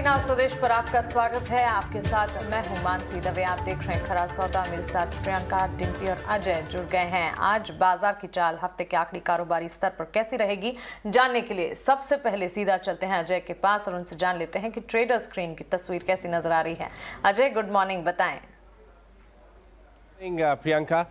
बीना स्वदेश पर आपका स्वागत है। आपके साथ मैं हूं मानसी दवे। आप देख रहे हैं खरा सौदा। मेरे साथ प्रियंका, डिम्पी और अजय जुड़ गए हैं। आज बाजार की चाल हफ्ते के आखिरी कारोबारी स्तर पर कैसी रहेगी जानने के लिए सबसे पहले सीधा चलते हैं अजय के पास और उनसे जान लेते हैं कि ट्रेडर स्क्रीन की तस्वीर कैसी नजर आ रही है। अजय, गुड मॉर्निंग, बताएं। प्रियंका,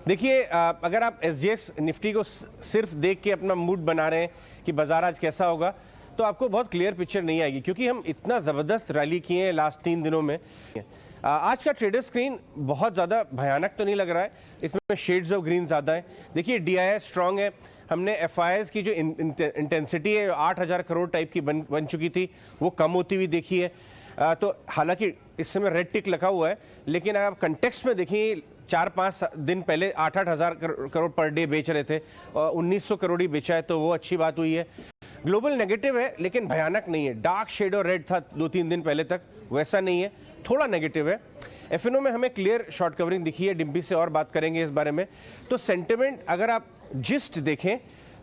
देखिए, अगर आप एसजीएक्स निफ्टी को सिर्फ देख के अपना मूड बना रहे हैं कि बाजार आज कैसा होगा, तो आपको बहुत क्लियर पिक्चर नहीं आएगी, क्योंकि हम इतना ज़बरदस्त रैली किए हैं लास्ट 3 दिनों में। आज का ट्रेडर स्क्रीन बहुत ज़्यादा भयानक तो नहीं लग रहा है, इसमें शेड्स ऑफ ग्रीन ज़्यादा है। देखिए, डीआईआई स्ट्रांग है। हमने एफआईआईज की जो इंटेंसिटी है 8000 करोड़ टाइप की बन चुकी थी, वो कम होती हुई देखी है। तो हालांकि इस समय रेड टिक लगा हुआ है, लेकिन अगर आप कंटेक्स्ट में देखिए, 4-5 दिन पहले 8-8 हज़ार करोड़ पर डे बेच रहे थे और 1900 करोड़ ही बेचा है, तो वो अच्छी बात हुई है। ग्लोबल नेगेटिव है लेकिन भयानक नहीं है। डार्क शेड और रेड था 2-3 दिन पहले तक, वैसा नहीं है, थोड़ा नेगेटिव है। एफएनओ में हमें क्लियर शॉर्ट कवरिंग दिखी है। डिम्पी से और बात करेंगे इस बारे में। तो सेंटिमेंट अगर आप जिस्ट देखें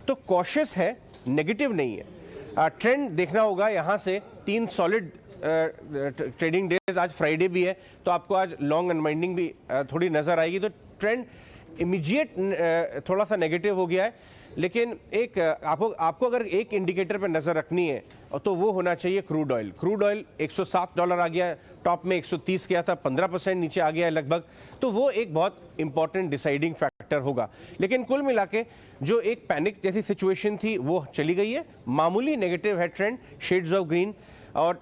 तो कॉशियस है, नेगेटिव नहीं है। ट्रेंड देखना होगा यहाँ से 3 सॉलिड ट्रेडिंग डेज, आज फ्राइडे भी है, तो आपको आज लॉन्ग अनवाइंडिंग भी थोड़ी नजर आएगी। तो ट्रेंड इमीडिएट थोड़ा सा नेगेटिव हो गया है, लेकिन एक आपको अगर एक इंडिकेटर पे नजर रखनी है तो वो होना चाहिए क्रूड ऑयल। क्रूड ऑयल $107 आ गया है, टॉप में 130 गया था, 15% नीचे आ गया है लगभग। तो वो एक बहुत इंपॉर्टेंट डिसाइडिंग फैक्टर होगा। लेकिन कुल मिला के जो एक पैनिक जैसी सिचुएशन थी वो चली गई है। मामूली नेगेटिव है ट्रेंड, शेड्स ऑफ ग्रीन, और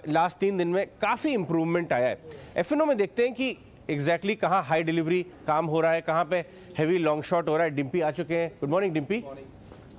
लास्ट 3 दिन में काफ़ी इंप्रूवमेंट आया है। एफएनओ में देखते हैं कि एग्जैक्टली कहाँ हाई डिलीवरी काम हो रहा है, कहाँ पे हैवी लॉन्ग शॉट हो रहा है। डिम्पी आ चुके हैं। Good morning Dimpy.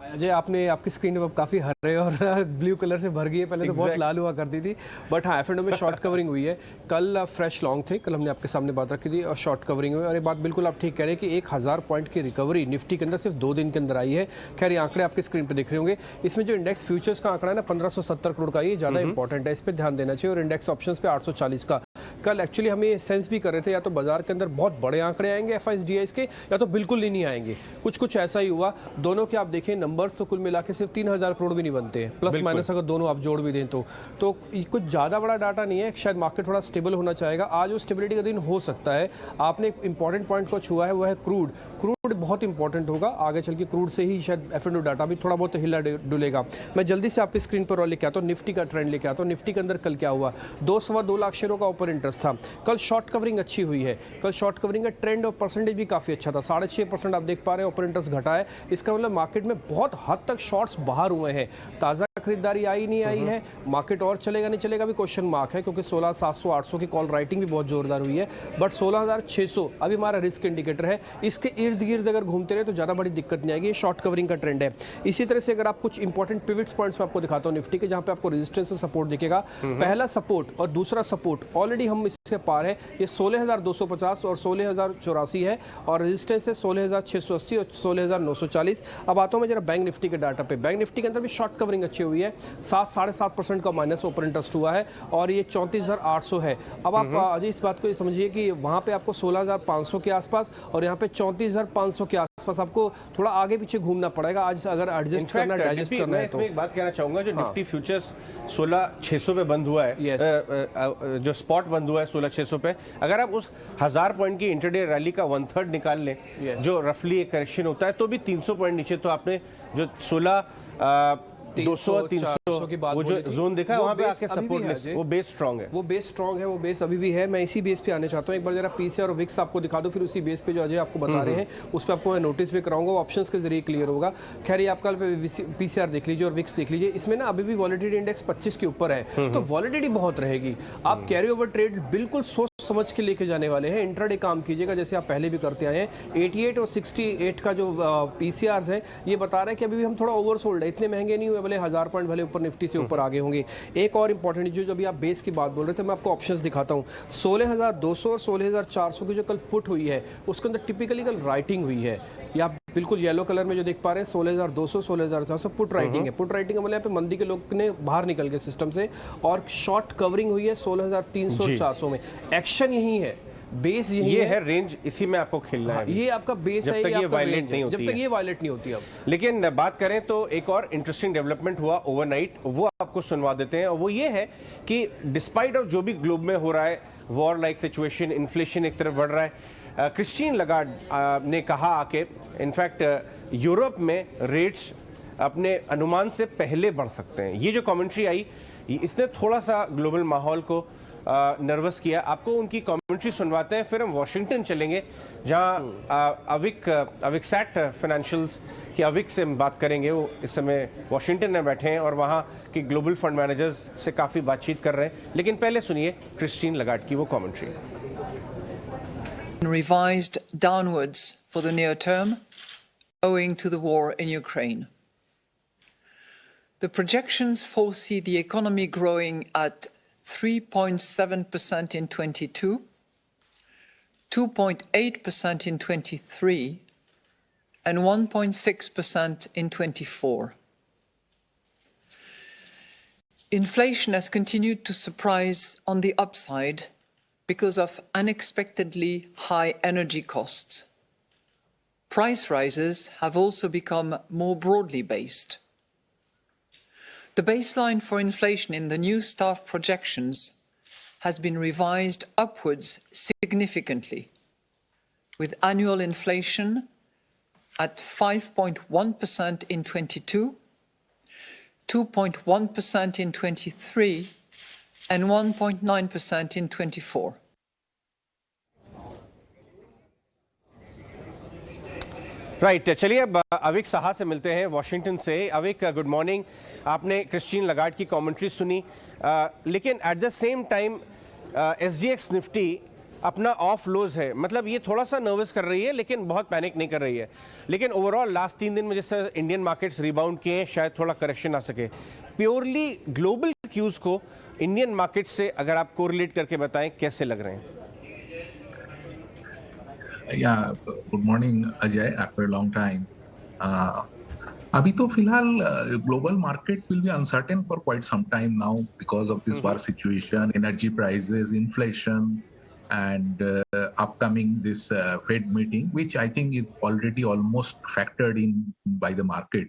अजय, आपकी स्क्रीन अब काफ़ी हरे और ब्लू कलर से भर गई है। पहले तो बहुत लाल हुआ करती थी, बट हाँ, एफएनओ में शॉर्ट कवरिंग हुई है। कल फ्रेश लॉन्ग थे, कल हमने आपके सामने बात रखी थी और शॉर्ट कवरिंग हुई। और ये बात बिल्कुल आप ठीक कह रहे हैं कि 1000 पॉइंट की रिकवरी निफ्टी के अंदर सिर्फ 2 दिन के अंदर आई है। खैर, ये आंकड़े आपकी स्क्रीन पर दिख रहे होंगे। इसमें जो इंडेक्स फ्यूचर्स का आंकड़ा है ना 1570 करोड़ का, ये ज़्यादा इंपॉर्टेंट है, इस पर ध्यान देना चाहिए। और इंडेक्स ऑप्शंस पे 840 का। कल एक्चुअली हम ये सेंस भी कर रहे थे, या तो बाजार के अंदर बहुत बड़े आंकड़े आएंगे एफआईआईज के, या तो बिल्कुल ही नहीं आएंगे। कुछ ऐसा ही हुआ। दोनों के आप देखें नंबर्स तो कुल मिला के सिर्फ 3000 करोड़ भी नहीं बनते हैं, प्लस माइनस अगर दोनों आप जोड़ भी दें तो कुछ ज़्यादा बड़ा डाटा नहीं है। शायद मार्केट थोड़ा स्टेबल होना चाहेगा। आज वो स्टेबिलिटी का दिन हो सकता है। आपने एक इंपॉर्टेंट पॉइंट को छुआ है, वो है क्रूड। क्रूड बहुत इंपॉर्टेंट होगा आगे चल के। क्रूड से ही शायद एफएनओ डाटा भी थोड़ा बहुत हिला डुलेगा। मैं जल्दी से आपकी स्क्रीन पर और लेके आता हूँ निफ्टी का ट्रेंड लेके आता हूँ। निफ्टी के अंदर कल क्या हुआ, 2-2 लाख शेयरों का ऊपर इंटरेस्ट था। कल शॉर्ट कवरिंग अच्छी हुई है। कल शॉर्ट कवरिंग का ट्रेंड और परसेंटेज भी काफ़ी अच्छा था। 6.5% आप देख पा रहे हैं, ऊपर इंटरेस्ट घटा है। इसका मतलब मार्केट में बहुत हद तक शॉर्ट्स बाहर हुए हैं। ताज़ा खरीदारी आई नहीं आई है, मार्केट और चलेगा नहीं चलेगा भी क्वेश्चन मार्क है, क्योंकि 16,700-800 की कॉल राइटिंग भी बहुत जोरदार हुई है। बट 16,600 अभी हमारा रिस्क इंडिकेटर है। इसके इर्द गिर्द अगर घूमते रहे तो ज़्यादा बड़ी दिक्कत नहीं आएगी। ये शॉर्ट कवरिंग का ट्रेंड है। इसी तरह से अगर आप कुछ इंपॉर्टेंट पिवट्स पॉइंट्स में आपको दिखाता हूँ निफ्टी के, जहाँ पे आपको रेजिस्टेंस और सपोर्ट दिखेगा। पहला सपोर्ट और दूसरा सपोर्ट ऑलरेडी हम इसके पार है। ये 16,250 और 16,084 है, और रेजिस्टेंस है 16,680 और 16,940। अब आता हूँ मैं जरा बैंक निफ्टी के डाटा पे। बैंक निफ्टी के अंदर भी शॉर्ट कवरिंग अच्छी हुई है। 7-7.5% का माइनस ओपन इंटरेस्ट हुआ है, और ये 34,800 है। अब आप अजय इस बात को ये समझिए कि वहाँ पे आपको 16,500 के आसपास और यहाँ पे 34,500 के आसपास आपको थोड़ा आगे पीछे घूमना पड़ेगा आज, अगर एडजस्ट करना डाइजेस्ट करना है तो। एक बात कहना चाहूंगा, जो निफ्टी फ्यूचर्स 16,600 पे बंद हुआ है, जो स्पॉट बंद हुआ है 16,600 पे, अगर आप उस 1000 पॉइंट की इंटरडे रैली का 1/3 निकाल लें, जो रफली एक करेक्शन होता है, तो भी 300 पॉइंट नीचे, तो आपने जो 200-300 की बात, वो जो जोन देखा है वहां पे आके सपोर्ट, वो बेस स्ट्रांग है। वो बेस स्ट्रांग है, वो बेस अभी भी है। मैं इसी बेस पे आने चाहता हूँ। एक बार जरा पीसीआर और विक्स आपको दिखा दो, फिर उसी बेस पे जो अजय आपको बता रहे हैं उस पर आपको मैं नोटिस भी कराऊंगा, वो ऑप्शंस के जरिए क्लियर होगा। खैर, ये आप कल पीसीआर देख लीजिए और विक्स देख लीजिए। इसमें ना अभी भी वॉलेटिलिटी इंडेक्स 25 के ऊपर है, तो वॉलेटिलिटी बहुत रहेगी। आप कैरी ओवर ट्रेड बिल्कुल सोच समझ के लेके जाने वाले हैं। इंट्राडे काम कीजिएगा जैसे आप पहले भी करते आए हैं। 88 और 68 का जो पीसीआर है, ये बता रहे हैं कि अभी भी हम थोड़ा ओवरसोल्ड है। इतने महंगे नहीं हुए, भले 1000 पॉइंट भले ऊपर निफ्टी से ऊपर आगे होंगे। एक और इंपॉर्टेंट जो अभी आप बेस की बात बोल रहे थे, मैं आपको ऑप्शंस दिखाता हूँ। 16,200 और 16,400 की जो कल पुट हुई है, उसके अंदर टिपिकली कल राइटिंग हुई है। या बिल्कुल येलो कलर में जो देख पा रहे हैं 16,200 16,400 पुट राइटिंग है। पुट राइटिंग मतलब यहाँ पे मंदी के लोग ने बाहर निकल गए सिस्टम से, और शॉर्ट कवरिंग हुई है 16,300 400 में। एक्शन यही है, बेस यही ये है रेंज, इसी में आपको खेलना है अभी। ये आपका बेस जब है, तक ये आपका वायलेट range है, नहीं होती जब तक है। ये वायलेट नहीं होती अब। लेकिन बात करें तो एक और इंटरेस्टिंग डेवलपमेंट हुआ ओवरनाइट, वो आपको सुनवा देते हैं। और वो ये है कि डिस्पाइट ऑफ जो भी ग्लोब में हो रहा है, वॉर लाइक सिचुएशन, इन्फ्लेशन एक तरफ बढ़ रहा है, क्रिस्टीन लगार्ड ने कहा आके इनफैक्ट यूरोप में रेट्स अपने अनुमान से पहले बढ़ सकते हैं। ये जो कमेंट्री आई, इसने थोड़ा सा ग्लोबल माहौल को नर्वस किया। आपको उनकी कमेंट्री सुनवाते हैं, फिर हम वॉशिंगटन चलेंगे जहां अविकसैट फाइनेंशियल्स की अविक से हम बात करेंगे। वो इस समय वॉशिंगटन में बैठे हैं और वहां के ग्लोबल फंड मैनेजर्स से काफ़ी बातचीत कर रहे हैं। लेकिन पहले सुनिए क्रिस्टीन लगार्ड की वो commentary. Revised downwards for the near term owing to the war in Ukraine. The projections foresee the economy growing at 3.7% in 22, 2.8% in 23, and 1.6% in 24. Inflation has continued to surprise on the upside because of unexpectedly high energy costs. Price rises have also become more broadly based. The baseline for inflation in the new staff projections has been revised upwards significantly, with annual inflation at 5.1% in 22, 2.1% in 23, and 1.9% in 24. Right, चलिए अब अविक साहा से मिलते हैं Washington से। अविक, good morning. आपने Christine Lagarde की commentary सुनी, लेकिन at the same time SGX Nifty अपना ऑफ लोज है, मतलब ये थोड़ा सा नर्वस कर रही है लेकिन बहुत पैनिक नहीं कर रही है। लेकिन ओवरऑल लास्ट 3 दिन में जैसे इंडियन मार्केट्स रिबाउंड किए हैं, शायद थोड़ा करेक्शन आ सके। प्योरली ग्लोबल क्यूज को इंडियन मार्केट से अगर आप कोरिलेट करके बताएं, कैसे लग रहे हैं? Yeah, good morning, Ajay. After a long time, अभी तो फिलहाल global market will be uncertain for quite some time now because of this war situation, energy prices, inflation, and upcoming this Fed meeting, which I think is already almost factored in by the market.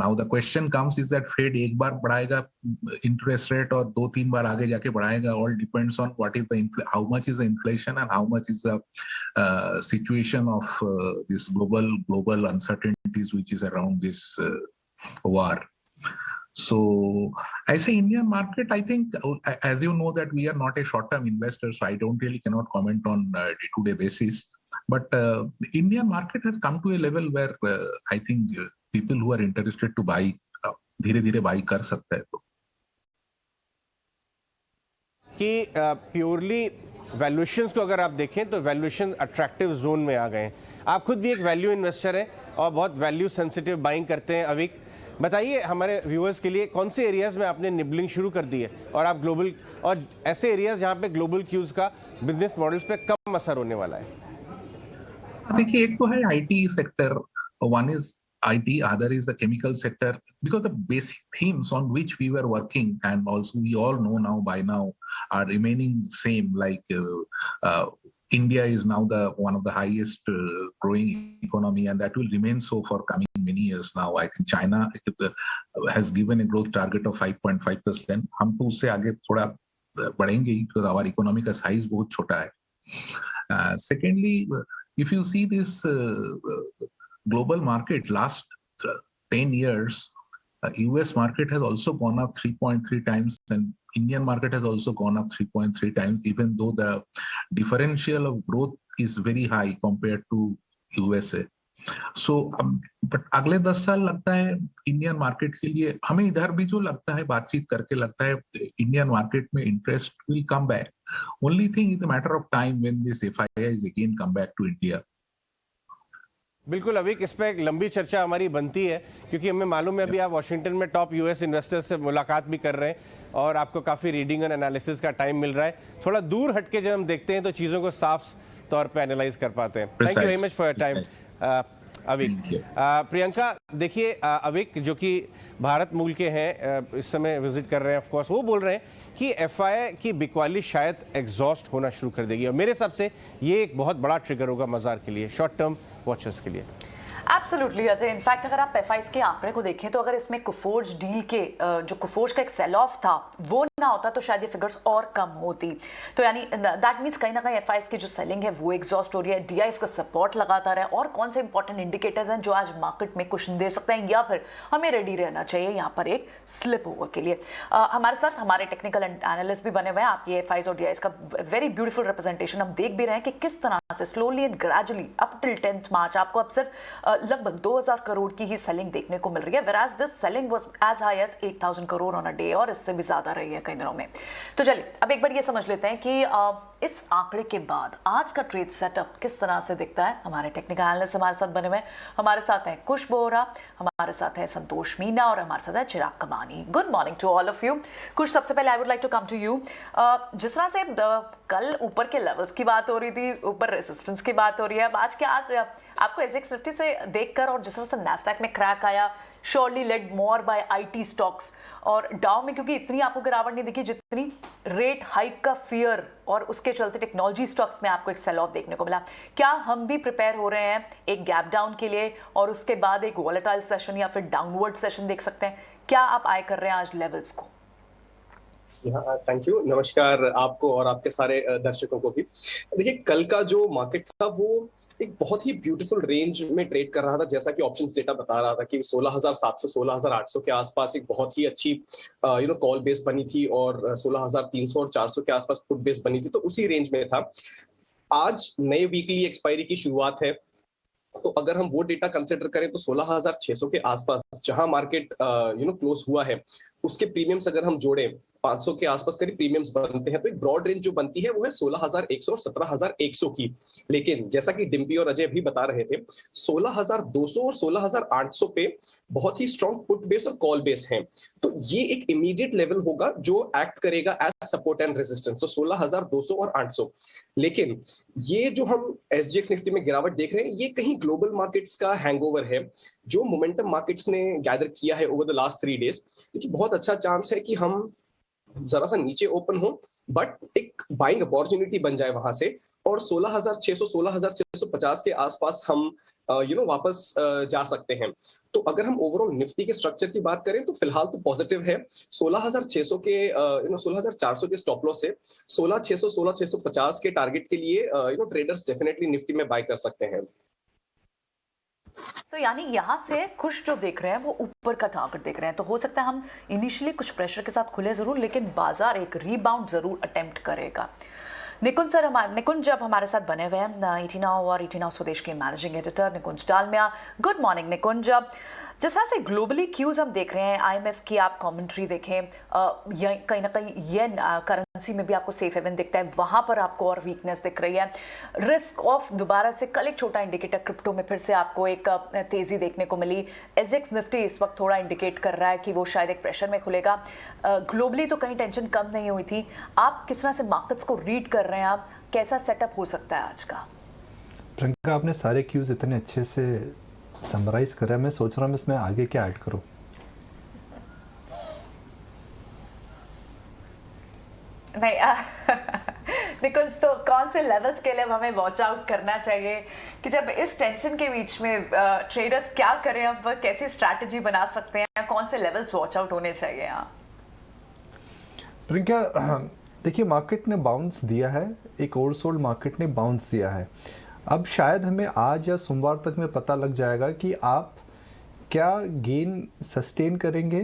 Now the question comes is that Fed एक बार बढ़ाएगा interest rate और 2-3 बार आगे जाके बढ़ाएगा. All depends on what is the how much is the inflation and how much is the situation of this global uncertainties which is around this war. So I say Indian market, I think, as you know, that we are not a short-term investor, so I don't really cannot comment on day-to-day basis. But Indian market has come to a level where I think people who are interested to buy धीरे-धीरे buy कर सकता है तो कि purely valuations को अगर आप देखें तो वैल्यूएशन अट्रैक्टिव जोन में आ गए हैं। आप खुद भी एक वैल्यू इन्वेस्टर हैं और बहुत वैल्यू सेंसिटिव बाइंग करते हैं। अविक, बताइए हमारे व्यूअर्स के लिए कौन से एरियाज में आपने निबलिंग शुरू कर दी है और आप ग्लोबल और ऐसे एरियाज जहां पे ग्लोबल क्यूज का बिजनेस मॉडल्स पे कम असर होने वाला है? देखिए, एक तो है IT sector, one is IT, other is the chemical sector, because the basic themes on which we were working and also we all know now by now are remaining same. Like India is now one of the highest growing economy, and that will remain so for coming many years now. I think China has given a growth target of 5.5%. हम तो उससे आगे थोड़ा बढ़ेंगे because our economy का size बहुत छोटा है. Secondly, if you see this global market last 10 years, US market has also gone up 3.3 times and Indian market has also gone up 3.3 times, even though the differential of growth is very high compared to USA. So but अगले 10 साल लगता है Indian market के लिए, हमें इधर भी जो लगता है बातचीत करके लगता है इंडियन मार्केट में interest will come back. Only thing is a matter of time when this FII is again come back to India. बिल्कुल अविक, इस पर एक लंबी चर्चा हमारी बनती है क्योंकि हमें मालूम है अभी आप वॉशिंगटन में टॉप US इन्वेस्टर्स से मुलाकात भी कर रहे हैं और आपको काफ़ी रीडिंग और एनालिसिस का टाइम मिल रहा है। थोड़ा दूर हटके जब हम देखते हैं तो चीज़ों को साफ तौर पे एनालाइज कर पाते हैं। Thank you very much for your time. Avik. Thank you. Priyanka, देखिए अविक जो कि भारत मूल के हैं, इस समय विजिट कर रहे हैं, ऑफ कोर्स वो बोल रहे हैं कि एफआई की बिकवाली शायद एग्जॉस्ट होना शुरू कर देगी, और मेरे हिसाब से ये एक बहुत बड़ा ट्रिगर होगा बाजार के लिए, शॉर्ट टर्म वॉचर्स के लिए। एब्सोल्युटली अजय, इनफैक्ट अगर आप एफआईज के आंकड़े को देखें तो अगर इसमें कुफोर्ज डील के जो कुफोर्ज का एक सेल ऑफ था वो ना होता तो शायद ये फिगर्स और कम होती। तो यानी दैट मींस कहीं ना कहीं एफआईज की जो सेलिंग है वो एग्जॉस्ट हो रही है, डीआईज का सपोर्ट लगातार है। और कौन से इंपॉर्टेंट इंडिकेटर्स हैं जो आज मार्केट में कुशन दे सकते हैं या फिर हमें रेडी रहना चाहिए यहाँ पर एक स्लिप ओवर के लिए? हमारे साथ हमारे टेक्निकल एनालिस्ट भी बने हुए हैं। आप ये एफआईज और डीआईज का वेरी ब्यूटीफुल रिप्रेजेंटेशन हम देख भी रहे हैं कि किस तरह से slowly and gradually up till 10th मार्च आपको अब सिर्फ लगभग 2000 करोड़ की ही सेलिंग देखने को मिल रही है, whereas this selling was as high as 8000 crore on a day, और इससे भी ज्यादा रही है कई दिनों में। तो चलिए अब एक बार ये समझ लेते हैं कि इस आंकड़े के बाद आज का ट्रेड सेटअप किस तरह से दिखता है। हमारे टेक्निकल एनालिस्ट हमारे साथ बने हुए हैं, हमारे साथ हैं कुश बोहरा, हमारे साथ है संतोष मीना और हमारे साथ है Chirag Kamani. Good morning to all of you. कुछ सबसे पहले I would like to come to you. जिस तरह से कल ऊपर के लेवल्स की बात हो रही थी, ऊपर रेजिस्टेंस की बात हो रही है, अब आज आपको एसजेएक्स 50 से देखकर और जिस तरह से नैस्डैक में क्रैक आया, surely led more by IT stocks, और डाउ में क्योंकि इतनी आपको गिरावट नहीं दिखी जितनी रेट हाइक का फियर और उसके चलते टेक्नोलॉजी स्टॉक्स में आपको एक सेल ऑफ देखने को मिला। क्या हम भी प्रिपेयर हो रहे हैं एक गैप डाउन के लिए और उसके बाद एक वॉलेटाइल सेशन या फिर डाउनवर्ड सेशन देख सकते हैं? क्या आप आय कर रहे हैं आज लेवल्स को? थैंक यू, नमस्कार आपको और आपके सारे दर्शकों को भी। देखिए, कल का जो मार्केट था वो एक बहुत ही ब्यूटीफुल रेंज में ट्रेड कर रहा था, जैसा कि ऑप्शंस डेटा बता रहा था कि 16,700 16,800 के आसपास एक बहुत ही अच्छी कॉल बेस बनी थी, और 16,300 और 400 के आसपास पुट बेस बनी थी, तो उसी रेंज में था। आज नए वीकली एक्सपायरी की शुरुआत है, तो अगर हम वो डेटा कंसिडर करें तो 16,600 के आसपास जहां मार्केट क्लोज हुआ है, उसके प्रीमियम्स अगर हम जोड़ें 500 के आसपास करीब प्रीमियम्स बनते हैं, तो एक ब्रॉड रेंज जो बनती है वो है 16,100 और 17,100 की। लेकिन जैसा कि डिम्पी और अजय भी बता रहे थे, 16,200 और 16,800 पे बहुत ही स्ट्रॉन्ग पुट बेस और कॉल बेस हैं, तो ये एक इमीडिएट लेवल होगा जो एक्ट करेगा एज सपोर्ट एंड रेजिस्टेंस, तो 16,200 और 800। लेकिन ये जो हम एसजीएक्स निफ्टी में गिरावट देख रहे हैं, ये कहीं ग्लोबल मार्केट्स का हैंगओवर है जो मोमेंटम मार्केट्स ने गैदर किया है ओवर द लास्ट 3 डेज। क्योंकि बहुत अच्छा चांस है कि हम जरा सा नीचे ओपन हो, बट एक बाइंग अपॉर्चुनिटी बन जाए वहां से, और 16,600 16,650 के आसपास हम वापस जा सकते हैं। तो अगर हम ओवरऑल निफ्टी के स्ट्रक्चर की बात करें तो फिलहाल तो पॉजिटिव है। 16,600 के 16,400 के स्टॉप लॉस है, 16,600 16,650 के टारगेट के लिए ट्रेडर्स डेफिनेटली निफ्टी में बाय कर सकते हैं। तो यानी यहाँ से खुश जो देख रहे हैं वो ऊपर का टारगेट देख रहे हैं, तो हो सकता है हम इनिशियली कुछ प्रेशर के साथ खुले जरूर, लेकिन बाजार एक रीबाउंड जरूर अटेम्प्ट करेगा। निकुंज जब हमारे साथ बने हुए हैं, ET Now और ET Now स्वदेश के मैनेजिंग एडिटर निकुंज डालमिया। गुड मॉर्निंग निकुंज। जिस तरह से ग्लोबली क्यूज हम देख रहे हैं, IMF की आप कमेंट्री देखें, कहीं ना कहीं ये करेंसी में भी आपको सेफ हेवन दिखता है, वहां पर आपको और वीकनेस दिख रही है। रिस्क ऑफ दोबारा से कल एक छोटा इंडिकेटर क्रिप्टो में फिर से आपको एक तेजी देखने को मिली। एसजेएक्स निफ्टी इस वक्त थोड़ा इंडिकेट कर रहा है कि वो शायद एक प्रेशर में खुलेगा। ग्लोबली तो कहीं टेंशन कम नहीं हुई थी। आप किस तरह से मार्केट्स को रीड कर रहे हैं? आप कैसा सेटअप हो सकता है आज का? प्रियंका, आपने सारे क्यूज इतने अच्छे से समराइज करा है, मैं सोच रहा हूँ इसमें आगे क्या ऐड करूँ। नहीं निकुंज, तो कौन से लेवल्स के लिए हमें वॉच आउट करना चाहिए कि जब इस टेंशन के बीच में ट्रेडर्स क्या करें, अब कैसी स्ट्रैटेजी बना सकते हैं, कौन से लेवल्स वॉच आउट होने चाहिए? प्रियंका, देखिए मार्केट ने बाउंस दिया है, एक ओवरसोल्ड मार्केट ने बाउंस दिया है। अब शायद हमें आज या सोमवार तक में पता लग जाएगा कि आप क्या गेन सस्टेन करेंगे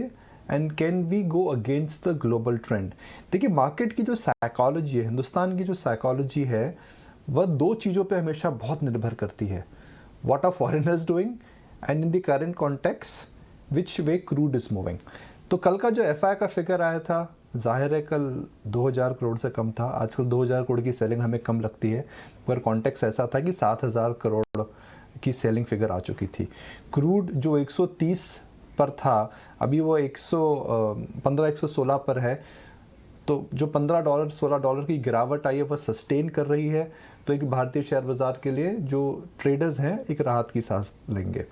and can we go against the global trend. देखिए मार्केट की जो साइकोलॉजी है, हिंदुस्तान की जो साइकोलॉजी है, वह 2 चीज़ों पे हमेशा बहुत निर्भर करती है, what are foreigners doing and in the current context which way crude is moving. तो कल का जो एफआई का फिगर आया था, जाहिर है कल 2000 करोड़ से कम था। आजकल 2000 करोड़ की सेलिंग हमें कम लगती है, पर कॉन्टेक्स्ट ऐसा था कि 7000 करोड़ की सेलिंग फिगर आ चुकी थी। क्रूड जो 130 पर था, अभी वो 115 116 पर है। तो जो $15 $16 की गिरावट आई है वह सस्टेन कर रही है, तो एक भारतीय शेयर बाजार के लिए जो ट्रेडर्स हैं एक राहत की सांस लेंगे।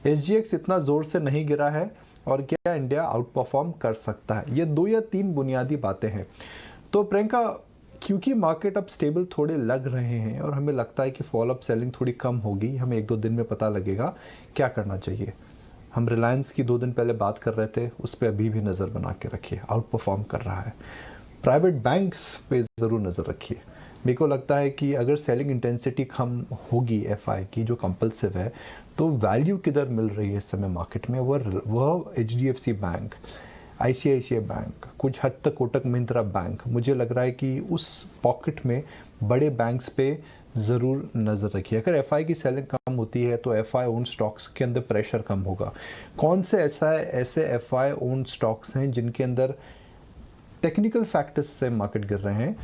SGX इतना ज़ोर से नहीं गिरा है और क्या इंडिया आउट परफॉर्म कर सकता है, ये 2 या 3 बुनियादी बातें हैं। तो प्रियंका, क्योंकि मार्केट अब स्टेबल थोड़े लग रहे हैं और हमें लगता है कि फॉल अप सेलिंग थोड़ी कम होगी, हमें 1-2 दिन में पता लगेगा क्या करना चाहिए। हम रिलायंस की 2 दिन पहले बात कर रहे थे, उस पर अभी भी नज़र बना के रखिए, आउट परफॉर्म कर रहा है। प्राइवेट बैंक्स पे ज़रूर नज़र रखिए। मेरे को लगता है कि अगर सेलिंग इंटेंसिटी कम होगी एफआई की जो कंपल्सिव है, तो वैल्यू किधर मिल रही है इस समय मार्केट में, वह HDFC बैंक, ICICI बैंक, कुछ हद तक कोटक महिंद्रा बैंक। मुझे लग रहा है कि उस पॉकेट में बड़े बैंक्स पे ज़रूर नज़र रखिए। अगर एफआई की सेलिंग कम होती है तो एफआई ओन स्टॉक्स के अंदर प्रेशर कम होगा। कौन से ऐसे एफआई ओन स्टॉक्स हैं जिनके अंदर टेक्निकल फैक्टर्स से मार्केट गिर रहे हैं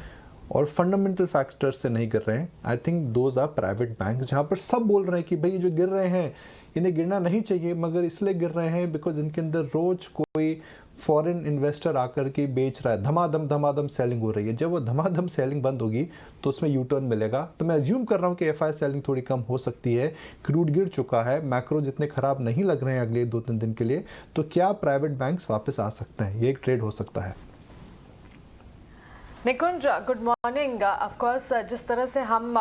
और फंडामेंटल फैक्टर्स से नहीं गिर रहे हैं? I think those are private bank, जहाँ पर सब बोल रहे हैं कि भाई जो गिर रहे हैं इन्हें गिरना नहीं चाहिए, मगर इसलिए गिर रहे हैं बिकॉज इनके अंदर रोज कोई फॉरेन इन्वेस्टर आकर के बेच रहा है, धमाधम सेलिंग हो रही है। जब वो धमाधम सेलिंग बंद होगी तो उसमें यू टर्न मिलेगा। तो मैं अज्यूम कर रहा हूँ कि एफआई सेलिंग थोड़ी कम हो सकती है। क्रूड गिर चुका है, मैक्रो जितने खराब नहीं लग रहे हैं अगले 2-3 दिन के लिए, तो क्या प्राइवेट बैंक्स वापस आ सकते हैं? ये एक ट्रेड हो सकता है। निकुंज, गुड मॉर्निंग। ऑफ कोर्स जिस तरह से हम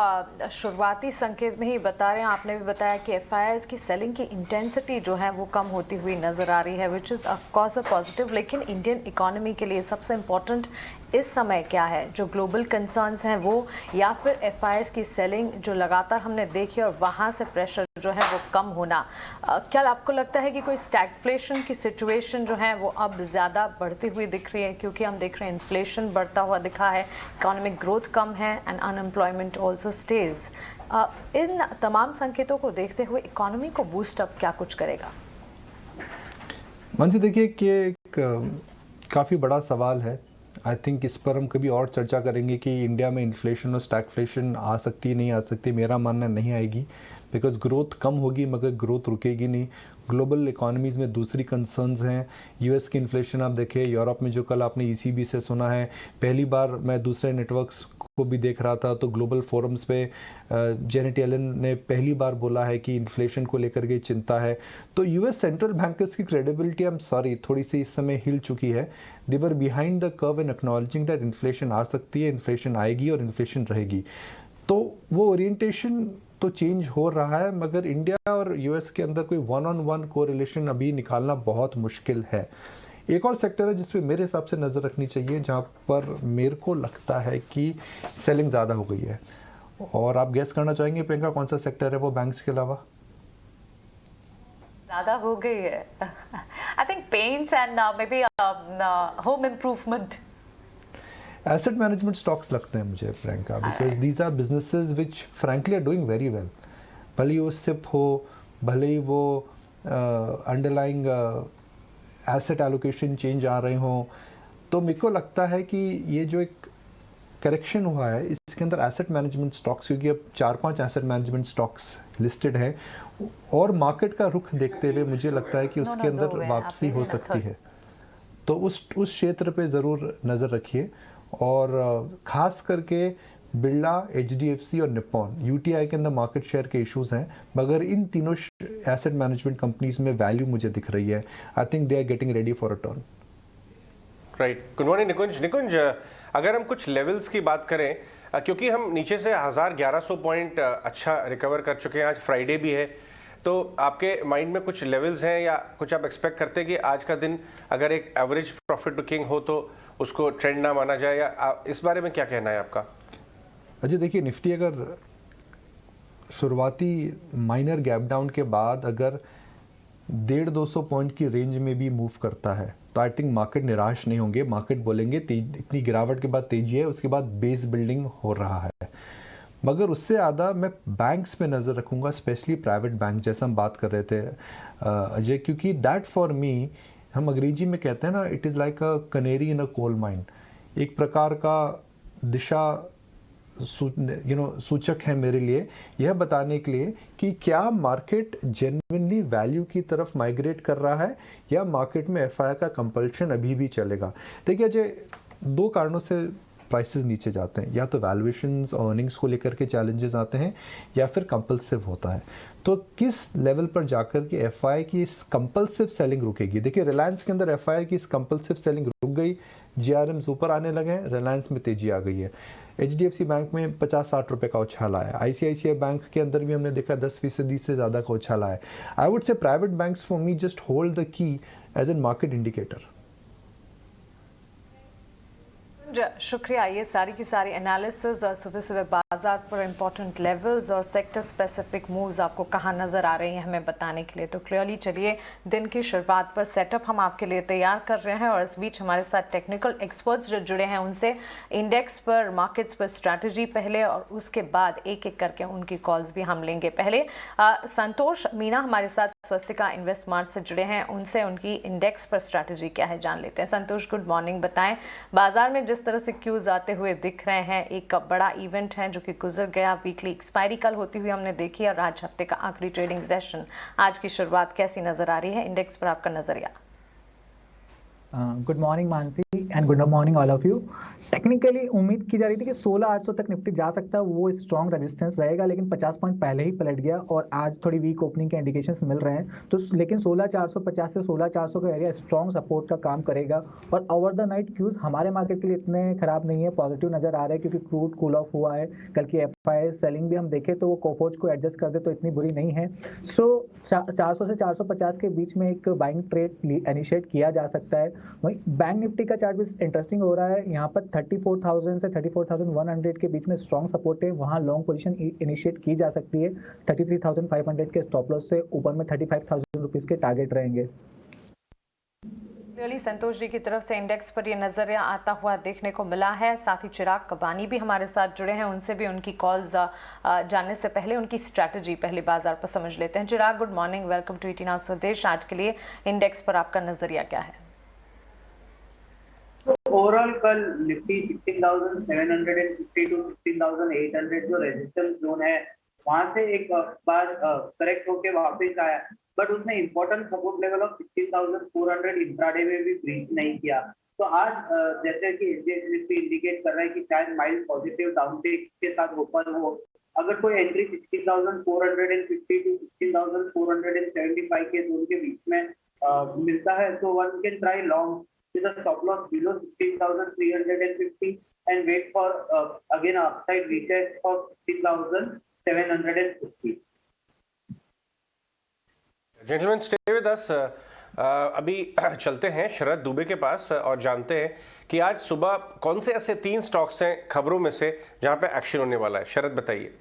शुरुआती संकेत में ही बता रहे हैं, आपने भी बताया कि एफआईआईज की सेलिंग की इंटेंसिटी जो है वो कम होती हुई नज़र आ रही है, which is of course a positive. लेकिन इंडियन इकोनॉमी के लिए सबसे इम्पोर्टेंट इस समय क्या है? जो ग्लोबल कंसर्न्स हैं वो, या फिर एफआईआईज की सेलिंग जो लगातार हमने देखी और वहाँ से प्रेशर जो है वो कम होना? क्या आपको लगता है कि कोई स्टैगफ्लेशन की सिचुएशन जो है वो अब ज़्यादा बढ़ती हुई दिख रही है? क्योंकि हम देख रहे हैं इन्फ्लेशन बढ़ता हुआ दिखा है, इकोनॉमिक ग्रोथ कम है एंड अनएम्प्लॉयमेंट ऑल्सो स्टेज। इन तमाम संकेतों को देखते हुए इकोनॉमी को बूस्ट अप क्या कुछ करेगा? मानसी, देखिए कि एक काफ़ी बड़ा सवाल है। आई थिंक इस पर हम कभी और चर्चा करेंगे कि इंडिया में इन्फ्लेशन और स्टैगफ्लेशन आ सकती है नहीं आ सकती। मेरा मानना नहीं आएगी, बिकॉज ग्रोथ कम होगी मगर ग्रोथ रुकेगी नहीं। ग्लोबल इकोनॉमीज़ में दूसरी कंसर्न्स हैं। यूएस की इन्फ्लेशन आप देखिए, यूरोप में जो कल आपने ईसीबी से सुना है, पहली बार मैं दूसरे नेटवर्क्स को भी देख रहा था तो ग्लोबल फोरम्स पे जेनेट येलन ने पहली बार बोला है कि इन्फ्लेशन को लेकर के चिंता है। तो यूएस सेंट्रल बैंकर्स की क्रेडिबिलिटी, आई एम सॉरी, थोड़ी सी इस समय हिल चुकी है। They were behind the curve in acknowledging that inflation आ सकती है, इन्फ्लेशन आएगी और इन्फ्लेशन रहेगी। तो वो ओरिएंटेशन तो चेंज हो रहा है, मगर इंडिया और यूएस के अंदर कोई 1-on-1 कोरिलेशन अभी निकालना बहुत मुश्किल है। एक और सेक्टर है जिस पे मेरे हिसाब से नज़र रखनी चाहिए, जहाँ पर मेरे को लगता है कि सेलिंग ज़्यादा हो गई है, और आप गेस करना चाहेंगे प्रियंका कौन सा सेक्टर है वो बैंक्स के अलावा? ज़्यादा हो गई है। I think paints and maybe home improvement. Asset management stocks लगते हैं मुझे Priyanka, because these are businesses which frankly are doing very well. भले ही वो सिप हो, भले ही वो अंडरलाइंग एसेट एलोकेशन चेंज आ रहे हों, तो मेरे को लगता है कि ये जो एक करेक्शन हुआ है इसके अंदर एसेट मैनेजमेंट स्टॉक्स, क्योंकि अब 4-5 एसेट मैनेजमेंट स्टॉक्स लिस्टेड हैं, और मार्केट का रुख देखते हुए मुझे लगता है कि उसके अंदर वापसी हो सकती है। तो उस क्षेत्र पे ज़रूर नज़र रखिए, और ख़ास करके बिरला, HDFC और निप्पॉन, UTI के अंदर मार्केट शेयर के इश्यूज हैं, मगर इन तीनों एसेट मैनेजमेंट कंपनीज में वैल्यू मुझे दिख रही है। I think they are getting ready for a turn. Right, good morning Nikunj. अगर हम कुछ लेवल्स की बात करें, क्योंकि हम नीचे से 1100 पॉइंट अच्छा रिकवर कर चुके हैं, आज फ्राइडे भी है, तो आपके माइंड में कुछ लेवल्स हैं या कुछ आप एक्सपेक्ट करते हैं कि आज का दिन अगर एक एवरेज प्रॉफिट बुकिंग हो तो उसको ट्रेंड ना माना जाए, या इस बारे में क्या कहना है आपका? अजय, देखिए निफ्टी अगर शुरुआती माइनर गैप डाउन के बाद अगर 150-200 पॉइंट की रेंज में भी मूव करता है तो आई थिंक मार्केट निराश नहीं होंगे। मार्केट बोलेंगे इतनी गिरावट के बाद तेजी है, उसके बाद बेस बिल्डिंग हो रहा है। मगर उससे ज़्यादा मैं बैंक्स पे नज़र रखूँगा, स्पेशली प्राइवेट बैंक, जैसा हम बात कर रहे थे अजय, क्योंकि दैट फॉर मी, हम अंग्रेजी में कहते हैं ना, it is like a canary in a coal mine. एक प्रकार का दिशा सूचक है मेरे लिए, यह बताने के लिए कि क्या मार्केट जेन्युइनली वैल्यू की तरफ माइग्रेट कर रहा है या मार्केट में एफआई का कंपल्शन अभी भी चलेगा। देखिए अजय, दो कारणों से प्राइसेस नीचे जाते हैं, या तो वैल्यूएशंस और अर्निंग्स को लेकर के चैलेंजेस आते हैं, या फिर कंपल्सिव होता है। तो किस लेवल पर जाकर के एफआई की इस कंपल्सिव सेलिंग रुकेगी? देखिए रिलायंस के अंदर एफआई की इस कंपल्सिव सेलिंग रुक गई, जीआरएम्स ऊपर आने लगे हैं, रिलायंस में तेजी आ गई है। एचडीएफसी बैंक में 50-60 रुपए का उछाल आया, आईसीआईसीआई बैंक के अंदर भी हमने देखा 10% से ज़्यादा का उछाल आया। I would say private banks for me just hold the key as an market indicator. शुक्रिया। ये सारी की सारी एनालिसिस और सुबह सुबह बाजार पर इंपॉर्टेंट लेवल्स और सेक्टर स्पेसिफिक मूव्स आपको कहाँ नज़र आ रही हैं हमें बताने के लिए। तो क्लियरली चलिए दिन की शुरुआत पर सेटअप हम आपके लिए तैयार कर रहे हैं और इस बीच हमारे साथ टेक्निकल एक्सपर्ट्स जो जुड़े हैं उनसे इंडेक्स पर, मार्केट्स पर स्ट्रैटेजी पहले और उसके बाद एक एक करके उनकी कॉल्स भी हम लेंगे। पहले संतोष मीना हमारे साथ स्वस्तिका इन्वेस्टमार्ट से जुड़े हैं, उनसे उनकी इंडेक्स पर स्ट्रैटेजी क्या है जान लेते हैं। संतोष गुड मॉर्निंग, बताएं बाजार में जिस तरह से क्यूज आते हुए दिख रहे हैं, एक बड़ा इवेंट है जो कि गुजर गया, वीकली एक्सपायरी कल होती हुई हमने देखी और आज हफ्ते का आखिरी ट्रेडिंग सेशन, आज की शुरुआत कैसी नजर आ रही है, इंडेक्स पर आपका नजरिया? Good morning Mansi and good morning all of you. Technically उम्मीद की जा रही थी कि 16,800 तक निफ्टी जा सकता है, वो स्ट्रॉन्ग रेजिस्टेंस रहेगा, लेकिन 50 पॉइंट पहले ही पलट गया और आज थोड़ी वीक ओपनिंग के इंडिकेशंस मिल रहे हैं। तो लेकिन 16,450 से 16,400 का एरिया स्ट्रॉन्ग सपोर्ट का काम करेगा और ओवर द नाइट क्यूज हमारे मार्केट के लिए इतने खराब नहीं है, पॉजिटिव नजर आ रहा है, क्योंकि क्रूड कूल ऑफ हुआ है। कल की एफआई सेलिंग भी हम देखें तो वो कोफोज को एडजस्ट कर दे तो इतनी बुरी नहीं है। सो 400 से 450 के बीच में एक बाइंग ट्रेड इनिशिएट किया जा सकता है। वहीं बैंक निफ्टी का चार्ट भी इंटरेस्टिंग हो रहा है, यहाँ पर 34,000 से 34,100 के बीच में स्ट्रॉन्ग सपोर्ट है, वहाँ लॉन्ग पोजीशन इनिशिएट की जा सकती है। 33,500 के स्टॉप लॉस से ऊपर में 35,000 रुपीस के टारगेट रहेंगे। रियली संतोष जी की तरफ से इंडेक्स पर ये नजरिया आता हुआ देखने को मिला है। साथ ही चिराग कबानी भी हमारे साथ जुड़े हैं, उनसे भी उनकी कॉल्स जानने से पहले उनकी स्ट्रैटेजी पहले बाजार पर समझ लेते हैं। चिराग गुड मॉर्निंग, वेलकम टू ईटीना स्वदेश। आज के लिए इंडेक्स पर आपका नजरिया क्या है? तो ओवरऑल कल निफ्टी 16,750 टू 16,800 जो रेजिस्टेंस जोन है वहां से एक बार करेक्ट होके वापस आया, बट उसने important support level of 16,400 intraday में भी ब्रीच नहीं किया। तो आज जैसे कि निफ्टी इंडिकेट कर रहा है कि शायद माइल्ड पॉजिटिव डाउनटेक के साथ ओपन हो। अगर कोई एंट्री 16,450 टू 16,475 के जोन के बीच में मिलता है तो one can try long with a stop loss below 16,350 and wait for again upside retest for 16,750. Gentlemen, stay with us. अभी चलते हैं शरद दुबे के पास और जानते हैं कि आज सुबह कौन से ऐसे 3 स्टॉक्स हैं खबरों में से जहां पे एक्शन होने वाला है। शरद बताइए।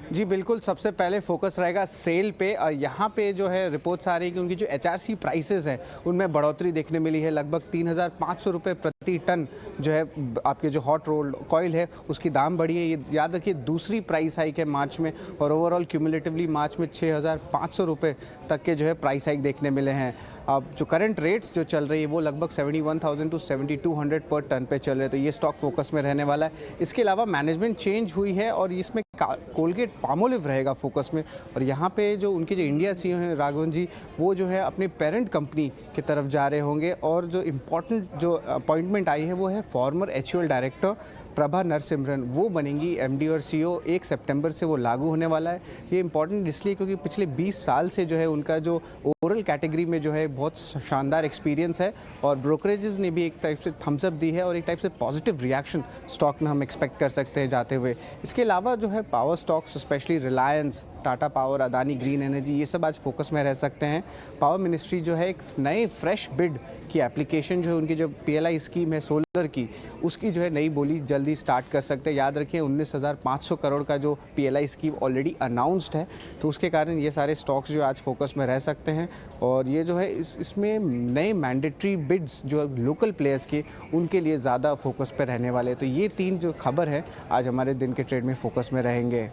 जी बिल्कुल, सबसे पहले फोकस रहेगा सेल पे और यहाँ पे जो है रिपोर्ट्स आ रही है कि उनकी जो एचआरसी प्राइसेस हैं उनमें बढ़ोतरी देखने मिली है। लगभग 3,500 रुपये प्रति टन जो है आपके जो हॉट रोल्ड कॉयल है उसकी दाम बढ़ी है। ये याद रखिए दूसरी प्राइस हाइक है मार्च में और ओवरऑल क्यूमुलेटिवली मार्च में 6,500 रुपये तक के जो है प्राइस हाइक देखने मिले हैं। अब जो करंट रेट्स जो चल रही है वो लगभग 71,000 टू 7,200 पर टन पे चल रहे हैं, तो ये स्टॉक फोकस में रहने वाला है। इसके अलावा मैनेजमेंट चेंज हुई है और इसमें कोलगेट पामोलिव रहेगा फोकस में। और यहाँ पे जो उनके जो इंडिया सीईओ हैं राघवन जी, वो जो है अपने पेरेंट कंपनी की तरफ जा रहे होंगे। और जो इम्पोर्टेंट जो अपॉइंटमेंट आई है वो है फॉर्मर एचयूएल डायरेक्टर प्रभा नरसिम्रन, वो बनेंगी एमडी और सीईओ। 1 सितंबर से वो लागू होने वाला है। ये इंपॉर्टेंट इसलिए क्योंकि पिछले 20 साल से जो है उनका जो ओरल कैटेगरी में जो है बहुत शानदार एक्सपीरियंस है और ब्रोकरेजेस ने भी एक टाइप से थम्स अप दी है और एक टाइप से पॉजिटिव रिएक्शन स्टॉक में हम एक्सपेक्ट कर सकते हैं जाते हुए। इसके अलावा जो है power stocks specially Reliance, Tata power, Adani green energy, ये सब आज फोकस में रह सकते हैं। पावर मिनिस्ट्री जो है एक नए फ्रेश बिड की एप्लीकेशन जो है उनकी जो पीएलआई स्कीम है सोलर की, उसकी जो है नई बोली जल्दी स्टार्ट कर सकते हैं। याद रखिए 19,500 करोड़ का जो पीएलआई स्कीम ऑलरेडी अनाउंस्ड है, तो उसके कारण ये सारे स्टॉक्स जो आज फोकस में रह सकते हैं। और ये जो है इसमें नए मैंडेटरी बिड्स जो लोकल प्लेयर्स के उनके लिए ज़्यादा फोकस पे रहने वाले हैं। तो ये 3 जो खबर है आज हमारे दिन के ट्रेड में फोकस में रहेंगे।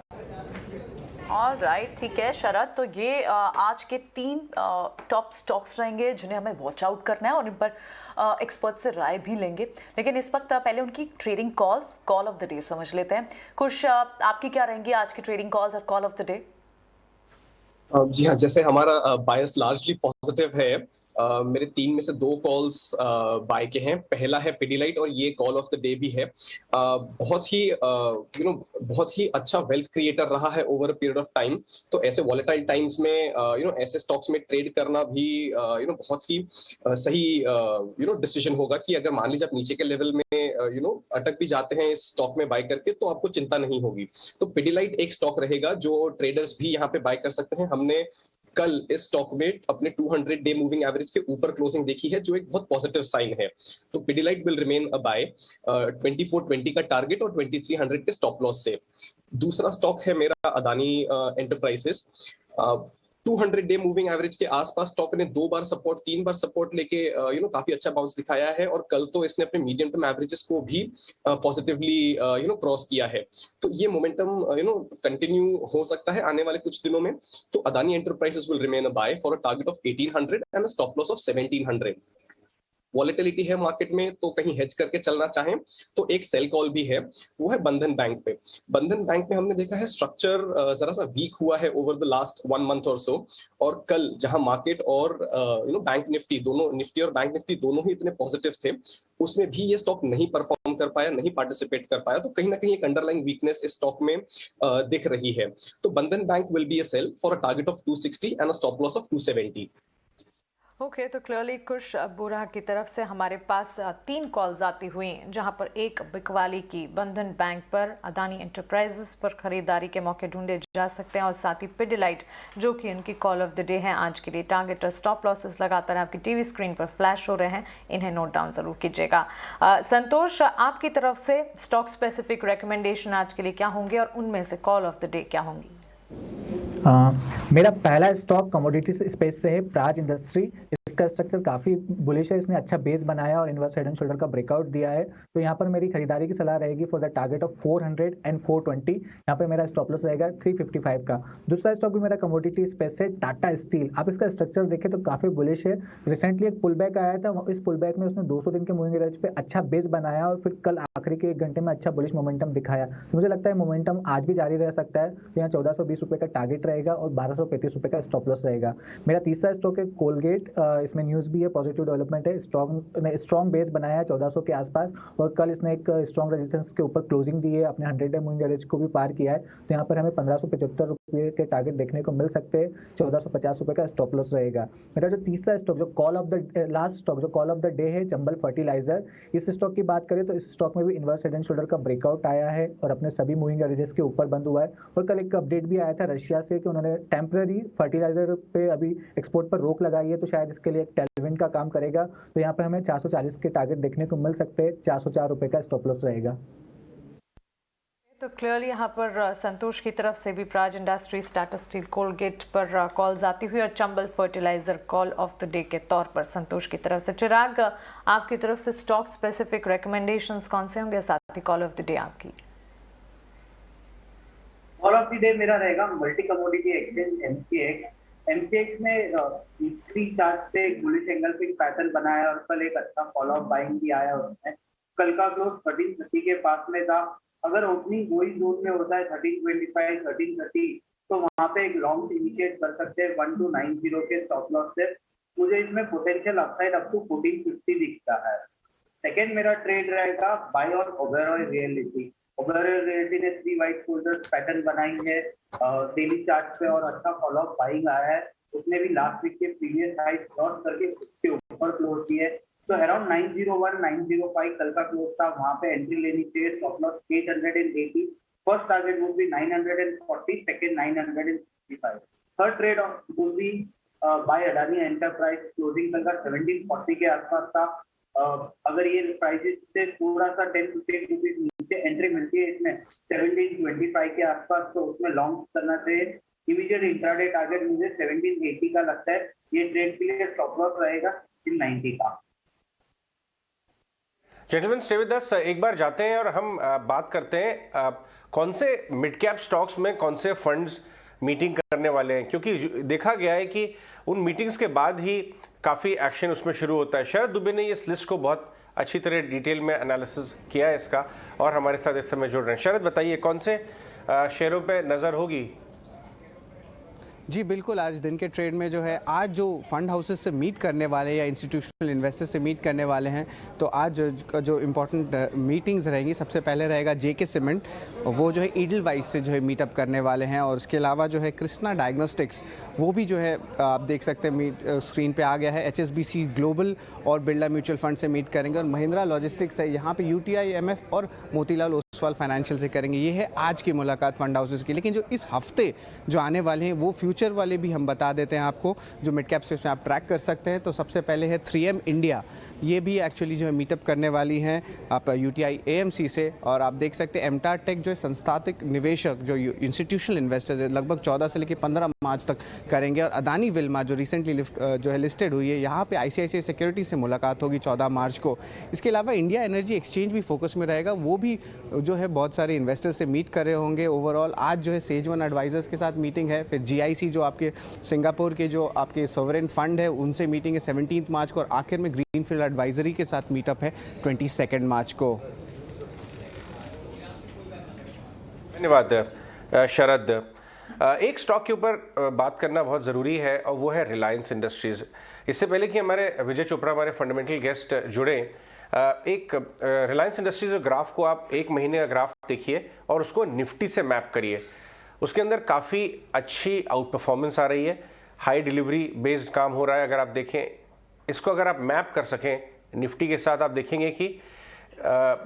ऑलराइट, ठीक है शरद, तो ये आज के 3 टॉप स्टॉक्स रहेंगे जिन्हें हमें वॉच आउट करना है और इन पर एक्सपर्ट से राय भी लेंगे। लेकिन इस वक्त पहले उनकी trading call of the day समझ लेते हैं। खुश, आपकी क्या रहेंगी आज की ट्रेडिंग कॉल्स और कॉल ऑफ द डे? जी हाँ, जैसे हमारा बायस लार्जली पॉजिटिव है मेरे 3 में से 2 कॉल्स बाय के हैं। पहला है पिडिलाइट और ये कॉल ऑफ द डे भी है। बहुत ही बहुत ही अच्छा वेल्थ क्रिएटर रहा है over a period of time. तो ऐसे वॉलेटाइल टाइम्स में ऐसे स्टॉक्स में ट्रेड करना भी बहुत ही सही डिसीजन होगा कि अगर मान लीजिए आप नीचे के लेवल में अटक भी जाते हैं इस स्टॉक में बाय करके, तो आपको चिंता नहीं होगी। तो पिडिलाइट एक स्टॉक रहेगा जो ट्रेडर्स भी यहाँ पे बाय कर सकते हैं। हमने कल इस स्टॉक में अपने 200 डे मूविंग एवरेज के ऊपर क्लोजिंग देखी है, जो एक बहुत पॉजिटिव साइन है। तो Pidilite will remain a buy 2420 का टारगेट और 2300 के स्टॉप लॉस से। दूसरा स्टॉक है मेरा Adani enterprises. 200 day moving average के आसपास स्टॉक ने 2 बार सपोर्ट 3 बार सपोर्ट लेके काफी अच्छा बाउंस दिखाया है, और कल तो इसने अपने मीडियम टर्म एवरेजेस को भी पॉजिटिवली क्रॉस किया है। तो ये मोमेंटम कंटिन्यू हो सकता है आने वाले कुछ दिनों में। तो Adani enterprises will remain a buy for a target of 1800 and a stop loss of 1700। Volatility है मार्केट में, तो कहीं हेज करके चलना चाहें तो एक सेल कॉल भी है, वो है बंधन बैंक पे। बंधन बैंक में हमने देखा है स्ट्रक्चर जरा सा वीक हुआ है ओवर द लास्ट 1 मंथ और सो, और कल जहां मार्केट और बैंक निफ्टी दोनों, निफ्टी और बैंक निफ्टी दोनों ही इतने पॉजिटिव थे, उसमें भी ये स्टॉक नहीं परफॉर्म कर पाया, नहीं पार्टिसिपेट कर पाया। तो कहीं ना कहीं एक अंडरलाइंग वीकनेस इस स्टॉक में दिख रही है। तो Bandhan bank will be a sell for a target of 260 and a stop loss of 270। Okay, तो क्लियरली कुछ बुरा की तरफ से हमारे पास 3 कॉल्स आती हुई, जहां पर एक बिकवाली की बंधन बैंक पर, अदानी एंटरप्राइजेस पर खरीदारी के मौके ढूंढे जा सकते हैं, और साथ ही पिडिलाइट जो कि उनकी कॉल ऑफ द डे है आज के लिए। टारगेट और स्टॉप लॉसेस लगातार आपकी टीवी स्क्रीन पर फ्लैश हो रहे हैं, इन्हें नोट डाउन जरूर कीजिएगा। संतोष, आपकी तरफ से स्टॉक स्पेसिफिक रिकमेंडेशन आज के लिए क्या होंगे और उनमें से कॉल ऑफ द डे क्या होंगी? मेरा पहला स्टॉक कमोडिटी स्पेस से है, प्राज इंडस्ट्री। इसका स्ट्रक्चर काफ़ी बुलिश है, इसने अच्छा बेस बनाया और इनवर्स हेड एंड शोल्डर का ब्रेकआउट दिया है। तो यहाँ पर मेरी खरीदारी की सलाह रहेगी for the target of 400 and 420। यहाँ पे मेरा स्टॉप लॉस रहेगा 355 का। दूसरा स्टॉक भी मेरा कमोडिटी स्पेस है, टाटा स्टील। आप इसका स्ट्रक्चर देखें तो काफ़ी बुलिश है। रिसेंटली एक पुल बैक आया था, इस पुल बैक में उसने 200 दिन के मूविंग एवरेज पे अच्छा बेस बनाया और फिर कल आखिरी के 1 घंटे में अच्छा बुलिश मोमेंटम दिखाया। तो मुझे लगता है मोमेंटम आज भी जारी रह सकता है। तो यहाँ 1420 रुपये का टारगेट रहेगा और 1235 रुपये का स्टॉप लॉस रहेगा। मेरा तीसरा स्टॉक है कोलगेट। इसमें न्यूज़ भी है, पॉजिटिव डेवलपमेंट है। स्टॉक ने स्ट्रॉन्ग बेस बनाया है 1400 के आसपास, और कल इसने एक स्ट्रॉन्ग रेजिस्टेंस के ऊपर क्लोजिंग दी है, अपने 100 डे मूविंग एवरेज को भी पार किया है। तो यहाँ पर हमें 1575 रुपये के टारगेट देखने को मिल सकते हैं। 1450 रुपये का स्टॉप लॉस रहेगा। मेरा जो तीसरा स्टॉक, जो call of the last stock, जो कॉल ऑफ द डे है, चंबल फर्टिलाइजर। इस स्टॉक की बात करें तो इस स्टॉक में भी इनवर्स हेड एंड शोल्डर का ब्रेकआउट आया है और अपने सभी मूविंग एवरेजेस के ऊपर बंद हुआ है। और कल एक अपडेट भी आया था रशिया से कि उन्होंने टेम्पररी फर्टिलाइजर पे अभी एक्सपोर्ट पर रोक लगाई है, तो शायद इसके लिए एक टेलविंड का काम करेगा। तो यहाँ पर हमें 440 के टारगेट देखने को मिल सकते हैं। 404 रुपये का स्टॉप लॉस रहेगा। तो क्लियरली यहाँ पर संतोष की तरफ से भी Praj industries, Tata steel, Colgate पर कॉल्स आती हुई, और Chambal fertiliser call of the day के तौर पर संतोष की तरफ से। चिराग, आपकी तरफ से स्टॉक स्पेसिफिक रिकमेंडेशंस कौन से होंगे, साथ ही कॉल ऑफ द डे आपकी? कॉल ऑफ द डे मेरा रहेगा मल्टी कमोडिटी एक्सचेंज एमसीएक्स ने वीकली चार्ट पे एक बुलिश एंगल पे पैटर्न बनाया और कल एक अच्छा फॉल ऑफ बाइंग भी आया उसमें। कल का क्लोज 1330 के पास में था। अगर ओपनिंग वही जोन में होता है 1325 1330, तो वहां पे एक लॉन्ग इनिशिएट कर सकते हैं 1290 के स्टॉप लॉस से। मुझे इसमें पोटेंशियल अपसाइड अप टू 1450 दिखता है। सेकेंड मेरा ट्रेड रहेगा buy on Oberoi realty. Oberoi realty ने 3 वाइट शोल्डर्स पैटर्न बनाई है डेली चार्ट पे और अच्छा फॉलो अप बाइंग आया है। उसने भी लास्ट वीक के प्रीवियस हाई क्रॉस करके उसके ऊपर क्लोज किए। तो अराउंड 901 905 कल का क्लोज था, वहां पे एंट्री लेनी चाहिए। Stop loss 880। First target would be 940, second 965। Third trade would be buy Adani enterprise. Closing कल का 1740 के आसपास था। अगर ये प्राइसेस से थोड़ा सा 10-15 रुपीज नीचे एंट्री मिलती है इसमें 1725 के आसपास, तो उसमें लॉन्ग करना चाहिए। इमीडिएट इंट्राडे टारगेट मुझे 1780 का लगता है। ये ट्रेड के लिए स्टॉप लॉस रहेगा 90 का। Gentleman stay with us. एक बार जाते हैं और हम बात करते हैं कौन से मिड कैप स्टॉक्स में कौन से फंड्स मीटिंग करने वाले हैं, क्योंकि देखा गया है कि उन मीटिंग्स के बाद ही काफ़ी एक्शन उसमें शुरू होता है। शरद दुबे ने इस लिस्ट को बहुत अच्छी तरह डिटेल में एनालिसिस किया है इसका, और हमारे साथ इस समय जुड़ रहे हैं। शरद, बताइए कौन से शेयरों पे नज़र होगी? जी बिल्कुल, आज दिन के ट्रेड में जो है, आज जो फंड हाउसेस से मीट करने वाले या इंस्टीट्यूशनल इन्वेस्टर्स से मीट करने वाले हैं, तो आज जो इम्पोर्टेंट मीटिंग्स रहेंगी, सबसे पहले रहेगा जेके सीमेंट, वो जो है ईडलवाइस से जो है मीटअप करने वाले हैं, और उसके अलावा जो है कृष्णा डायग्नोस्टिक्स, वो भी जो है आप देख सकते हैं स्क्रीन पे आ गया है, HSBC ग्लोबल और बिरला म्यूचुअल फंड से मीट करेंगे, और महिंद्रा लॉजिस्टिक्स है यहाँ पे UTI MF और मोतीलाल ओसवाल फाइनेंशियल से करेंगे। ये है आज की मुलाकात फंड हाउसेस की। लेकिन जो इस हफ्ते जो आने वाले हैं वो फ्यूचर वाले भी हम बता देते हैं आपको, जो मिड कैप स्पेस में आप ट्रैक कर सकते हैं। तो सबसे पहले है 3M इंडिया, ये भी एक्चुअली जो है मीटअप करने वाली हैं आप UTI AMC से, और आप देख सकते हैं एमटार टेक जो है संस्थात्मक निवेशक जो इंस्टीट्यूशनल इन्वेस्टर्स है लगभग 14 से लेकर 15 मार्च तक करेंगे, और अदानी विल्मा जो रिसेंटली जो है लिस्टेड हुई है, यहाँ पे ICICI सिक्योरिटी से मुलाकात होगी 14 मार्च को। इसके अलावा इंडिया एनर्जी एक्सचेंज भी फोकस में रहेगा, वो भी जो है बहुत सारे इन्वेस्टर्स से मीट कर रहे होंगे। ओवरऑल आज जो है सेज1 एडवाइजर्स के साथ मीटिंग है, फिर GIC जो आपके सिंगापुर के जो आपके सॉवरेन फंड है उनसे मीटिंग है 17 मार्च को, और आखिर में ग्रीनफील्ड एडवाइजरी के साथ मीटअप है 22 मार्च को। धन्यवाद शरद। एक स्टॉक के ऊपर बात करना बहुत ज़रूरी है, और वो है रिलायंस इंडस्ट्रीज़। इससे पहले कि हमारे विजय चोपड़ा हमारे फंडामेंटल गेस्ट जुड़े, एक रिलायंस इंडस्ट्रीज ग्राफ को आप एक महीने का ग्राफ देखिए और उसको निफ्टी से मैप करिए। उसके अंदर काफ़ी अच्छी आउट परफॉर्मेंस आ रही है, हाई डिलीवरी बेस्ड काम हो रहा है। अगर आप देखें इसको, अगर आप मैप कर सकें निफ्टी के साथ, आप देखेंगे कि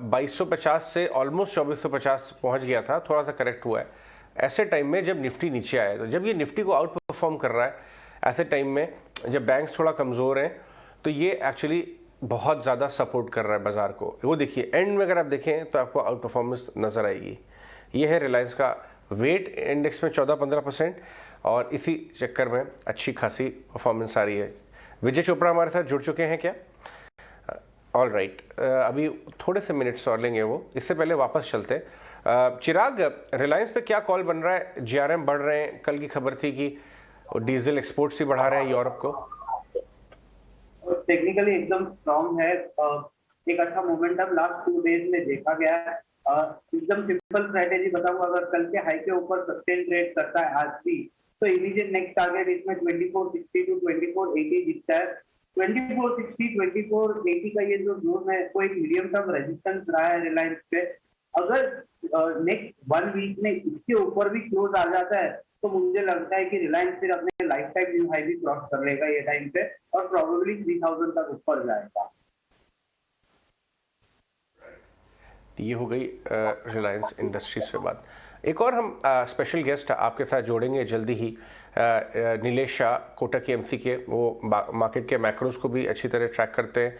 2250 से ऑलमोस्ट 2450 पहुंच गया था, थोड़ा सा करेक्ट हुआ है। ऐसे टाइम में जब निफ्टी नीचे आया, तो जब ये निफ्टी को आउट परफॉर्म कर रहा है, ऐसे टाइम में जब बैंक्स थोड़ा कमज़ोर हैं, तो ये एक्चुअली बहुत ज़्यादा सपोर्ट कर रहा है बाज़ार को। वो देखिए एंड में अगर आप देखें तो आपको आउट परफॉर्मेंस नज़र आएगी। ये है रिलायंस का वेट इंडेक्स में 14-15%, और इसी चक्कर में अच्छी खासी परफॉर्मेंस आ रही है। विजय चोपड़ा हमारे साथ जुड़ चुके हैं क्या? ऑल राइट, अभी थोड़े से मिनट्स और लेंगे वो, इससे पहले वापस चलते हैं। चिराग, रिलायंस पे क्या कॉल बन रहा है? GRM बढ़ रहे हैं, कल की खबर थी कि डीजल एक्सपोर्ट्स ही बढ़ा रहे हैं यूरोप को। टेक्निकली एकदम स्ट्रॉन्ग है, एक अच्छा मोमेंटम लास्ट 2 डेज में देखा गया है। एकदम सिंपल स्ट्रेटेजी बताऊंगा, अगर कल के हाई के ऊपर सस्टेन ट्रेड करता है आज भी, तो इमीडिएट नेक्स्ट टारगेट इसमें 2460 टू 2480 दिखता है। 2460 2480 का ये जो जोन है वो एक मीडियम टर्म रेजिस्टेंस रहा है रिलायंस पे। अगर नेक्स्ट 1 वीक में इसके ऊपर भी क्लोज आ जाता है तो मुझे लगता है कि रिलायंस फिर अपने लाइफ टाइम न्यू हाई भी क्रॉस कर लेगा ये टाइम पे, और प्रोबेबली 3000 तक ऊपर जाएगा। ये हो गई रिलायंस इंडस्ट्रीज पे बात। एक और हम स्पेशल गेस्ट आपके साथ जोड़ेंगे जल्दी ही, नीलेश शाह, कोटक एमसी के, वो मार्केट के मैक्रोज को भी अच्छी तरह ट्रैक करते हैं।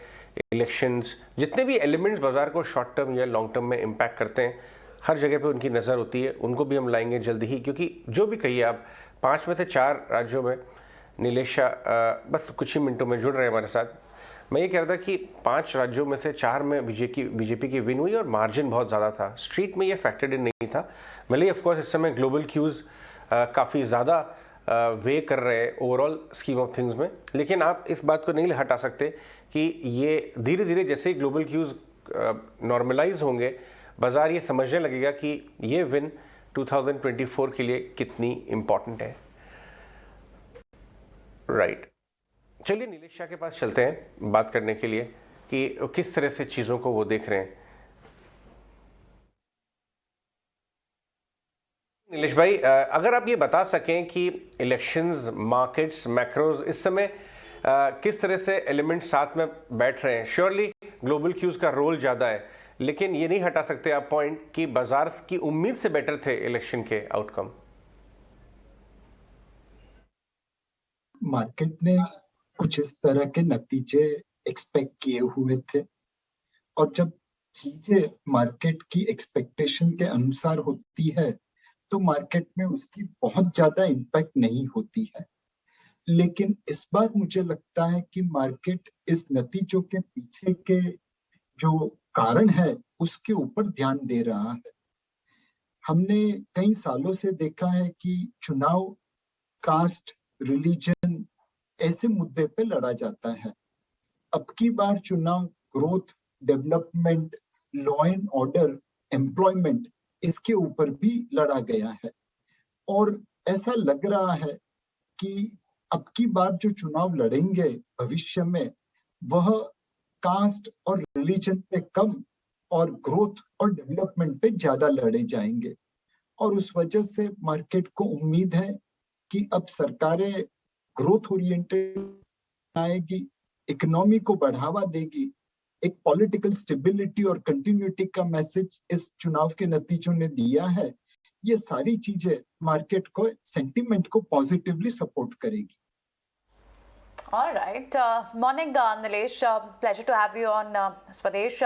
इलेक्शंस, जितने भी एलिमेंट्स बाजार को शॉर्ट टर्म या लॉन्ग टर्म में इम्पैक्ट करते हैं, हर जगह पे उनकी नज़र होती है, उनको भी हम लाएंगे जल्दी ही। क्योंकि जो भी कहिए आप, 5 में से 4 राज्यों में नीलेश शाह बस कुछ ही मिनटों में जुड़ रहे हैं हमारे साथ। मैं ये कह रहा था कि 5 राज्यों में से 4 में बीजेपी की विन हुई, और मार्जिन बहुत ज़्यादा था। स्ट्रीट में ये फैक्टर्ड इन नहीं था। भले ऑफकोर्स इस समय ग्लोबल क्यूज़ काफ़ी ज़्यादा वे कर रहे हैं ओवरऑल स्कीम ऑफ थिंग्स में, लेकिन आप इस बात को नहीं हटा सकते कि ये धीरे धीरे जैसे ही ग्लोबल क्यूज़ नॉर्मलाइज होंगे, बाजार ये समझने लगेगा कि ये विन 2024 के लिए कितनी इम्पॉर्टेंट है। राइट, चलिए नीलेश शाह के पास चलते हैं बात करने के लिए कि किस तरह से चीज़ों को वो देख रहे हैं। नीलेश भाई, अगर आप ये बता सकें कि इलेक्शंस, मार्केट्स, मैक्रोज इस समय किस तरह से एलिमेंट साथ में बैठ रहे हैं। श्योरली ग्लोबल क्यूज का रोल ज़्यादा है, लेकिन ये नहीं हटा सकते आप पॉइंट कि बाजार की उम्मीद से बेटर थे इलेक्शन के आउटकम। मार्केट ने कुछ इस तरह के नतीजे एक्सपेक्ट किए हुए थे, और जब चीजें मार्केट की एक्सपेक्टेशन के अनुसार होती है तो मार्केट में उसकी बहुत ज्यादा इम्पैक्ट नहीं होती है। लेकिन इस बार मुझे लगता है कि मार्केट इस नतीजों के पीछे के जो कारण है उसके ऊपर ध्यान दे रहा है। हमने कई सालों से देखा है कि चुनाव कास्ट, रिलीजन ऐसे मुद्दे पे लड़ा जाता है। अब की बार चुनाव growth, development, law and order, employment, इसके ऊपर भी लड़ा गया है। और ऐसा लग रहा है कि अब की बार जो चुनाव लड़ेंगे भविष्य में वह कास्ट और रिलीजन पे कम और ग्रोथ और डेवलपमेंट पे ज्यादा लड़े जाएंगे। और उस वजह से मार्केट को उम्मीद है कि अब सरकारें ग्रोथ ओरिएंटेड आएगी, इकोनॉमी को बढ़ावा देगी। एक पॉलिटिकल स्टेबिलिटी और कंटिन्यूटी का मैसेज इस चुनाव के नतीजों ने दिया है। ये सारी चीजें मार्केट को सेंटिमेंट को पॉजिटिवली सपोर्ट करेगी। All right. Morning, Nilesh. Pleasure to have you on स्वदेश.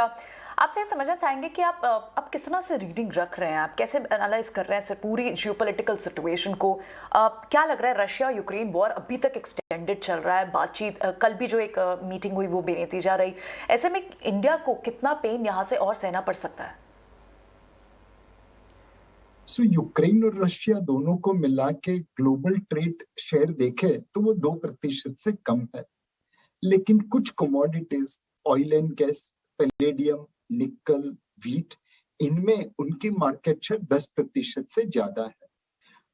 आपसे समझना चाहेंगे कि आप अब किस तरह से रीडिंग रख रहे हैं, आप कैसे एनालाइज कर रहे हैं सर पूरी जियोपॉलिटिकल सिचुएशन को? क्या लग रहा है, रशिया यूक्रेन वॉर अभी तक एक्सटेंडेड चल रहा है, बातचीत कल भी जो एक मीटिंग हुई वो बेनतीजा रही, ऐसे में इंडिया को कितना पेन यहाँ से और सहना पड़ सकता है? सो यूक्रेन और रशिया दोनों को मिला के ग्लोबल ट्रेड शेयर देखे तो वो 2% से कम है, लेकिन कुछ commodities oil and gas, palladium, निकल, व्हीट, इनमें उनकी मार्केट शेयर 10% से ज्यादा है।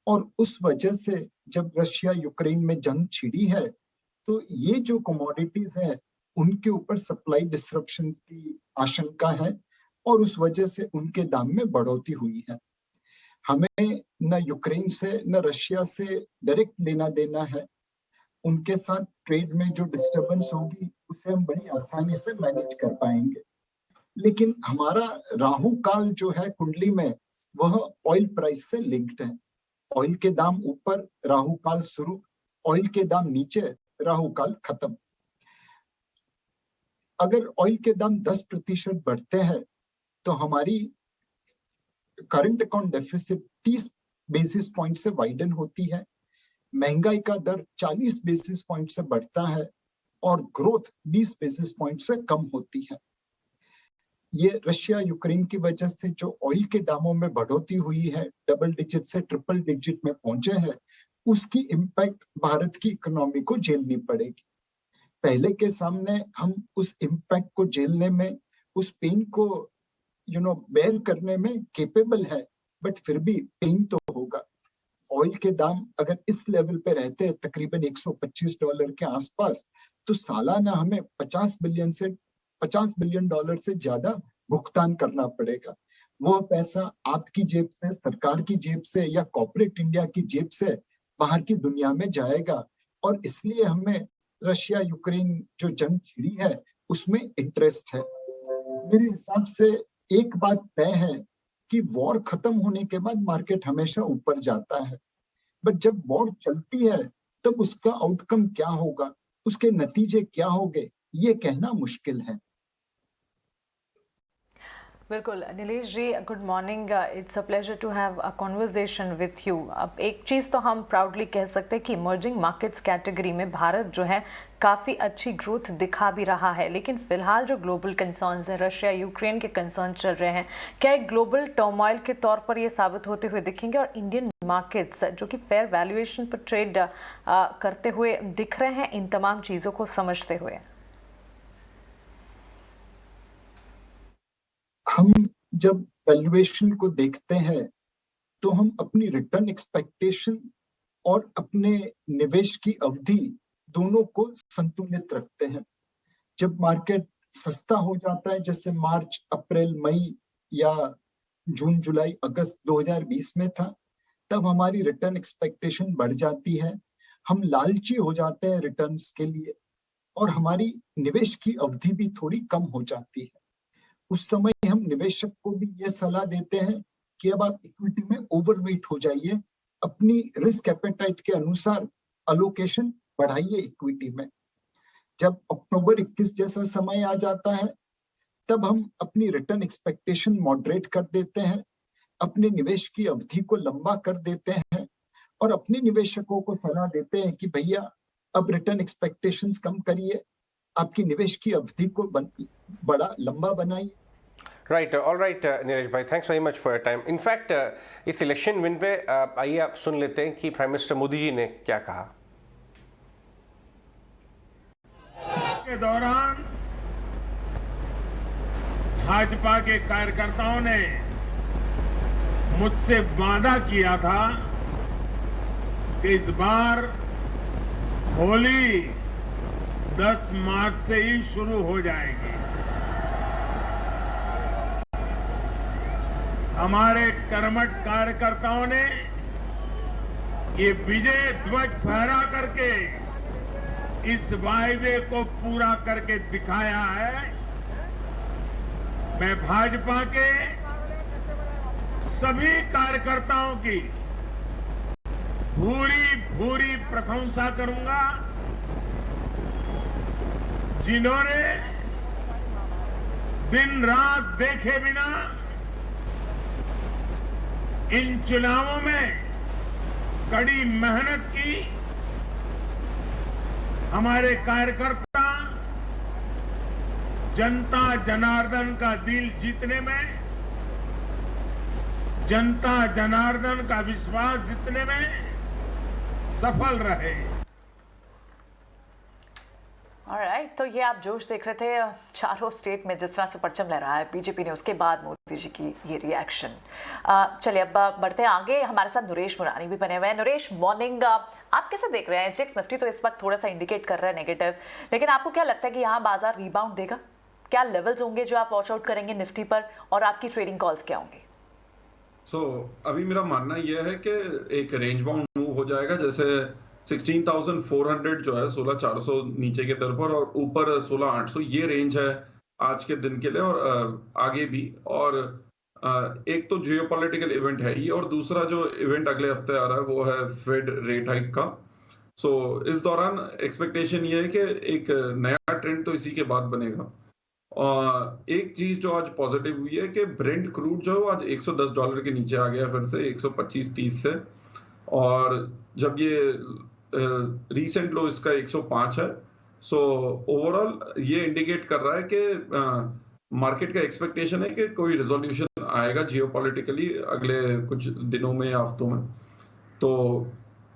और उस वजह से जब रशिया यूक्रेन में जंग छिड़ी है तो ये जो कमोडिटीज है उनके ऊपर सप्लाई डिसरप्शन की आशंका है और उस वजह से उनके दाम में बढ़ोतरी हुई है। हमें न यूक्रेन से न रशिया से डायरेक्ट लेना देना है, उनके साथ ट्रेड में जो डिस्टरबेंस होगी उसे हम बड़ी आसानी से मैनेज कर पाएंगे। लेकिन हमारा राहु काल जो है कुंडली में वह ऑयल प्राइस से लिंक्ड है। ऑयल के दाम ऊपर, राहु काल शुरू, ऑयल के दाम नीचे, राहु काल खत्म। अगर ऑयल के दाम 10% बढ़ते हैं तो हमारी current account deficit 30 basis point से वाइडन होती है, महंगाई का दर 40 बेसिस पॉइंट से बढ़ता है और ग्रोथ 20 बेसिस पॉइंट से कम होती है। ये रशिया यूक्रेन की वजह से जो ऑयल के दामों में बढ़ोतरी हुई है, डबल डिजिट से ट्रिपल डिजिट में पहुंचे हैं, उसकी इम्पैक्ट भारत की इकोनॉमी को झेलनी पड़ेगी। पहले के सामने हम उस इम्पैक्ट को झेलने में, उस पेन को बेयर करने में केपेबल है, बट फिर भी पेन तो होगा। ऑयल के दाम अगर इस लेवल पे रहते हैं तकरीबन $125 के आसपास, तो सालाना हमें $50 बिलियन से ज्यादा भुगतान करना पड़ेगा। वो पैसा आपकी जेब से, सरकार की जेब से या कॉर्पोरेट इंडिया की जेब से बाहर की दुनिया में जाएगा। और इसलिए हमें रशिया यूक्रेन जो जंग छिड़ी है उसमें इंटरेस्ट है। मेरे हिसाब से एक बात तय है कि वॉर खत्म होने के बाद मार्केट हमेशा ऊपर जाता है, बट जब वॉर चलती है तब उसका आउटकम क्या होगा, उसके नतीजे क्या होंगे, ये कहना मुश्किल है। बिल्कुल Nilesh ji, good morning. It's a pleasure to have a conversation with you. अब एक चीज़ तो हम प्राउडली कह सकते हैं कि इमर्जिंग मार्केट्स कैटेगरी में भारत जो है काफ़ी अच्छी ग्रोथ दिखा भी रहा है, लेकिन फिलहाल जो ग्लोबल कंसर्न्स हैं, रशिया यूक्रेन के कंसर्न चल रहे हैं, क्या एक ग्लोबल टर्मोइल के तौर पर ये साबित होते हुए दिखेंगे और इंडियन मार्केट्स जो कि फेयर वैल्यूएशन पर ट्रेड करते हुए दिख रहे हैं इन तमाम चीज़ों को समझते हुए? हम जब वैल्यूएशन को देखते हैं तो हम अपनी रिटर्न एक्सपेक्टेशन और अपने निवेश की अवधि दोनों को संतुलित रखते हैं। जब मार्केट सस्ता हो जाता है, जैसे मार्च, अप्रैल, मई या जून, जुलाई, अगस्त 2020 में था, तब हमारी रिटर्न एक्सपेक्टेशन बढ़ जाती है, हम लालची हो जाते हैं रिटर्न्स के लिए और हमारी निवेश की अवधि भी थोड़ी कम हो जाती है। उस समय हम निवेशक को भी ये सलाह देते हैं कि अब आप इक्विटी में ओवरवेट हो जाइए, अपनी रिस्क एपेटाइट के अनुसार अलोकेशन बढ़ाइए इक्विटी में। जब अक्टूबर 21 जैसा समय आ जाता है तब हम अपनी रिटर्न एक्सपेक्टेशन मॉडरेट कर देते हैं, अपने निवेश की अवधि को लंबा कर देते हैं और अपने निवेशकों को सलाह देते हैं कि भैया अब रिटर्न एक्सपेक्टेशंस कम करिए, आपकी निवेश की अवधि को बड़ा लंबा बनाइए। राइट, ऑल राइट नीरज भाई, thanks very much for your time. In fact इस इलेक्शन विन पे आइए आप सुन लेते हैं कि प्राइम मिनिस्टर मोदी जी ने क्या कहा। के दौरान भाजपा के कार्यकर्ताओं ने मुझसे वादा किया था कि इस बार होली 10 मार्च से ही शुरू हो जाएगी। हमारे कर्मठ कार्यकर्ताओं ने ये विजय ध्वज फहरा करके इस वायदे को पूरा करके दिखाया है। मैं भाजपा के सभी कार्यकर्ताओं की भूरी भूरी प्रशंसा करूंगा, जिन्होंने दिन रात देखे बिना इन चुनावों में कड़ी मेहनत की। हमारे कार्यकर्ता जनता जनार्दन का दिल जीतने में, जनता जनार्दन का विश्वास जीतने में सफल रहे। ऑलराइट, तो ये आप जोश देख रहे थे चारों स्टेट में जिस तरह से परचम लहराया है बीजेपी ने, उसके बाद मोदी जी की ये रिएक्शन। चलिए अब बढ़ते हैं आगे। हमारे साथ नरेश मुरानी भी बने हुए हैं। नरेश, मॉर्निंग, आप कैसे देख रहे हैं? एसजीएक्स निफ्टी तो इस वक्त थोड़ा सा इंडिकेट कर रहा है नेगेटिव, लेकिन आपको क्या लगता है कि यहाँ बाजार रिबाउंड देगा? क्या लेवल्स होंगे जो आप वॉच आउट करेंगे निफ्टी पर, और आपकी ट्रेडिंग कॉल्स क्या होंगी? अभी मेरा मानना यह है कि एक रेंज बाउंड मूव हो जाएगा, जैसे 16,400 जो है 16,400 नीचे की तरफ और ऊपर 16,800, ये रेंज है आज के दिन के लिए और आगे भी। और एक तो जियोपॉलिटिकल इवेंट है ये, और दूसरा जो इवेंट अगले हफ्ते आ रहा है वो है फेड रेट हाइक का। इस दौरान एक्सपेक्टेशन ये है कि एक नया ट्रेंड तो इसी के बाद बनेगा। एक चीज जो आज पॉजिटिव हुई है कि ब्रेंट क्रूड जो है आज $110 के नीचे आ गया फिर से 125-30 से, और जब ये रीसेंट लो इसका 105 है। ओवरऑल ये इंडिकेट कर रहा है कि मार्केट का एक्सपेक्टेशन है कि कोई रिजोल्यूशन आएगा जियोपॉलिटिकली अगले कुछ दिनों में या हफ्तों में। तो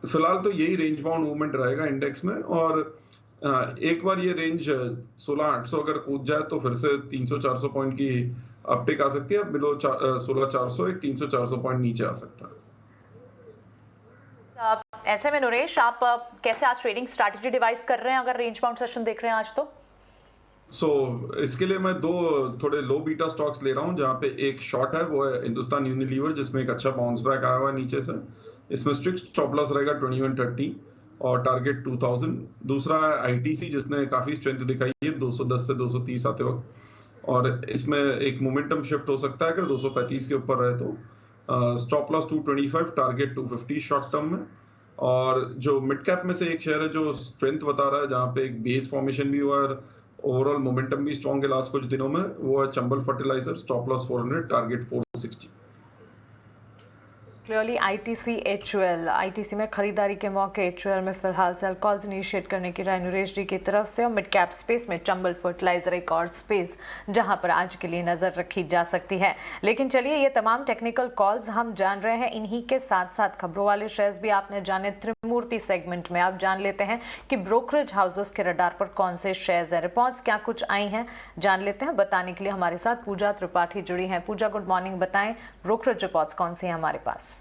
फिलहाल तो यही रेंज बाउंड मूवमेंट रहेगा इंडेक्स में, और एक बार ये रेंज 16,800 अगर कूद जाए तो फिर से 300-400 पॉइंट की अपटेक आ सकती है। बिलो 16,400 एक 300-400 पॉइंट नीचे आ सकता है। ऐसे में नरेश, आप कैसे आज ट्रेडिंग स्ट्रैटेजी डिवाइस कर रहे हैं अगर रेंज बाउंड सेशन देख रहे हैं आज? तो इसके लिए मैं दो थोड़े लो बीटा स्टॉक्स ले रहा हूं, जहां पे एक शॉर्ट है वो है हिंदुस्तान यूनिलीवर, जिसमें एक अच्छा बाउंस बैक आया हुआ है नीचे से। इसमें स्ट्रिक्ट स्टॉप लॉस रहेगा 2130 और टारगेट 2000। दूसरा है आईटीसी, जिसने काफी स्ट्रेंथ दिखाई है 210 से 230 आते वक्त, और इसमें एक मोमेंटम शिफ्ट हो सकता है अगर 235 के ऊपर रहे तो। Stop loss 225, target 250 short term में। और जो मिड कैप में से एक शेयर है जो स्ट्रेंथ बता रहा है, जहां पे एक बेस फॉर्मेशन भी हुआ है और ओवरऑल मोमेंटम भी स्ट्रॉन्ग है लास्ट कुछ दिनों में, वो है Chambal fertiliser, stop loss 400, target 460। Clearly ITC HUL, ITC में खरीदारी के मौके एचयूएल में फिलहाल सेल कॉल्स इनिशिएट करने की राय नरेश जी की तरफ से। और मिड कैप स्पेस में चंबल फर्टिलाइजर एक और स्पेस जहां पर आज के लिए नजर रखी जा सकती है। लेकिन चलिए, ये तमाम टेक्निकल कॉल्स हम जान रहे हैं, इन्हीं के साथ साथ खबरों वाले शेयर्स भी आपने जाने। त्रिमूर्ति सेगमेंट में आप जान लेते हैं कि ब्रोकरेज हाउसेस के रडार पर कौन से शेयर्स हैं, रिपोर्ट्स क्या कुछ आई हैं, जान लेते हैं। बताने के लिए हमारे साथ पूजा त्रिपाठी जुड़ी हैं। पूजा, गुड मॉर्निंग। बताएं ब्रोकरेज रिपोर्ट्स कौन सी हैं हमारे पास?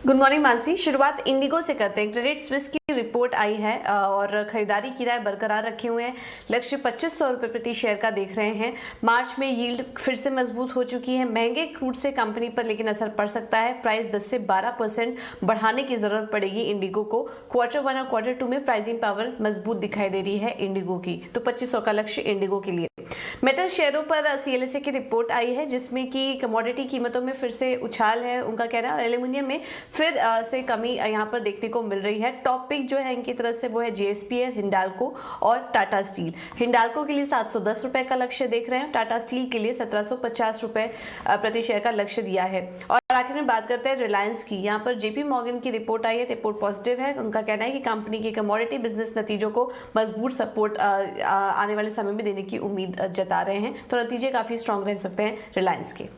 Good morning Mansi. शुरुआत इंडिगो से करते हैं। क्रेडिट स्विस की रिपोर्ट आई है और खरीदारी की राय बरकरार रखे हुए हैं। लक्ष्य 2500 रुपये प्रति शेयर का देख रहे हैं। मार्च में यील्ड फिर से मजबूत हो चुकी है। महंगे क्रूड से कंपनी पर लेकिन असर पड़ सकता है। प्राइस 10 से 12% बढ़ाने की जरूरत पड़ेगी इंडिगो को। क्वार्टर 1 और क्वार्टर 2 में प्राइसिंग पावर मजबूत दिखाई दे रही है इंडिगो की, तो 2500 का लक्ष्य इंडिगो के लिए। मेटल शेयरों पर सीएलएसए की रिपोर्ट आई है जिसमें कि कमोडिटी कीमतों में फिर से उछाल है उनका कहना है। एल्यूमिनियम में फिर से कमी यहाँ पर देखने को मिल रही है। टॉप पिक जो है इनकी तरफ से वो है जेएसपीएल, हिंडाल्को और टाटा स्टील। हिंडाल्को के लिए 710 रुपए का लक्ष्य देख रहे हैं। टाटा स्टील के लिए 1750 रुपए प्रति शेयर का लक्ष्य दिया है। और आखिर में बात करते हैं रिलायंस की। यहाँ पर जेपी मॉर्गन की रिपोर्ट आई है, रिपोर्ट पॉजिटिव है। उनका कहना है कि कंपनी के कमोडिटी बिजनेस नतीजों को मजबूत सपोर्ट आने वाले समय में देने की उम्मीद जता रहे हैं, तो नतीजे काफी स्ट्रांग रह सकते हैं रिलायंस के।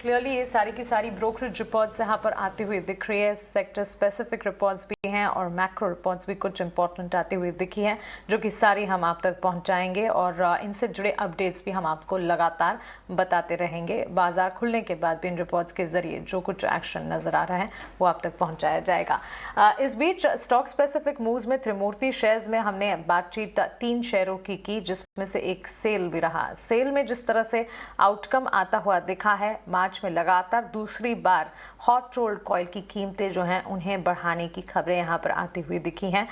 क्लियरली ये सारी की सारी ब्रोकरेज रिपोर्ट्स यहाँ पर आती हुई दिख रही है। सेक्टर स्पेसिफिक रिपोर्ट्स भी हैं और मैक्रो रिपोर्ट्स भी कुछ इंपॉर्टेंट आती हुई दिखी हैं, जो कि सारी हम आप तक पहुँचाएंगे और इनसे जुड़े अपडेट्स भी हम आपको लगातार बताते रहेंगे। बाजार खुलने के बाद भी इन रिपोर्ट्स के जरिए जो कुछ एक्शन नजर आ रहा है वो आप तक पहुँचाया जाएगा। इस बीच स्टॉक स्पेसिफिक मूव्स में त्रिमूर्ति शेयर्स में हमने बातचीत 3 शेयरों की जिसमें से एक सेल भी रहा। सेल में जिस तरह से आउटकम आता हुआ दिखा है, मार्च में लगातार दूसरी बार हॉट रोल्ड कॉयल की कीमतें जो हैं उन्हें बढ़ाने की खबरें यहाँ पर आती हुई दिखी हैं।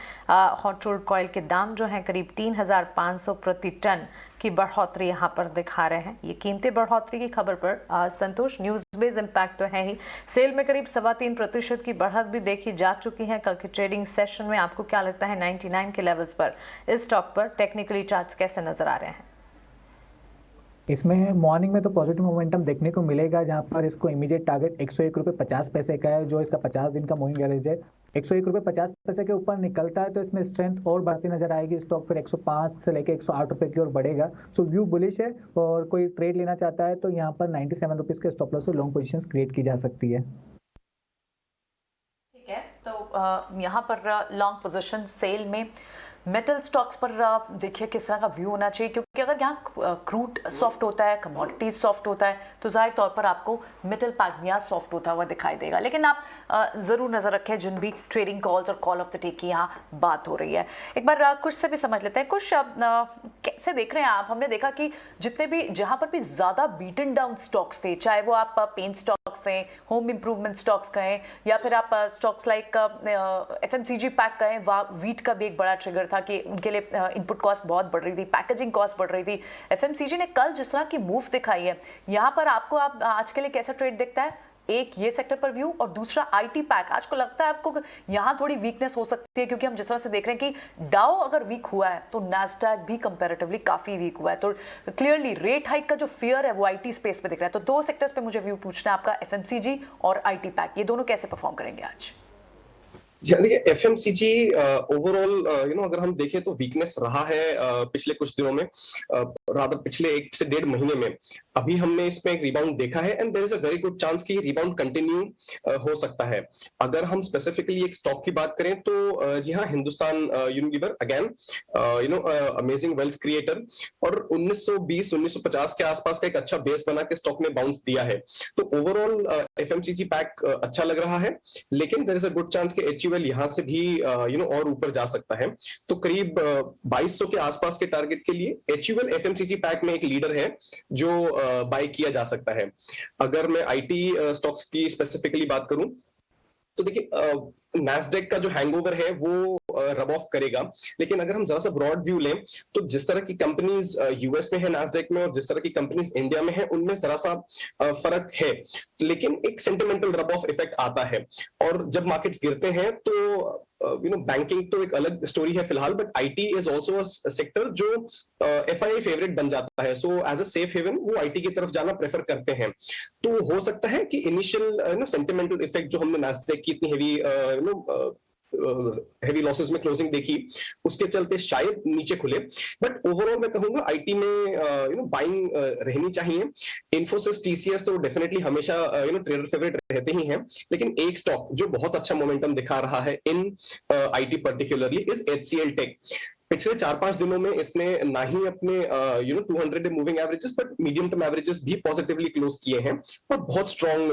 हॉट रोल्ड कॉयल के दाम जो हैं करीब 3,500 प्रति टन की बढ़ोतरी यहाँ पर दिखा रहे हैं। ये कीमतें बढ़ोतरी की खबर पर संतोष, न्यूज बेस इम्पैक्ट तो है ही। सेल में करीब 3.25% की बढ़त भी देखी जा चुकी है। कल के ट्रेडिंग सेशन में आपको क्या लगता है 99 के लेवल्स पर इस स्टॉक पर टेक्निकली चार्ट्स कैसे नजर आ रहे हैं? इसमें मॉर्निंग में तो पॉजिटिव मोमेंटम देखने को मिलेगा, जहां पर इसको इमीडिएट टारगेट 101 रुपये 50 पैसे का है, जो इसका 50 दिन का मूविंग एवरेज है। 101 रुपये 50 पैसे के ऊपर निकलता है तो इसमें स्ट्रेंथ और बढ़ती नजर आएगी। स्टॉक पर 105 से लेकर 108 रुपये की ओर बढ़ेगा। सो व्यू बुलिश है और कोई ट्रेड लेना चाहता है तो यहाँ पर 97 रुपीज़ के स्टॉप लॉस से लॉन्ग पोजीशंस क्रिएट की जा सकती है। ठीक है, तो यहाँ पर लॉन्ग पोजीशन सेल में मेटल स्टॉक्स पर देखिए किस तरह का व्यू होना चाहिए, क्योंकि अगर यहाँ क्रूड सॉफ्ट होता है, कमोडिटीज सॉफ्ट होता है, तो जाहिर तौर पर आपको मेटल पैक भी यहाँ सॉफ्ट होता हुआ दिखाई देगा। लेकिन आप ज़रूर नज़र रखें जिन भी ट्रेडिंग कॉल्स और कॉल ऑफ द डे की यहाँ बात हो रही है। एक बार कुछ से भी समझ लेते हैं। कुछ कैसे देख रहे हैं आप? हमने देखा कि जितने भी जहाँ पर भी ज़्यादा बीटन डाउन स्टॉक्स थे, चाहे वो आप पेंट स्टॉक्स हैं, होम इंप्रूवमेंट स्टॉक्स कहें, या फिर आप स्टॉक्स लाइक FMCG पैक कहें, वीट का भी एक बड़ा ट्रिगर था कि उनके लिए इनपुट कॉस्ट बहुत बढ़ रही थी, पैकेजिंग कॉस्ट बढ़ रही थी। FMCG ने कल जिस तरह की मूव दिखाई है, यहाँ पर आपको आप आज के लिए कैसा ट्रेड दिखता है? एक ये सेक्टर पर व्यू और दूसरा IT पैक। आज को लगता है आपको यहाँ थोड़ी वीकनेस हो सकती है, क्योंकि हम जिस तरह से देख रहे हैं कि डाउ अगर वीक हुआ है तो नैस्डैक भी कंपैरेटिवली काफी वीक हुआ है। तो क्लियरली रेट हाइक का जो फियर है वो IT स्पेस पे दिख रहा है। तो 2 सेक्टर्स पे मुझे व्यू पूछना है आपका, FMCG और IT पैक, ये दोनों कैसे परफॉर्म करेंगे आज? देखिए FMCG ओवरऑल अगर हम देखें तो वीकनेस रहा है पिछले कुछ दिनों में, रादर पिछले 1 से 1.5 महीने में। अभी हमने इसमें एक रिबाउंड देखा है and there is a very good chance कि रिबाउंड कंटिन्यू हो सकता है। अगर हम स्पेसिफिकली एक स्टॉक की बात करें तो जी हाँ, Hindustan Unilever again amazing wealth creator, और 1920-1950 के आसपास का एक अच्छा बेस बना के स्टॉक ने बाउंस दिया है। तो ओवरऑल FMCG पैक अच्छा लग रहा है, लेकिन there is a good chance कि HUL यहां से भी और ऊपर जा सकता है। तो करीब 2200 के आसपास के टारगेट के लिए HUL FMCG पैक में एक लीडर है जो बाय किया जा सकता है। अगर मैं IT स्टॉक्स की स्पेसिफिकली बात करूं तो देखिए नैस्डैक का जो हैंगओवर है वो रब ऑफ करेगा, लेकिन अगर हम जरा सा ब्रॉड व्यू लें तो जिस तरह की कंपनीज US में है नैस्डैक में और जिस तरह की कंपनीज इंडिया में है उनमें जरा सा फर्क है, लेकिन एक सेंटिमेंटल रब ऑफ इफेक्ट आता है। और जब मार्केट्स गिरते हैं तो बैंकिंग तो एक अलग स्टोरी है फिलहाल, but IT is also a sector जो FII फेवरेट बन जाता है। So as a safe haven वो IT की तरफ जाना प्रेफर करते हैं। तो हो सकता है कि इनिशियल सेंटिमेंटल इफेक्ट जो हमने नैस्डैक की इतनी हेवी लॉसेस में क्लोजिंग देखी, उसके चलते शायद नीचे खुले, बट ओवरऑल मैं कहूंगा IT में बाइंग रहनी चाहिए। इन्फोसिस TCS तो डेफिनेटली हमेशा ट्रेडर फेवरेट रहते ही हैं, लेकिन एक स्टॉक जो बहुत अच्छा मोमेंटम दिखा रहा है in IT particularly is HCL tech. पिछले 4-5 दिनों में इसने ना ही अपने 200 moving averages but medium term averages भी पॉजिटिवली क्लोज किए हैं और बहुत स्ट्रॉन्ग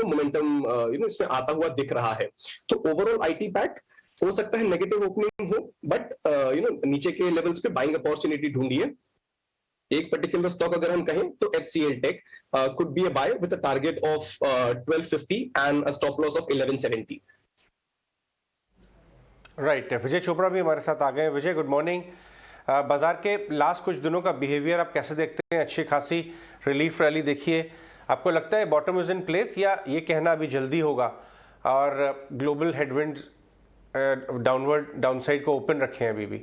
मोमेंटम इसमें आता हुआ दिख रहा है। तो ओवरऑल IT पैक हो सकता है नेगेटिव ओपनिंग हो, बट नीचे के लेवल्स पे बाइंग अपॉर्चुनिटी ढूंढिए। एक पर्टिकुलर स्टॉक अगर हम कहें तो HCL tech could be a buy with a target of 1250 and a stop loss of 1170। Right, Vijay Chopra भी हमारे साथ आ गए। Vijay, good morning. बाजार के लास्ट कुछ दिनों का बिहेवियर आप कैसे देखते हैं? अच्छी खासी रिलीफ रैली देखिए, आपको लगता है बॉटम इज इन प्लेस या ये कहना अभी जल्दी होगा और ग्लोबल हेडविंड डाउनसाइड को ओपन रखे हैं अभी भी?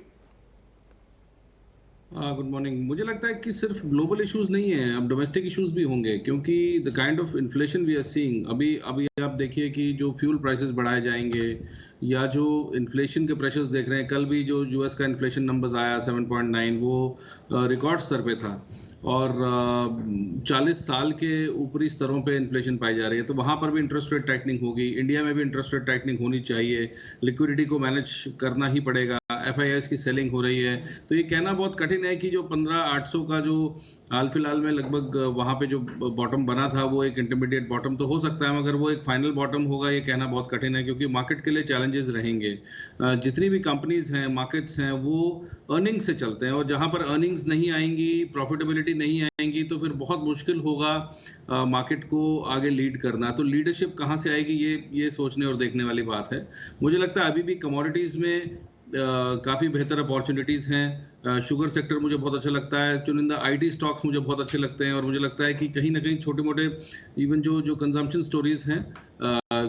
Good morning. मुझे लगता है कि सिर्फ ग्लोबल इश्यूज नहीं है, अब डोमेस्टिक इश्यूज भी होंगे, क्योंकि the kind of inflation we are seeing अभी आप देखिए कि जो फ्यूल प्राइसेस बढ़ाए जाएंगे या जो इन्फ्लेशन के प्रेशर्स देख रहे हैं, कल भी जो US का इन्फ्लेशन नंबर्स आया 7.9 वो रिकॉर्ड स्तर पे था। और 40 साल के ऊपरी स्तरों पे इन्फ्लेशन पाई जा रही है, तो वहाँ पर भी इंटरेस्ट रेट टाइटनिंग होगी। इंडिया में भी इंटरेस्ट रेट टाइटनिंग होनी चाहिए, लिक्विडिटी को मैनेज करना ही पड़ेगा, FIIs की सेलिंग हो रही है। तो ये कहना बहुत कठिन है कि जो 15,800 का जो हाल फिलहाल में लगभग वहाँ पे जो बॉटम बना था वो एक इंटरमीडिएट बॉटम तो हो सकता है, मगर वो एक फाइनल बॉटम होगा ये कहना बहुत कठिन है, क्योंकि मार्केट के लिए चैलेंजेस रहेंगे। जितनी भी कंपनीज हैं, मार्केट्स हैं, वो अर्निंग्स से चलते हैं, और जहाँ पर अर्निंग्स नहीं आएंगी, प्रॉफिटेबिलिटी नहीं आएंगी, तो फिर बहुत मुश्किल होगा मार्केट को आगे लीड करना। तो लीडरशिप कहाँ से आएगी, ये सोचने और देखने वाली बात है। मुझे लगता है अभी भी कमोडिटीज में काफ़ी बेहतर अपॉर्चुनिटीज़ हैं। शुगर सेक्टर मुझे बहुत अच्छा लगता है, चुनिंदा IT स्टॉक्स मुझे बहुत अच्छे लगते हैं, और मुझे लगता है कि कहीं ना कहीं छोटे मोटे इवन जो कंजम्पशन स्टोरीज हैं,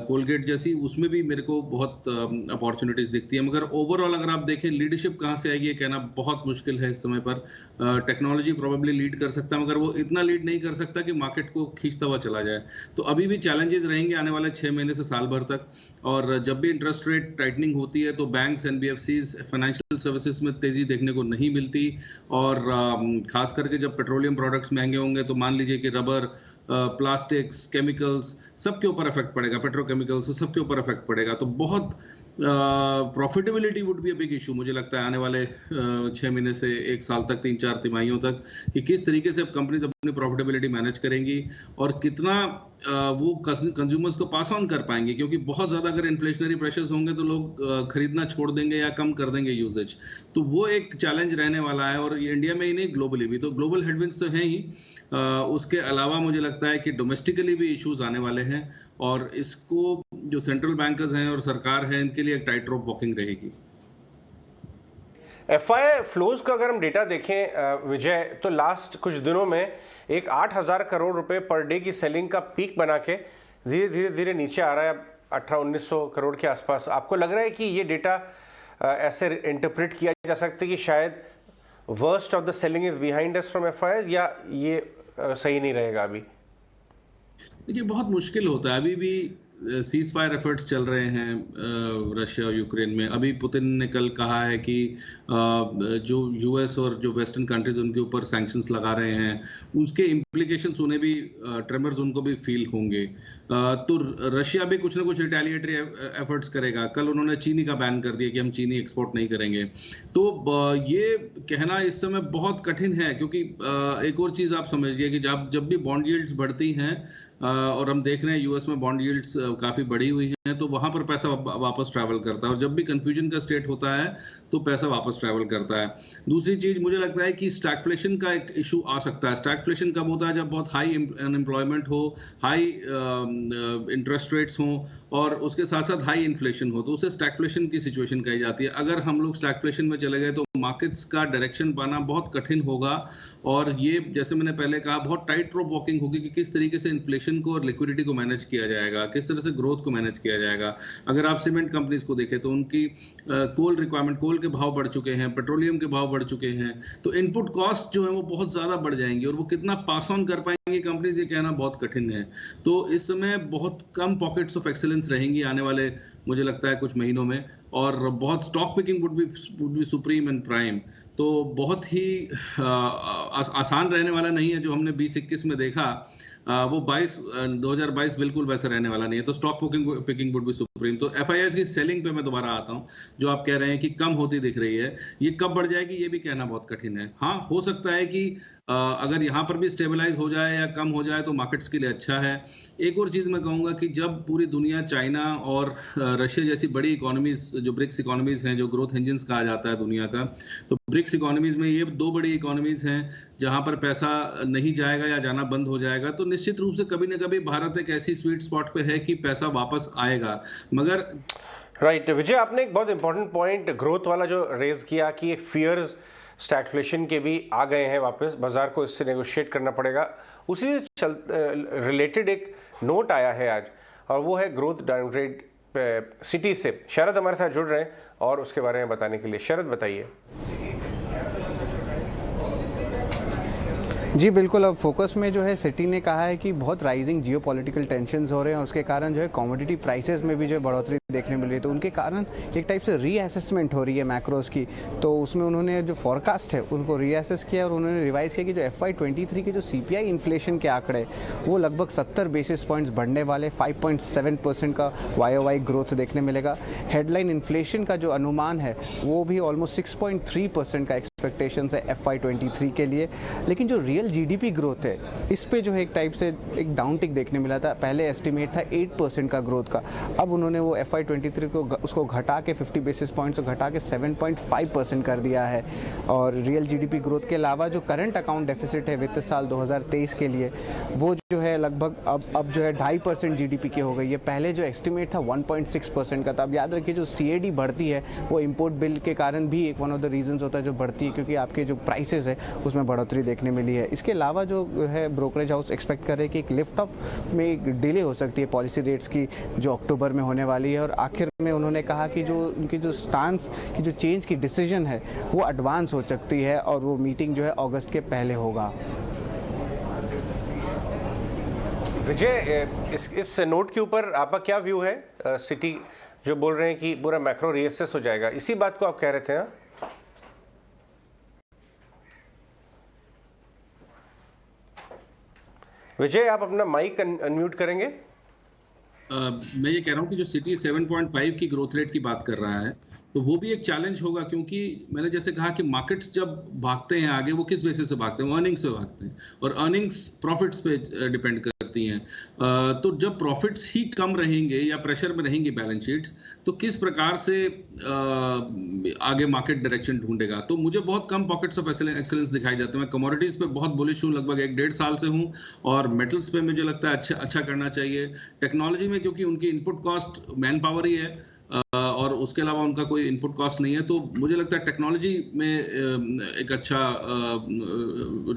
कोलगेट जैसी, उसमें भी मेरे को बहुत अपॉर्चुनिटीज़ दिखती है। मगर ओवरऑल अगर आप देखें लीडरशिप कहाँ से आएगी ये कहना बहुत मुश्किल है इस समय पर। टेक्नोलॉजी प्रोबेबली लीड कर सकता है, मगर वो इतना लीड नहीं कर सकता कि मार्केट को खींचता हुआ चला जाए। तो अभी भी चैलेंजेस रहेंगे आने वाले 6 महीने से साल भर तक। और जब भी इंटरेस्ट रेट टाइटनिंग होती है तो बैंक्स, NBFCs, फाइनेंशियल सर्विसेज में तेजी देखने को नहीं मिलती, और खास करके जब पेट्रोलियम प्रोडक्ट्स महंगे होंगे तो मान लीजिए कि रबर, प्लास्टिक्स, केमिकल्स, सबके ऊपर इफेक्ट पड़ेगा, पेट्रोकेमिकल्स, सबके ऊपर इफेक्ट पड़ेगा। तो बहुत profitability would be a big issue मुझे लगता है आने वाले 6 महीने से 1 साल तक, 3-4 तिमाहियों तक, कि किस तरीके से कंपनीज अपनी प्रॉफिटेबिलिटी मैनेज करेंगी और कितना वो कंज्यूमर्स को पास ऑन कर पाएंगे। क्योंकि बहुत ज़्यादा अगर इन्फ्लेशनरी प्रेशर्स होंगे तो लोग खरीदना छोड़ देंगे या कम कर देंगे यूजेज। तो वो एक चैलेंज रहने वाला है, और इंडिया में ही नहीं, ग्लोबली भी। तो ग्लोबल हेडविंड्स तो हैं ही, उसके अलावा मुझे लगता है कि डोमेस्टिकली भी इश्यूज आने वाले हैं, और इसको जो सेंट्रल बैंकर्स हैं और सरकार है, इनके लिए एक टाइट रोप वॉकिंग रहेगी। FII फ्लोज का अगर हम डेटा देखें विजय, तो लास्ट कुछ दिनों में एक 8,000 करोड़ रुपए पर डे की सेलिंग का पीक बना के धीरे धीरे नीचे आ रहा है 1800-1900 करोड़ के आसपास। आपको लग रहा है कि ये डेटा ऐसे इंटरप्रेट किया जा सकता है कि शायद worst of the selling is behind us from FII, या ये सही नहीं रहेगा अभी? देखिए, बहुत मुश्किल होता है। अभी भी सीज फायर एफर्ट्स चल रहे हैं रशिया और यूक्रेन में। अभी पुतिन ने कल कहा है कि जो US और जो वेस्टर्न कंट्रीज उनके ऊपर सैंक्शंस लगा रहे हैं, उसके इम्प्लीकेशंस उन्हें भी, ट्रेमर्स उनको भी फील होंगे। तो रशिया भी कुछ ना कुछ रिटेलिएटरी एफर्ट्स करेगा। कल उन्होंने चीनी का बैन कर दिया कि हम चीनी एक्सपोर्ट नहीं करेंगे। तो ये कहना इस समय बहुत कठिन है, क्योंकि एक और चीज़ आप समझिए कि जब भी बॉन्ड यील्ड्स बढ़ती हैं, और हम देख रहे हैं US में बॉन्ड यील्ड्स काफ़ी बढ़ी हुई हैं, तो वहाँ पर पैसा वापस ट्रैवल करता है, और जब भी कंफ्यूजन का स्टेट होता है तो पैसा वापस ट्रैवल करता है। दूसरी चीज़ मुझे लगता है कि स्टैगफ्लेशन का एक इशू आ सकता है। स्टैगफ्लेशन कब होता है? जब बहुत हाई अनएम्प्लॉयमेंट हो, हाई इंटरेस्ट रेट्स हों, और उसके साथ साथ हाई इन्फ्लेशन हो, तो उसे स्टैगफ्लेशन की सिचुएशन कही जाती है। अगर हम लोग स्टैगफ्लेशन में चले गए तो मार्केट्स का डायरेक्शन पाना बहुत कठिन होगा, और ये, जैसे मैंने पहले कहा, बहुत टाइट रोप वॉकिंग होगी कि किस तरीके से इन्फ्लेशन को और लिक्विडिटी को मैनेज किया जाएगा, किस तरह से ग्रोथ को मैनेज किया जाएगा। अगर आप सीमेंट कंपनीज को देखें तो उनकी कोल रिक्वायरमेंट, कोल के भाव बढ़ चुके हैं, पेट्रोलियम के भाव बढ़ चुके हैं, तो इनपुट कॉस्ट जो है वो बहुत ज़्यादा बढ़ जाएंगी, और वो कितना पास ऑन कर पाएंगे कंपनीज, ये कहना बहुत कठिन है। तो इस समय बहुत कम पॉकेट्स ऑफ एक्सेलेंस रहेंगी आने वाले, मुझे लगता है, कुछ महीनों में, और बहुत stock picking would be supreme and prime. तो बहुत ही आसान रहने वाला नहीं है। जो हमने 2021 में देखा, वो 2022 बिल्कुल वैसा रहने वाला नहीं है। तो stock picking would be supreme. तो FIIs की सेलिंग पे मैं दोबारा आता हूँ, जो आप कह रहे हैं कि कम होती दिख रही है, ये कब बढ़ जाएगी ये भी कहना बहुत कठिन है। हाँ, हो सकता है कि अगर यहाँ पर भी स्टेबलाइज हो जाए या कम हो जाए तो मार्केट्स के लिए अच्छा है। एक और चीज़ मैं कहूँगा कि जब पूरी दुनिया, चाइना और रशिया जैसी बड़ी इकोनॉमीज, जो ब्रिक्स इकोनॉमीज हैं, जो ग्रोथ इंजन्स कहा जाता है दुनिया का, तो ब्रिक्स इकोनॉमीज में ये 2 बड़ी इकोनॉमीज हैं जहाँ पर पैसा नहीं जाएगा या जाना बंद हो जाएगा। तो निश्चित रूप से कभी ना कभी भारत एक ऐसी स्वीट स्पॉट पे है कि पैसा वापस आएगा। मगर राइट विजय, आपने एक बहुत इंपॉर्टेंट पॉइंट ग्रोथ वाला जो रेज किया कि एक फियर्स स्टैगफ्लेशन के भी आ गए हैं वापस, बाजार को इससे नेगोशिएट करना पड़ेगा। उसी से रिलेटेड एक नोट आया है आज, और वो है ग्रोथ डाउनग्रेड सिटी से। शरद हमारे साथ जुड़ रहे हैं और उसके बारे में बताने के लिए। शरद, बताइए। जी बिल्कुल, अब फोकस में जो है सिटी ने कहा है कि बहुत राइजिंग जियोपॉलिटिकल टेंशंस हो रहे हैं, और उसके कारण जो है कमोडिटी प्राइसेस में भी जो है बढ़ोतरी देखने मिल रही है, तो उनके कारण एक टाइप से रीअसेसमेंट हो रही है मैक्रोस की। तो उसमें उन्होंने जो फॉरकास्ट है उनको रीअसेस किया और उन्होंने रिवाइज किया कि जो FY23 के जो CPI इन्फ्लेशन के आंकड़े वो लगभग 70 बेसिस पॉइंट्स बढ़ने वाले, 5.7% का YOY ग्रोथ देखने मिलेगा। हेडलाइन इन्फ्लेशन का जो अनुमान है वो भी ऑलमोस्ट 6.3% का एक्सपेक्टेशंस है FY23 के लिए। लेकिन जो रियल GDP ग्रोथ है इस पे जो है एक टाइप से एक डाउन टिक देखने मिला था। पहले एस्टिमेट था 8% का ग्रोथ का, अब उन्होंने वो FY23 को उसको घटा के 50 बेसिस पॉइंट्स को घटा के 7.5% कर दिया है। और रियल GDP ग्रोथ के अलावा जो करंट अकाउंट डेफिसिट है वित्त साल 2023 के लिए वो जो है लगभग अब जो है 2.5% GDP की हो गई है। पहले जो एस्टिमेट था 1.6% का था। अब याद रखिए जो CAD बढ़ती है वो इम्पोर्ट बिल के कारण भी एक वन ऑफ द रीजंस होता है जो बढ़ती है, क्योंकि आपके जो प्राइसेस है उसमें बढ़ोतरी देखने मिली है। इसके अलावा जो है ब्रोकरेज हाउस एक्सपेक्ट कर रहे हैं कि एक लिफ्ट ऑफ में एक डिले हो सकती है पॉलिसी रेट्स की जो अक्टूबर में होने वाली है। और आखिर में उन्होंने कहा कि जो उनकी जो स्टांस की जो चेंज की डिसीजन है वो एडवांस हो सकती है और वो मीटिंग जो है अगस्त के पहले होगा। विजय, इस नोट के ऊपर आपका क्या व्यू है? सिटी जो बोल रहे हैं कि पूरा मैक्रो रीअसेस हो जाएगा, इसी बात को आप कह रहे थे? हाँ, विजय आप अपना माइक अनम्यूट करेंगे? मैं ये कह रहा हूँ कि जो सिटी 7.5 की ग्रोथ रेट की बात कर रहा है तो वो भी एक चैलेंज होगा, क्योंकि मैंने जैसे कहा कि मार्केट्स जब भागते हैं आगे वो किस बेसिस से भागते हैं, वो अर्निंग्स पे भागते हैं और अर्निंग्स प्रॉफिट्स पे डिपेंड करती हैं। तो जब प्रॉफिट्स ही कम रहेंगे या प्रेशर में रहेंगी बैलेंस शीट्स तो किस प्रकार से आगे मार्केट डायरेक्शन ढूंढेगा। तो मुझे बहुत कम पॉकेट्स ऑफ एक्सेलेंस दिखाई जाते हैं। मैं कमोडिटीज पे बहुत बुलिश हूँ, लगभग 1-1.5 साल से हूँ, और मेटल्स पे मुझे लगता है अच्छा करना चाहिए। टेक्नोलॉजी में क्योंकि उनकी इनपुट कॉस्ट मैन पावर ही है और उसके अलावा उनका कोई इनपुट कॉस्ट नहीं है, तो मुझे लगता है टेक्नोलॉजी में एक अच्छा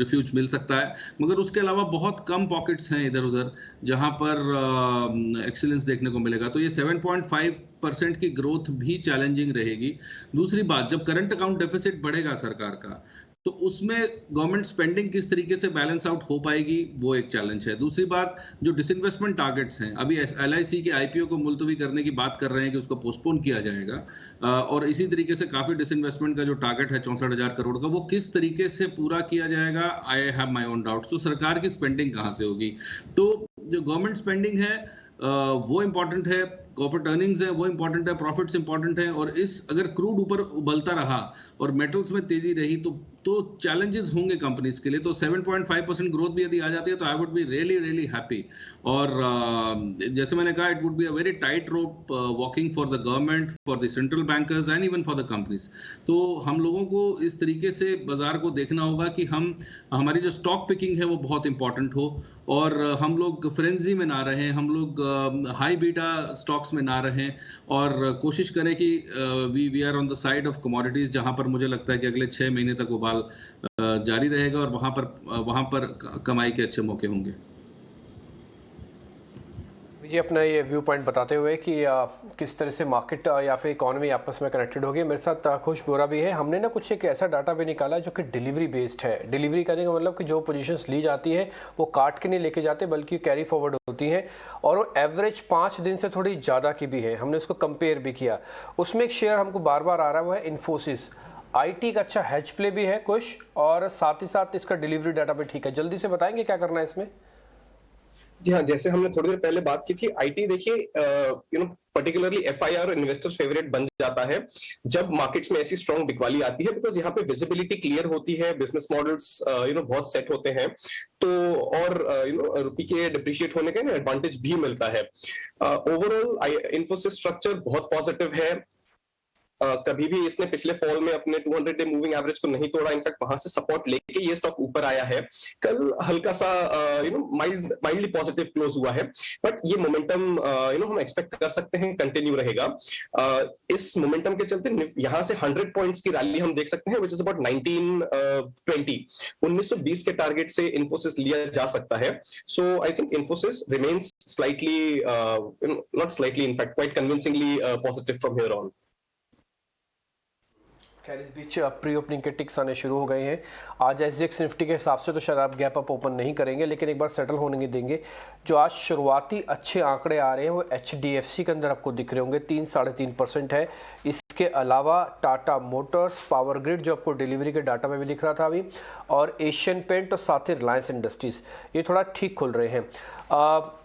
रिफ्यूज मिल सकता है। मगर उसके अलावा बहुत कम पॉकेट्स हैं इधर उधर जहां पर एक्सीलेंस देखने को मिलेगा। तो ये 7.5% की ग्रोथ भी चैलेंजिंग रहेगी। दूसरी बात, जब करंट अकाउंट डेफिसिट बढ़ेगा सरकार का तो उसमें गवर्नमेंट स्पेंडिंग किस तरीके से बैलेंस आउट हो पाएगी, वो एक चैलेंज है। दूसरी बात, जो डिसइन्वेस्टमेंट टारगेट्स हैं, अभी LIC के IPO को मुलतवी करने की बात कर रहे हैं कि उसको पोस्टपोन किया जाएगा, और इसी तरीके से काफी डिसइन्वेस्टमेंट का जो टारगेट है 64,000 करोड़ का, वो किस तरीके से पूरा किया जाएगा, I have my own doubts. तो सरकार की स्पेंडिंग कहाँ से होगी? तो जो गवर्नमेंट स्पेंडिंग है वो इम्पोर्टेंट है, कॉर्पोरेट अर्निंग्स है वो इम्पोर्टेंट है, प्रॉफिट्स इम्पोर्टेंट है। और अगर क्रूड ऊपर उबलता रहा और मेटल्स में तेजी रही तो चैलेंजेस होंगे कंपनीज के लिए। तो 7.5% ग्रोथ भी यदि आ जाती है तो I would be really happy. और जैसे मैंने कहा, it would be a very tight rope walking for the government, for the central bankers and even for the companies. तो हम लोगों को इस तरीके से बाजार को देखना होगा कि हमारी जो स्टॉक पिकिंग है वो बहुत इंपॉर्टेंट हो और हम लोग फ्रेंजी में ना रहें, हम लोग हाई बीटा स्टॉक्स में ना रहें और कोशिश करें कि we are on the side of commodities, जहां पर मुझे लगता है कि अगले 6 महीने तक उबाल जारी रहेगा और वहां पर कमाई के अच्छे मौके होंगे। जी, अपना ये व्यू पॉइंट बताते हुए कि किस तरह से मार्केट या फिर इकोनॉमी आपस में कनेक्टेड होगी, मेरे साथ खुश बोरा भी है। हमने ना कुछ एक ऐसा डाटा भी निकाला जो कि डिलीवरी बेस्ड है। डिलीवरी करने का मतलब कि जो पोजीशंस ली जाती है वो काट के नहीं लेके जाते बल्कि कैरी फॉरवर्ड होती हैं, और वो एवरेज 5 दिन से थोड़ी ज़्यादा की भी है। हमने उसको कंपेयर भी किया, उसमें एक शेयर हमको बार बार आ रहा है, वो है इन्फोसिस। IT का अच्छा हेज प्ले भी है कुछ, और साथ ही साथ इसका डिलीवरी डाटा भी ठीक है। जल्दी से बताएंगे क्या करना है इसमें? जी हाँ, जैसे हमने थोड़ी देर पहले बात की थी, IT देखिए पर्टिकुलरली FIR इन्वेस्टर फेवरेट बन जाता है जब मार्केट्स में ऐसी स्ट्रॉन्ग बिकवाली आती है, बिकॉज यहाँ पे विजिबिलिटी क्लियर होती है, बिजनेस मॉडल्स बहुत सेट होते हैं, तो और रुपी के डिप्रिशिएट होने का एडवांटेज भी मिलता है। ओवरऑल इन्फोसिस स्ट्रक्चर बहुत पॉजिटिव है। कभी भी इसने पिछले फॉल में अपने 200 डे मूविंग एवरेज को नहीं तोड़ा, इनफैक्ट वहां से सपोर्ट लेके ये स्टॉक ऊपर आया है। कल हल्का सा माइल्डली पॉजिटिव क्लोज हुआ है, बट ये मोमेंटम हम एक्सपेक्ट कर सकते हैं कंटिन्यू रहेगा। इस मोमेंटम के चलते यहां से 100 पॉइंट्स की रैली हम देख सकते हैं, विच इज अबाउट 1920 के टारगेट से इन्फोसिस लिया जा सकता है। So I think Infosys remains slightly not slightly, in fact quite convincingly positive from here on. खैर इस बीच प्री ओपनिंग के टिक्स आने शुरू हो गए हैं। आज SGX निफ्टी के हिसाब से तो शायद आप गैप अप ओपन नहीं करेंगे, लेकिन एक बार सेटल होने देंगे। जो आज शुरुआती अच्छे आंकड़े आ रहे हैं वो HDFC के अंदर आपको दिख रहे होंगे, 3-3.5% है। इसके अलावा टाटा मोटर्स, पावर ग्रिड जो आपको डिलीवरी के डाटा में भी दिख रहा था अभी, और एशियन पेंट और साथ ही रिलायंस इंडस्ट्रीज, ये थोड़ा ठीक खुल रहे हैं।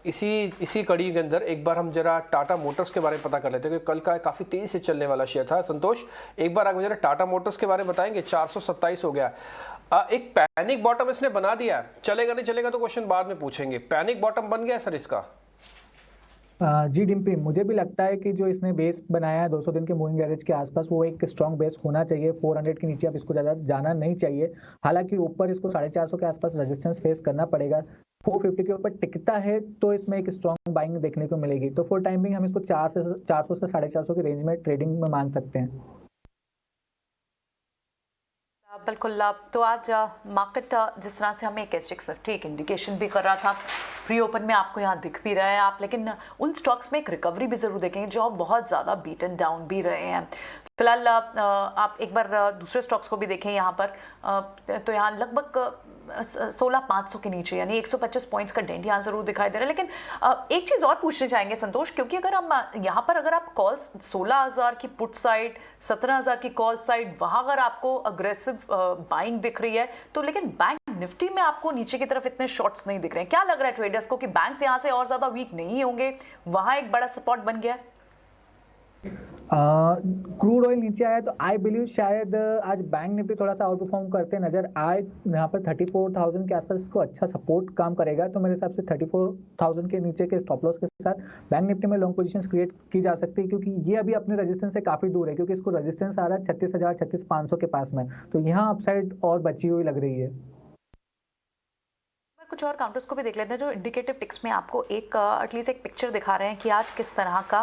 इसी कड़ी के अंदर एक बार हम जरा टाटा मोटर्स के बारे में पता कर लेते हैं, क्योंकि कल का काफ़ी तेज़ी से चलने वाला शेयर था। संतोष, एक बार आगे जरा टाटा मोटर्स के बारे में बताएंगे। 427 हो गया। एक पैनिक बॉटम इसने बना दिया है, चलेगा नहीं चलेगा तो क्वेश्चन बाद में पूछेंगे। पैनिक बॉटम बन गया सर इसका? जी डिम्पी, मुझे भी लगता है कि जो इसने बेस बनाया है 200 दिन के मूविंग एवरेज के आसपास, वो एक स्ट्रॉन्ग बेस होना चाहिए। 400 के नीचे अब इसको ज़्यादा जाना नहीं चाहिए। हालांकि ऊपर इसको 450 के आसपास रेजिस्टेंस फेस करना पड़ेगा। 450 के ऊपर टिकता है तो इसमें एक स्ट्रॉन्ग बाइंग देखने को मिलेगी। तो फॉर टाइमिंग हम इसको 400 से 450 की रेंज में ट्रेडिंग में मान सकते हैं। बिल्कुल। तो आज मार्केट जिस तरह से हमें एक SGX निफ्टी एक इंडिकेशन भी कर रहा था, प्री ओपन में आपको यहाँ दिख भी रहा है आप, लेकिन उन स्टॉक्स में एक रिकवरी भी जरूर देखेंगे जो बहुत ज़्यादा बीटन डाउन भी रहे हैं। फिलहाल आप एक बार दूसरे स्टॉक्स को भी देखें यहाँ पर, तो यहाँ लगभग 16,500 के नीचे, यानी 125 पॉइंट्स का डेंट यहाँ जरूर दिखाई दे रहा है। लेकिन एक चीज़ और पूछने चाहेंगे संतोष, क्योंकि अगर हम यहाँ पर अगर आप कॉल्स 16,000 की पुट साइड, 17,000 की कॉल साइड, वहाँ अगर आपको अग्रेसिव बाइंग दिख रही है, तो लेकिन बैंक निफ्टी में आपको नीचे की तरफ इतने शॉर्ट्स नहीं दिख रहे हैं। क्या लग रहा है ट्रेडर्स को कि बैंक्स यहाँ से और ज़्यादा वीक नहीं होंगे, वहाँ एक बड़ा सपोर्ट बन गया है? क्रूड ऑयल नीचे आया तो आई बिलीव शायद आज बैंक निफ्टी थोड़ा सा आउट परफॉर्म करते नजर आए। यहाँ पर 34,000 के आसपास इसको अच्छा सपोर्ट काम करेगा। तो मेरे हिसाब से 34,000 के नीचे के स्टॉप लॉस के साथ बैंक निफ्टी में लॉन्ग पोजीशंस क्रिएट की जा सकती है, क्योंकि ये अभी अपने रेजिस्टेंस से काफी दूर है, क्योंकि इसको रेजिस्टेंस आ रहा है 36,000 36,500 के पास में। तो यहाँ अपसाइड और बची हुई लग रही है। कुछ और काउंटर्स को भी देख लेते हैं जो इंडिकेटिव टिक्स में आपको एक एटलीस्ट एक पिक्चर दिखा रहे हैं कि आज किस तरह का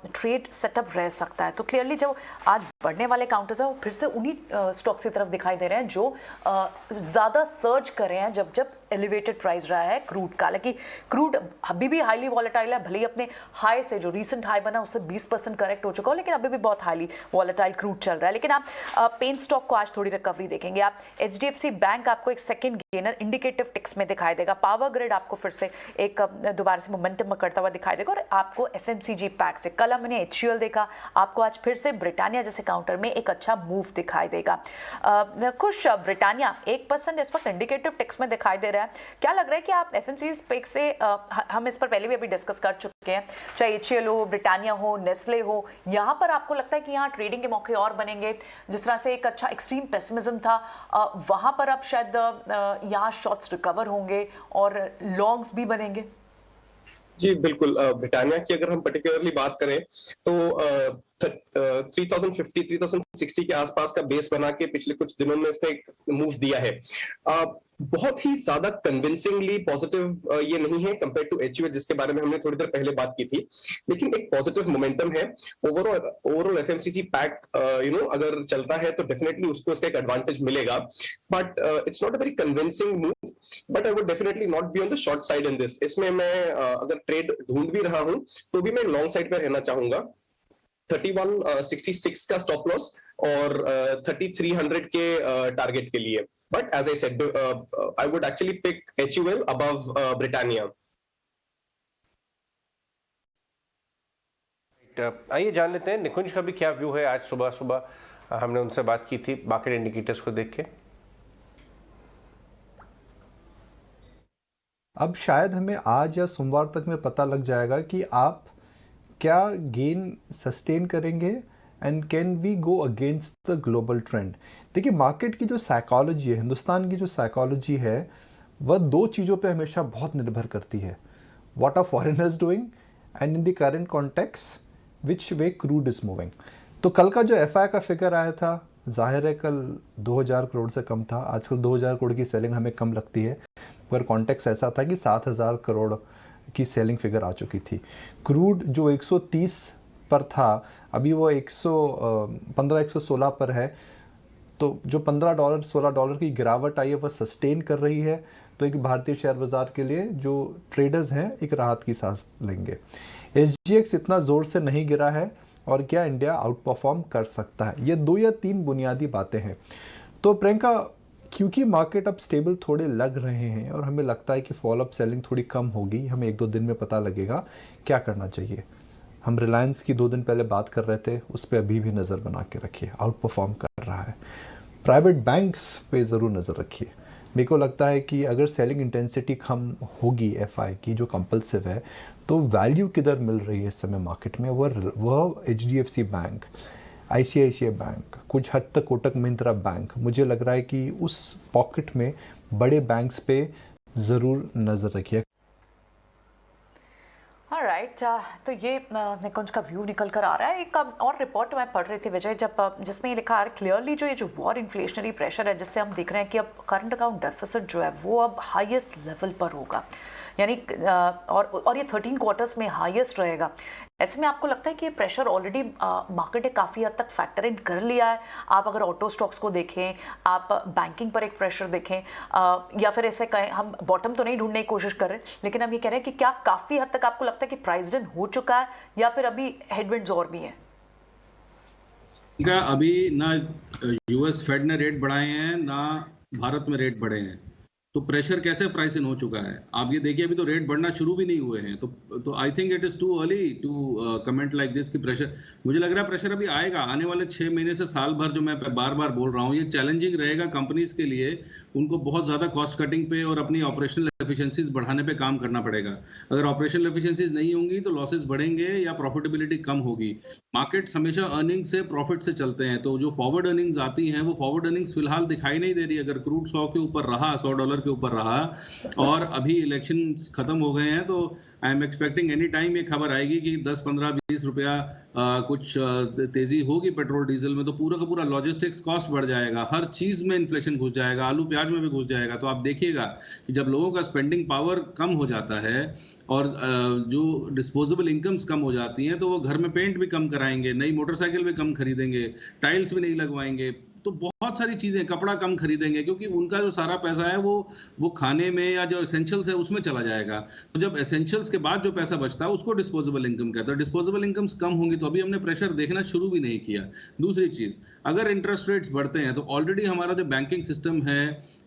ट्रेड सेटअप रह सकता है। तो क्लियरली जो आज बढ़ने वाले काउंटर्स हैं वो फिर से उन्हीं स्टॉक्स की तरफ दिखाई दे रहे हैं जो ज़्यादा सर्ज कर रहे हैं जब एलिवेटेड प्राइस रहा है क्रूड का। हालांकि क्रूड अभी भी हाईली वॉलेटाइल है, भले ही अपने हाई से जो रीसेंट हाई बना उससे 20% करेक्ट हो चुका हो, लेकिन अभी भी बहुत हाईली वॉलेटाइल क्रूड चल रहा है। लेकिन आप पेन स्टॉक को आज थोड़ी रिकवरी देखेंगे। आप HDFC बैंक आपको एक सेकेंड गेनर इंडिकेटिव टिक्स में दिखाई देगा। पावर ग्रिड आपको फिर से एक दोबारा से मोमेंटम में करता हुआ दिखाई देगा। और आपको FMCG पैक से कल हमने HUL देखा, आपको आज फिर से ब्रिटानिया जैसे काउंटर में एक अच्छा मूव दिखाई देगा। खुश ब्रिटानिया 1% इस वक्त इंडिकेटिव टिक्स में दिखाई दे रहा है। क्या लग रहा है कि आप FMCG पैक से, हम इस पर पहले भी अभी डिस्कस कर चुके हैं, चाहे HUL हो, ब्रिटानिया हो, नेस्ले हो, यहाँ पर आपको लगता है कि यहाँ ट्रेडिंग के मौके और बनेंगे? जिस तरह से एक अच्छा एक्सट्रीम पेसिमिज्म था, वहाँ पर अब शायद यहाँ शॉर्ट्स रिकवर होंगे और लॉन्ग्स भी बनेंगे। जी बिल्कुल। ब्रिटानिया की अगर हम पर्टिकुलरली बात करें तो 3050 3060 के आसपास का बेस बना के पिछले कुछ दिनों में इसने एक मूव दिया है। बहुत ही ज्यादा कन्विंसिंगली पॉजिटिव ये नहीं है कंपेयर टू HUL जिसके बारे में हमने थोड़ी देर पहले बात की थी, लेकिन एक पॉजिटिव मोमेंटम है। ओवरऑल FMCG पैक अगर चलता है तो डेफिनेटली उसको इसका एक एडवांटेज मिलेगा, but it's not a very convincing move. But I would definitely not be on the short side in this. इसमें मैं अगर ट्रेड ढूंढ भी रहा हूं तो भी मैं लॉन्ग साइड पे रहना चाहूंगा। 3166 का स्टॉप लॉस और 3300 के टारगेट के लिए। But as I said, I would actually pick HUL above Britannia. आइए जान लेते हैं निकुंज का भी क्या व्यू है। आज सुबह सुबह हमने उनसे बात की थी मार्केट इंडिकेटर्स को देख के। अब शायद हमें आज या सोमवार तक में पता लग जाएगा कि आप क्या गेन सस्टेन करेंगे and can we go against the global trend. देखिए, मार्केट की जो साइकोलॉजी है, हिंदुस्तान की जो साइकोलॉजी है, वह दो चीज़ों पे हमेशा बहुत निर्भर करती है। What are foreigners doing and in the current context which way crude is moving. तो कल का जो FI का फिगर आया था, जाहिर है कल 2000 करोड़ से कम था। आजकल 2000 करोड़ की सेलिंग हमें कम लगती है, पर कॉन्टेक्स्ट ऐसा था कि 7000 करोड़ की सेलिंग फिगर आ चुकी थी। क्रूड जो 130 पर था, अभी वो 116 पर है। तो जो $15 $16 की गिरावट आई है वह सस्टेन कर रही है। तो एक भारतीय शेयर बाजार के लिए जो ट्रेडर्स हैं एक राहत की सांस लेंगे। SGX इतना ज़ोर से नहीं गिरा है और क्या इंडिया आउट परफॉर्म कर सकता है। ये 2 या 3 बुनियादी बातें हैं। तो प्रियंका, क्योंकि मार्केट अब स्टेबल थोड़े लग रहे हैं और हमें लगता है कि फॉल अप सेलिंग थोड़ी कम होगी, हमें 1-2 दिन में पता लगेगा क्या करना चाहिए। हम रिलायंस की 2 दिन पहले बात कर रहे थे, उस पर अभी भी नज़र बना के रखिए, आउट परफॉर्म कर रहा है। प्राइवेट बैंक्स पे ज़रूर नज़र रखिए। मेरे को लगता है कि अगर सेलिंग इंटेंसिटी कम होगी एफआई की जो कंपल्सिव है, तो वैल्यू किधर मिल रही है इस समय मार्केट में, वह HDFC बैंक, ICICI बैंक, कुछ हद तक कोटक महिंद्रा बैंक। मुझे लग रहा है कि उस पॉकेट में बड़े बैंक्स पे ज़रूर नज़र रखिए। राइट तो ये निकुंज का व्यू निकल कर आ रहा है। एक और रिपोर्ट मैं पढ़ रही थी विजय, जब जिसमें ये लिखा है क्लियरली जो ये जो वॉर इन्फ्लेशनरी प्रेशर है, जिससे हम देख रहे हैं कि अब करंट अकाउंट डेफिसिट जो है वो अब हाईएस्ट लेवल पर होगा, यानी और ये 13 क्वार्टर्स में हाईएस्ट रहेगा। ऐसे में आपको लगता है कि ये प्रेशर ऑलरेडी मार्केट ने काफ़ी हद तक फैक्टर इन कर लिया है? आप अगर ऑटो स्टॉक्स को देखें, आप बैंकिंग पर एक प्रेशर देखें, या फिर ऐसे कहें, हम बॉटम तो नहीं ढूंढने की कोशिश कर रहे, लेकिन हम ये कह रहे हैं कि क्या काफ़ी हद तक आपको लगता है कि प्राइस्ड इन हो चुका है या फिर अभी हेडविंड्स और भी हैं? अभी ना US फेड ने रेट बढ़ाए हैं, ना भारत में रेट बढ़े हैं, तो प्रेशर कैसे प्राइस इन हो चुका है? आप ये देखिए, अभी तो रेट बढ़ना शुरू भी नहीं हुए हैं, तो I think it is too early to comment like this कि प्रेशर, मुझे लग रहा है प्रेशर अभी आएगा आने वाले 6 महीने से साल भर, जो मैं बार बार बोल रहा हूँ, ये चैलेंजिंग रहेगा कंपनीज के लिए। उनको बहुत ज्यादा कॉस्ट कटिंग पे और अपनी ऑपरेशनल एफिशिएंसीज बढ़ाने पे काम करना पड़ेगा। अगर ऑपरेशनल एफिशिएंसीज नहीं होंगी तो लॉसेस बढ़ेंगे या प्रॉफिटेबिलिटी कम होगी। मार्केट्स हमेशा अर्निंग्स से प्रॉफिट से चलते हैं, तो जो फॉरवर्ड अर्निंग्स आती हैं वो फॉरवर्ड अर्निंग्स फिलहाल दिखाई नहीं दे रही। अगर क्रूड 100 के ऊपर रहा, $100 के ऊपर रहा और अभी इलेक्शन खत्म हो गए हैं, तो I am expecting any time ये खबर आएगी कि 10, 15, 20 रुपया कुछ तेजी होगी पेट्रोल डीजल में, तो पूरा का पूरा लॉजिस्टिक्स कॉस्ट बढ़ जाएगा, हर चीज में इन्फ्लेशन घुस जाएगा, आलू प्याज में भी घुस जाएगा। तो आप देखिएगा कि जब लोगों का स्पेंडिंग पावर कम हो जाता है और जो डिस्पोजेबल इनकम्स कम हो जाती हैं, तो वो घर में पेंट भी कम कराएंगे, नई मोटरसाइकिल भी कम खरीदेंगे, टाइल्स भी नहीं लगवाएंगे, तो बहुत सारी चीजें, कपड़ा कम खरीदेंगे, क्योंकि उनका जो सारा पैसा है वो खाने में या जो एसेंशियल्स है उसमें चला जाएगा। तो जब एसेंशियल्स के बाद जो पैसा बचता है उसको डिस्पोजेबल इनकम कहते हैं। डिस्पोजेबल इनकम्स कम होंगी तो अभी हमने प्रेशर देखना शुरू भी नहीं किया। दूसरी चीज, अगर इंटरेस्ट रेट्स बढ़ते हैं तो ऑलरेडी हमारा जो बैंकिंग सिस्टम है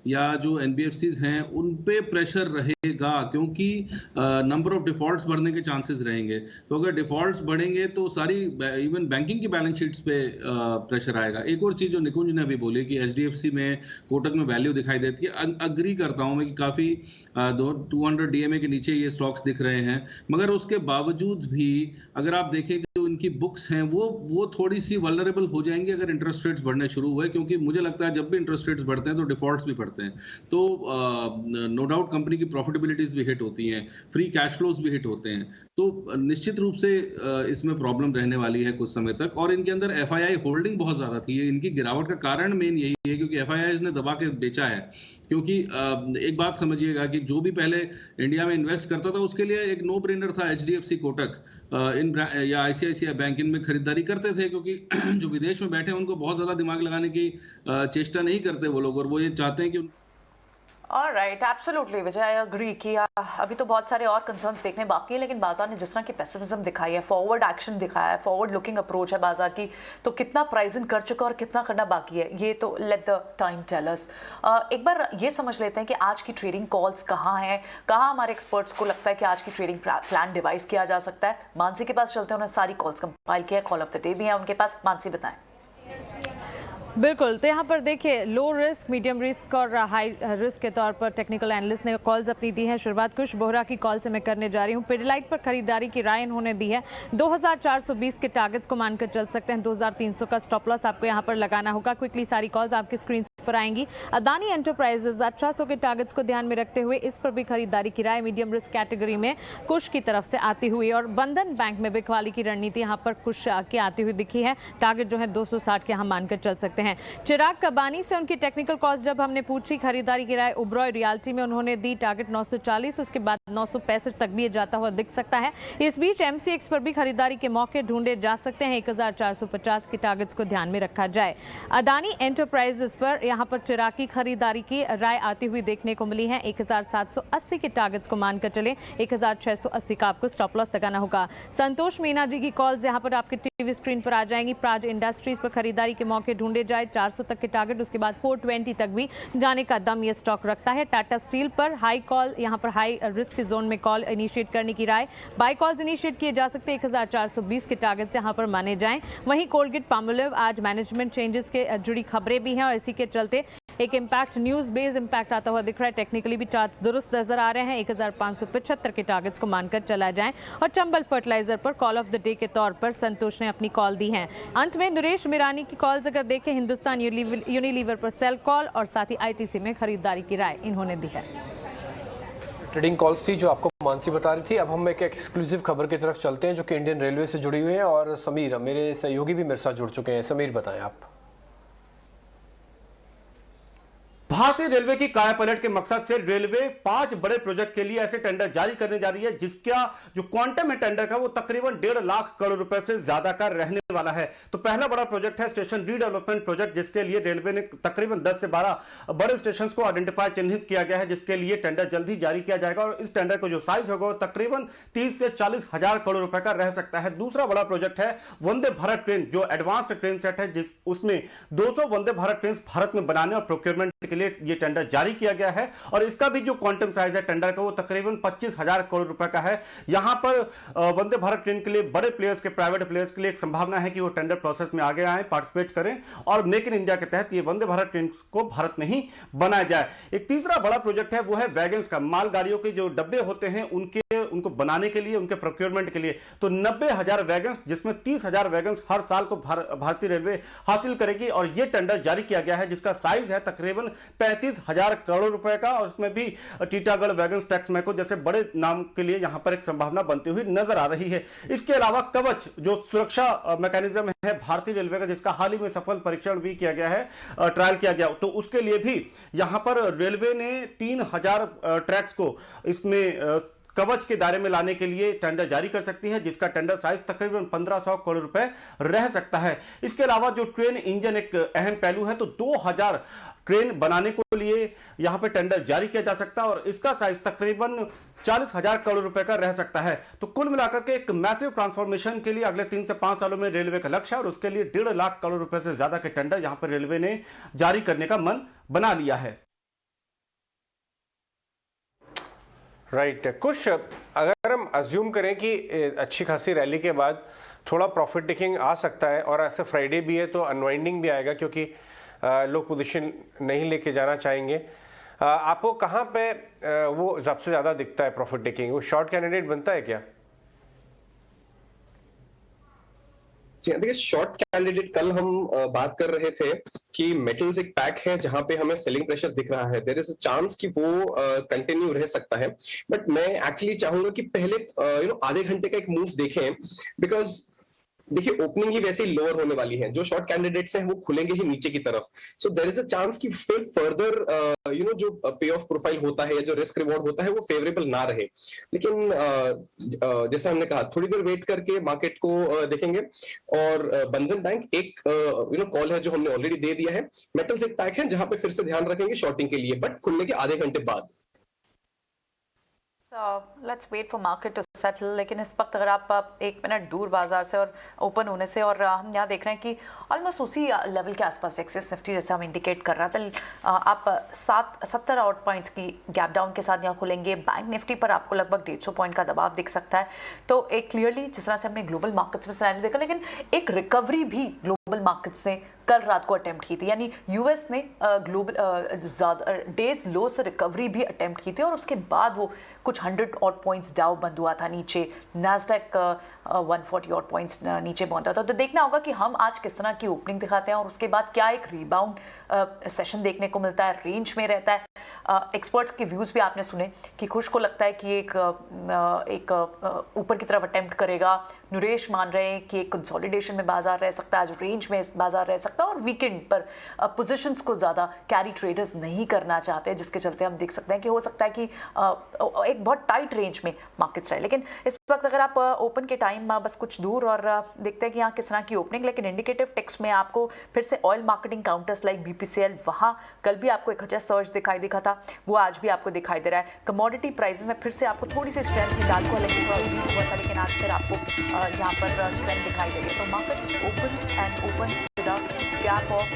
या जो NBFCs हैं उन पे प्रेशर रहेगा, क्योंकि नंबर ऑफ डिफॉल्ट्स बढ़ने के चांसेस रहेंगे। तो अगर डिफॉल्ट्स बढ़ेंगे तो सारी इवन बैंकिंग की बैलेंस शीट्स पे प्रेशर आएगा। एक और चीज जो निकुंज ने अभी बोली कि HDFC में, कोटक में वैल्यू दिखाई देती है, अग्री करता हूं मैं कि काफी 200 DMA के नीचे ये स्टॉक्स दिख रहे हैं, मगर उसके बावजूद भी अगर आप देखें जो इनकी बुक्स हैं वो थोड़ी सी वल्नरेबल हो जाएंगी अगर इंटरेस्ट रेट्स बढ़ने शुरू हुए, क्योंकि मुझे लगता है जब भी इंटरेस्ट रेट्स बढ़ते हैं तो डिफॉल्ट्स भी बढ़ते हैं, तो नो डाउट कंपनी की प्रॉफिटेबिलिटीज भी हिट होती हैं, फ्री कैश फ्लोज भी हिट होते हैं। तो निश्चित रूप से इसमें प्रॉब्लम रहने वाली है कुछ समय तक। और इनके अंदर FII होल्डिंग बहुत ज्यादा थी, इनकी गिरावट का कारण मेन यही है क्योंकि FIIs ने दबा के बेचा है। क्योंकि एक बात समझिएगा कि जो भी पहले इंडिया में इन्वेस्ट करता था उसके लिए एक नो ब्रेनर था HDFC, कोटक या ICICI बैंक, इनमें खरीदारी करते थे, क्योंकि जो विदेश में बैठे हैं उनको बहुत ज्यादा दिमाग लगाने की चेष्टा नहीं करते वो लोग, और वो ये चाहते हैं कि alright, absolutely Vijay, I agree कि अभी तो बहुत सारे और कंसर्न्स देखने बाकी है, लेकिन बाजार ने जिस तरह की पेसिमिज्म दिखाई है, फॉरवर्ड एक्शन दिखाया है, फॉरवर्ड लुकिंग अप्रोच है बाजार की, तो कितना प्राइस इन कर चुका और कितना करना बाकी है ये तो let the time tell us. एक बार ये समझ लेते हैं कि आज की ट्रेडिंग कॉल्स कहाँ हैं, कहाँ हमारे एक्सपर्ट्स को लगता है कि आज की ट्रेडिंग प्लान डिवाइस किया जा सकता है। मानसी के पास चलते हैं, उन्होंने सारी कॉल्स कंपाइल किया, कॉल ऑफ द डे भी है उनके पास। मानसी बताएं। बिल्कुल, तो यहाँ पर देखिए लो रिस्क, मीडियम रिस्क और हाई रिस्क के तौर पर टेक्निकल एनालिस्ट ने कॉल्स अपनी दी है। शुरुआत कुश बोहरा की कॉल से मैं करने जा रही हूँ। पिडिलाइट पर खरीदारी की राय इन्होंने दी है। 2420 के टारगेट्स को मानकर चल सकते हैं। 2300 का स्टॉप लॉस आपको यहाँ पर लगाना होगा। क्विकली सारी कॉल्स आपकी स्क्रीन पर आएंगी। अदानी एंटरप्राइजेज 1800 के टारगेट्स को ध्यान में रखते हुए इस पर भी खरीदारी की राय मीडियम रिस्क कैटेगरी में कुश की तरफ से आती हुई, और बंधन बैंक में बिकवाली की रणनीति यहाँ पर कुश की आती हुई दिखी है। टारगेट जो है 260 के हम मानकर चल सकते हैं। चिराग कबानी से उनकी टेक्निकल कॉल्स जब हमने पूछी खरीदारी की राय, उब्रॉय रियल्टी में उन्होंने दी टारगेट 940, उसके बाद 965 तक भी ये जाता हुआ दिख सकता है। इस बीच MCX पर भी खरीदारी के मौके ढूंढे जा सकते हैं। 1450 के टारगेट्स को ध्यान में रखा जाए। अदानी एंटरप्राइजेज पर जहां पर चिराग खरीदारी की राय आती हुई देखने को मिली है। 1780 के टारगेट्स को मानकर चले, 1680 का आपको स्टॉप लॉस लगाना होगा। संतोष मीना जी की कॉल्स यहां पर आपके टीवी स्क्रीन पर आ जाएंगी। प्राज इंडस्ट्रीज पर खरीदारी के मौके ढूंढे जाए, 400 तक के टारगेट, उसके बाद 420 तक भी जाने का दम ये स्टॉक रखता है। टाटा स्टील पर हाई कॉल, यहां पर हाई रिस्क जोन में कॉल इनिशिएट करने की राय, बाय कॉल्स इनिशिएट किए जा सकते हैं। 1420 के टारगेट यहां पर माने जाएं। वहीं कोलगेट पामोलिव आज मैनेजमेंट चेंजेस के जुड़ी खबरें भी हैं और इसी के चलते एक इम्पैक्ट, न्यूज बेस्ड इम्पैक्ट आता हुआ दिख रहा है। टेक्निकली भी चार्ट दुरुस्त नजर आ रहे हैं। 1575 के टारगेट्स को मानकर चला जाएं। और चंबल फर्टिलाइजर पर कॉल ऑफ द डे के तौर पर संतोष ने अपनी कॉल दी है। अंत में नरेश मिरानी की कॉल्स अगर देखें, हिंदुस्तान यूनिलीवर पर सेल कॉल और साथ ही आईटीसी में खरीदारी की राय इन्होंने दी है। ट्रेडिंग कॉल्स थी जो आपको मानसी बता रही थी। अब हम एक एक्सक्लूसिव खबर की तरफ चलते हैं जो कि इंडियन रेलवे से जुड़ी हुई है और समीर, मेरे सहयोगी भी मेरे साथ जुड़ चुके हैं। समीर बताएं आप। भारतीय रेलवे की कायापलट के मकसद से रेलवे 5 बड़े प्रोजेक्ट के लिए ऐसे टेंडर जारी करने जा रही है जिसका जो क्वांटम है टेंडर का वो तकरीबन 1.5 लाख करोड़ रुपए से ज्यादा का रहने वाला है। तो पहला बड़ा प्रोजेक्ट है स्टेशन रीडेवलपमेंट प्रोजेक्ट, जिसके लिए रेलवे ने तकरीबन 10 से 12 बड़े स्टेशन को आइडेंटिफाई, चिन्हित किया गया है, जिसके लिए टेंडर जल्द ही जारी किया जाएगा और इस टेंडर को जो साइज होगा वो तकरीबन 30 से 40 हजार करोड़ रुपए का रह सकता है। दूसरा बड़ा प्रोजेक्ट है वंदे भारत ट्रेन, जो एडवांस्ड ट्रेन सेट है, उसमें 200 वंदे भारत ट्रेन भारत में बनाने और प्रोक्योरमेंट के लिए ये टेंडर जारी किया गया है और इसका भी जो क्वांटम साइज है टेंडर का वो तकरीबन 25,000 करोड़ रुपए का है। यहां पर वंदे भारत ट्रेन के लिए बड़े प्लेयर्स के, प्राइवेट प्लेयर्स के लिए एक संभावना है कि वो टेंडर प्रोसेस में आगे आए, पार्टिसिपेट करें और मेक इन इंडिया के तहत ये वंदे भारत ट्रेन को भारत में ही बनाया जाए। एक तीसरा बड़ा प्रोजेक्ट है वो है वैगन्स का, मालगाड़ियों के जो डब्बे होते हैं उनको बनाने के लिए, उनके प्रोक्योरमेंट के लिए। तो 90,000 वैगन्स, जिसमें 30,000 वैगन्स हर साल को भारतीय रेलवे हासिल करेगी और यह टेंडर जारी किया गया है जिसका साइज है तकरीबन 35,000 करोड़ रुपए का और उसमें भी टीटागढ़ वैगन्स टैक्स मैको जैसे बड़े नाम के लिए यहां पर एक संभावना बनती हुई नजर आ रही है। इसके अलावा कवच, जो सुरक्षा मैकेनिज्म है भारतीय रेलवे का, जिसका हाल ही में सफल परीक्षण भी किया गया है, ट्रायल किया गया, तो उसके लिए भी यहां पर रेलवे ने 3,000 ट्रैक्स को इसमें कवच के दायरे में लाने के लिए टेंडर जारी कर सकती है, जिसका टेंडर साइज तकरीबन 1,500 करोड़ रुपए रह सकता है। इसके अलावा जो ट्रेन इंजन एक अहम पहलू है, तो 2,000 ट्रेन बनाने को लिए यहां पे टेंडर जारी किया जा सकता है और इसका साइज तकरीबन 40,000 करोड़ रुपए का रह सकता है। तो कुल मिलाकर के एक मैसिव ट्रांसफॉर्मेशन के लिए अगले 3 से 5 सालों में रेलवे का लक्ष्य है और उसके लिए 1.5 लाख करोड़ रुपए से ज्यादा के टेंडर यहां पर रेलवे ने जारी करने का मन बना लिया है। राइट कुछ अगर हम अज्यूम करें कि अच्छी खासी रैली के बाद थोड़ा प्रॉफिट टेकिंग आ सकता है और ऐसे फ्राइडे भी है तो अनवाइंडिंग भी आएगा क्योंकि लोग पोजीशन नहीं लेके जाना चाहेंगे। आपको कहाँ पे वो सबसे ज़्यादा दिखता है प्रॉफिट टेकिंग? वो शॉर्ट कैंडिडेट बनता है क्या? देखिए, शॉर्ट कैंडिडेट कल हम बात कर रहे थे कि मेटल्स एक पैक है जहां पे हमें सेलिंग प्रेशर दिख रहा है, देयर इज अ चांस कि वो कंटिन्यू रह सकता है। बट मैं एक्चुअली चाहूंगा कि पहले आधे घंटे का एक मूव देखें, बिकॉज देखिए ओपनिंग ही वैसे ही लोअर होने वाली है, जो शॉर्ट कैंडिडेट्स हैं वो खुलेंगे ही नीचे की तरफ, so there is a chance कि फिर फर्दर जो पे ऑफ प्रोफाइल होता है या जो रिस्क रिवॉर्ड होता है वो फेवरेबल ना रहे। लेकिन जैसा हमने कहा थोड़ी देर वेट करके मार्केट को देखेंगे और बंधन बैंक एक कॉल है जो हमने ऑलरेडी दे दिया है, मेटल्स एक पैक है जहां पे फिर से ध्यान रखेंगे शॉर्टिंग के लिए, बट खुलने के आधे घंटे बाद। Let's wait for market to settle. लेकिन इस वक्त अगर आप 1 मिनट दूर बाजार से और ओपन होने से, और हम यहाँ देख रहे हैं कि ऑलमोस्ट उसी लेवल के आसपास एक्सिस निफ्टी जैसे हम इंडिकेट कर रहा था, आप 70 आउट पॉइंट्स की गैप डाउन के साथ यहाँ खुलेंगे। बैंक निफ्टी पर आपको लगभग 150 पॉइंट का दबाव दिख सकता है। तो एक क्लियरली जिस तरह से हमने ग्लोबल मार्केट्स में सिनेरियो देखा, लेकिन एक रिकवरी भी ग्लोबल मार्केट्स ने कल रात को अटेम्प्ट की थी, यानी यूएस ने ग्लोबल डेज लो से रिकवरी भी अटेम्प्ट की थी और उसके बाद वो कुछ 100 ऑड पॉइंट्स डाउ बंद हुआ था नीचे, नैस्डैक 140 ऑड पॉइंट्स नीचे पहुंचा था। तो देखना होगा कि हम आज किस तरह की ओपनिंग दिखाते हैं और उसके बाद क्या एक रीबाउंड सेशन देखने को मिलता है, रेंज में रहता है। एक्सपर्ट्स के व्यूज़ भी आपने सुने कि खुश को लगता है कि एक ऊपर की तरफ अटेम्प्ट करेगा, नुरेश मान रहे हैं कि एक कंसोलिडेशन में बाजार रह सकता है, आज रेंज में बाजार रह सकता है। सकता है और वीकेंड पर पोजीशंस को ज़्यादा कैरी ट्रेडर्स नहीं करना चाहते, जिसके चलते हम देख सकते हैं कि हो सकता है कि एक बहुत टाइट रेंज में मार्केट्स रहे। लेकिन इस वक्त अगर आप ओपन के टाइम बस कुछ दूर और देखते हैं कि यहाँ किस तरह की ओपनिंग, लेकिन इंडिकेटिव टेक्स्ट में आपको फिर से oil marketing counters like BPCL, वहाँ कल भी आपको एक अच्छा सर्च दिखाई दिखा था, वो आज भी आपको दिखाई दे रहा है। कमोडिटी प्राइसेस में फिर से आपको थोड़ी सी स्ट्रेंथ निकाल को, लेकिन हुआ था, लेकिन आज फिर आपको यहाँ पर स्ट्रेंथ दिखाई दे रही है। तो markets open gap of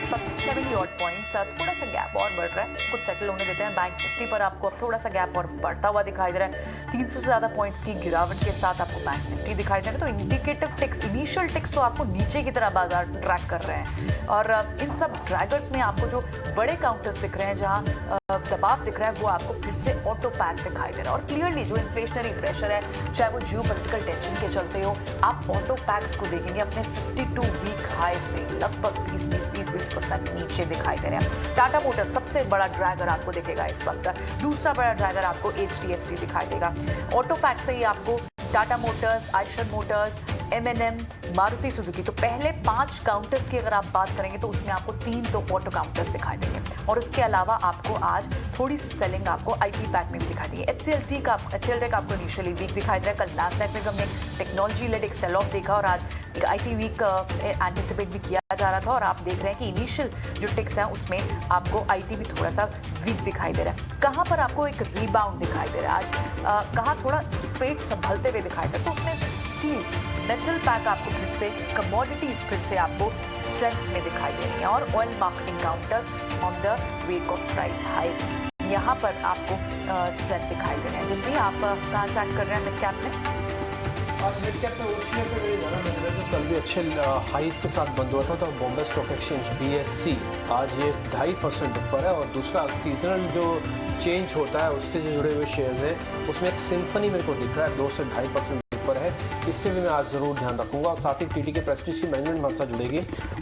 70 odd points, थोड़ा सा गैप और बढ़ रहा है, कुछ सेटल होने देते हैं। बैंक निफ्टी पर आपको अब थोड़ा सा गैप और बढ़ता हुआ दिखाई दे रहा है। 300 से ज़्यादा पॉइंट्स की गिरावट के साथ आपको बैंक निफ्टी दिखाई दे रहा है। तो इंडिकेटिव टेक्स्ट, इनिशियल टेक्स्ट तो आपको नीचे की तरह बाजार ट्रैक कर रहे हैं, और इन सब ड्रैगर्स में आपको जो बड़े काउंटर्स दिख रहे हैं, जहाँ दबाव दिख रहा है, वो आपको फिर से ऑटो पैक दिखाई दे रहा है। और क्लियरली जो इन्फ्लेशनरी प्रेशर है, चाहे वो जियोपॉलिटिकल टेंशन के चलते हो, आप ऑटो पैक्स को देखेंगे अपने 52 वीक हाई से लगभग 20-30% नीचे दिखाई दे रहे हैं। टाटा मोटर्स सबसे बड़ा ड्रैगर आपको दिखेगा इस वक्त। दूसरा बड़ा ड्रैगर आपको HDFC दिखाई देगा। ऑटो पैक से ही आपको Tata Motors, Eicher Motors, M&M, Maruti Suzuki, तो पहले 5 काउंटर्स की अगर आप बात करेंगे तो उसमें आपको 3 तो ऑटो काउंटर्स दिखाई देंगे, और इसके अलावा आपको आज थोड़ी सी सेलिंग आपको IT पैक में भी दिखाई देगी। HCLT का आपको इनिशियली वीक दिखाई दे रहा है। कल नास्डैक में हमने टेक्नोलॉजी लेड एक सेल ऑफ देखा, और आज एक IT वीक एंटिसिपेट भी किया जा रहा था, और आप देख रहे हैं कि इनिशियल जो टिक्स हैं उसमें आपको IT भी थोड़ा सा वीक दिखाई दे रहा है। कहाँ पर आपको एक रीबाउंड दिखाई दे रहा है आज, कहाँ थोड़ा ट्रेड संभलते हुए दिखाई दे रहा है, तो उसमें स्टील, मेटल पैक आपको फिर से, कमोडिटीज फिर से आपको स्ट्रेंथ में दिखाई दे रही है, और oil marketing counters on the wake of price high, यहाँ पर आपको स्ट्रेंथ दिखाई दे रहे हैं। जितनी आप कहाँ ट्रैक कर रहे हैं मिड कैप में? आज मिड कैप में ओशिया पे मेरे ज़्यादा लग रहा है, तो कल भी अच्छे हाईज के साथ बंद हुआ था। तो बॉम्बे स्टॉक एक्सचेंज BSE आज ये 2.5% ऊपर है, और दूसरा सीजनल जो चेंज होता है उसके जो जुड़े हुए शेयर्स हैं उसमें एक सिम्फनी मेरे को दिख रहा है 2 से 2.5% ऊपर है। इस पर भी मैं आज ज़रूर ध्यान रखूंगा, और साथ ही TT के प्रेस्टीज की मैनेजमेंट हमारे साथ जुड़ेगी,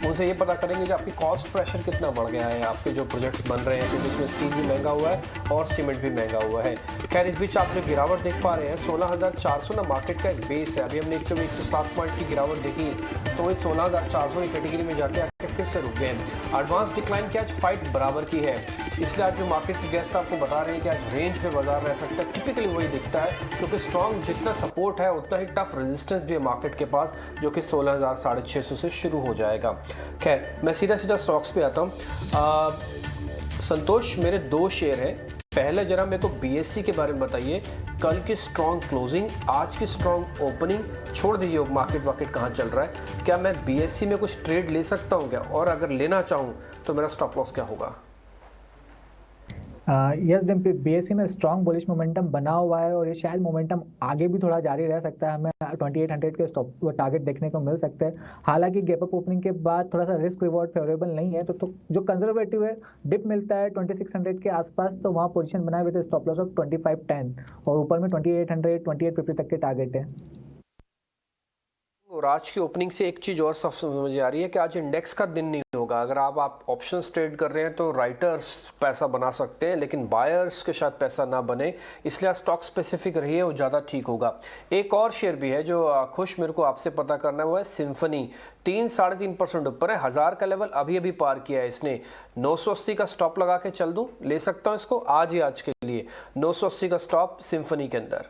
उनसे ये पता करेंगे कि आपकी कॉस्ट प्रेशर कितना बढ़ गया है, आपके जो प्रोजेक्ट्स बन रहे हैं, क्योंकि इसमें स्टील भी महंगा हुआ है और सीमेंट भी महंगा हुआ है। खैर, इस बीच आप जो गिरावट देख पा रहे हैं 16,400 ना मार्केट का एक बेस है। अभी हमने 107 पॉइंट की गिरावट देखी, तो इस 16,400 की कैटेगरी में जाके फिर से रुक गए। एडवांस डिक्लाइन की आज फाइट बराबर की है, इसलिए आज जो मार्केट की गेस्ट आपको बता रहे हैं कि आज रेंज में बाजार रह सकता है, टिपिकली वही दिखता है, क्योंकि स्ट्रॉन्ग जितना सपोर्ट है उतना ही टफ रेजिस्टेंस भी है मार्केट के पास, जो कि 16,650 से शुरू हो जाएगा। खैर, मैं सीधा स्टॉक्स पे आता हूँ। संतोष, मेरे 2 शेयर हैं। पहले जरा मेरे को BSE के बारे में बताइए, कल की स्ट्रॉन्ग क्लोजिंग, आज की स्ट्रॉन्ग ओपनिंग, छोड़ दीजिए मार्केट कहाँ चल रहा है, क्या मैं BSE में कुछ ट्रेड ले सकता हूँ क्या, और अगर लेना चाहूँ तो मेरा स्टॉप लॉस क्या होगा? यस डिम्पी, BSE में स्ट्रॉन्ग बुलिश मोमेंटम बना हुआ है, और ये शायद मोमेंटम आगे भी थोड़ा जारी रह सकता है। हमें 2800 के स्टॉप टारगेट देखने को मिल सकते हैं। हालांकि गैप अप ओपनिंग के बाद थोड़ा सा रिस्क रिवॉर्ड फेवरेबल नहीं है, तो जो कंजर्वेटिव है, डिप मिलता है 2600 के आसपास, तो वहाँ पोजीशन बनाए हुए थे, स्टॉप लॉस ऑफ 2510, और ऊपर में 2800 2850 तक के टारगेट है। और आज की ओपनिंग से एक चीज़ और साफ समझ आ रही है कि आज इंडेक्स का दिन नहीं होगा। अगर आप ऑप्शंस ट्रेड कर रहे हैं तो राइटर्स पैसा बना सकते हैं, लेकिन बायर्स के साथ पैसा ना बने, इसलिए आज स्टॉक स्पेसिफिक रही है, वो ज़्यादा ठीक होगा। एक और शेयर भी है जो खुश मेरे को आपसे पता करना है, वो है सिम्फनी। 3-3.5% ऊपर है, 1000 का लेवल अभी पार किया है इसने। 980 का स्टॉप लगा के चल दूं, ले सकता हूँ इसको आज के लिए। 980 का स्टॉप सिम्फनी के अंदर।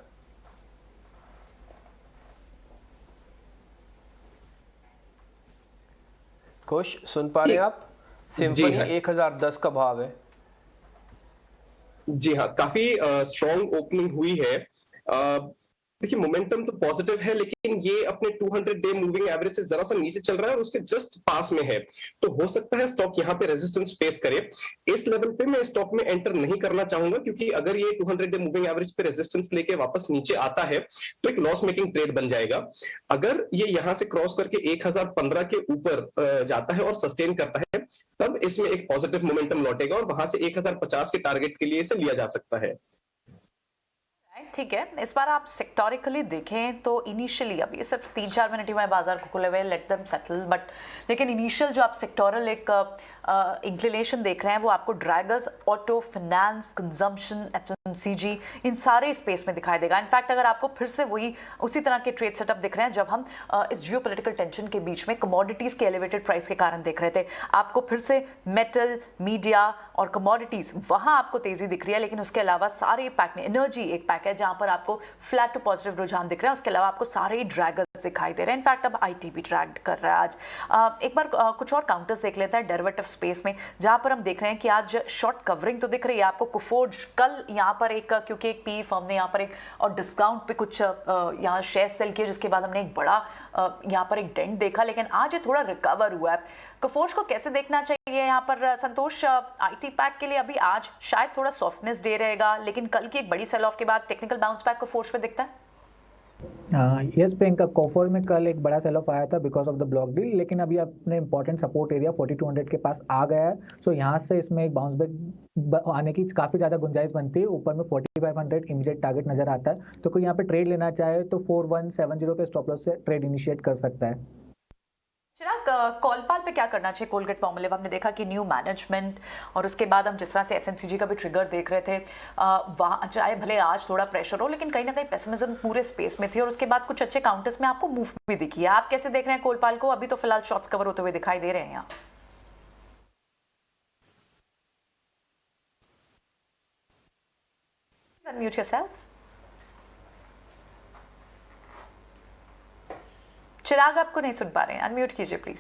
खुश, सुन पा रहे हैं आप? सिम्फनी 1010 का भाव है। जी हाँ, काफी स्ट्रॉन्ग ओपनिंग हुई है। देखिए, मोमेंटम तो पॉजिटिव है, लेकिन ये अपने 200 डे मूविंग एवरेज से जरा सा नीचे चल रहा है और उसके जस्ट पास में है, तो हो सकता है स्टॉक यहाँ पे रेजिस्टेंस फेस करे। इस लेवल पे मैं स्टॉक में एंटर नहीं करना चाहूंगा, क्योंकि अगर ये 200 डे मूविंग एवरेज पे रेजिस्टेंस लेके वापस नीचे आता है तो एक लॉस मेकिंग ट्रेड बन जाएगा। अगर ये यहाँ से क्रॉस करके 1015 के ऊपर जाता है और सस्टेन करता है, तब इसमें एक पॉजिटिव मोमेंटम लौटेगा और वहां से 1050 के टारगेट के लिए इसे लिया जा सकता है। ठीक है, इस बार आप सेक्टोरिकली देखें तो इनिशियली, अभी सिर्फ 3-4 मिनट ही हुए बाजार को खुले हुए, लेट देम सेटल, बट लेकिन इनिशियल जो आप सेक्टोरल एक इंक्लिनेशन देख रहे हैं वो आपको draggers, auto, finance, consumption, FMCG, इन सारे स्पेस में दिखाई देगा। इनफैक्ट अगर आपको फिर से वही उसी तरह के ट्रेड सेटअप दिख रहे हैं जब हम इस जियोपॉलिटिकल टेंशन के बीच में कमोडिटीज के एलिवेटेड प्राइस के कारण देख रहे थे, आपको फिर से मेटल, मीडिया और कमोडिटीज वहां आपको तेजी दिख रही है, लेकिन उसके अलावा सारे पैक में एनर्जी एक पैक है जहां पर आपको फ्लैट टू पॉजिटिव रुझान दिख रहा है, उसके अलावा आपको सारे ड्रैगर्स दिखाई दे रहे हैं। इनफैक्ट अब आईटी भी ड्रैग कर रहा है आज। एक बार कुछ और काउंटर्स देख लेते हैं डेरिवेटिव स्पेस में, जहां पर हम देख रहे हैं कि आज शॉर्ट कवरिंग तो दिख रही है आपको। कुफोर्ज कल यहाँ पर एक, क्योंकि एक पी फर्म ने यहाँ पर एक और डिस्काउंट पे कुछ यहाँ शेयर सेल किए, जिसके बाद हमने एक बड़ा यहाँ पर एक डेंट देखा, लेकिन आज ये थोड़ा रिकवर हुआ है। कुफोर्ज को कैसे देखना चाहिए यहाँ पर संतोष? आईटी पैक के लिए अभी आज शायद थोड़ा सॉफ्टनेस डे रहेगा, लेकिन कल की एक बड़ी सेल ऑफ के बाद टेक्निकल बाउंस बैक कुफोर्ज पे दिखता है। यस प्रियंका, कोफोर्ज में कल एक बड़ा सेल ऑफ आया था because of the block deal, लेकिन अभी अपने इंपॉर्टेंट सपोर्ट एरिया 4200 के पास आ गया है। सो यहाँ से इसमें एक बाउंस बैक आने की काफी ज्यादा गुंजाइश बनती है। ऊपर में 4500 इमीडिएट टारगेट नजर आता है, तो कोई यहाँ पे ट्रेड लेना चाहे तो 4170 के स्टॉप लॉस से ट्रेड इनिशिएट कर सकता है। चिराग, कॉलपाल पे क्या करना चाहिए? कोलगेट पाल्मोलिव हमने देखा कि न्यू मैनेजमेंट और उसके बाद हम जिस तरह से एफएमसीजी का भी ट्रिगर देख रहे थे, वहाँ चाहे भले आज थोड़ा प्रेशर हो, लेकिन कहीं ना कहीं पेसिमिज्म पूरे स्पेस में थी और उसके बाद कुछ अच्छे काउंटर्स में आपको मूव भी दिखी है। आप कैसे देख रहे हैं कोलपाल को? अभी तो फिलहाल शॉर्ट्स कवर होते हुए दिखाई दे रहे हैं यहाँ। Unmute yourself. चिराग आपको नहीं सुन पा रहे हैं, अनम्यूट कीजिए प्लीज।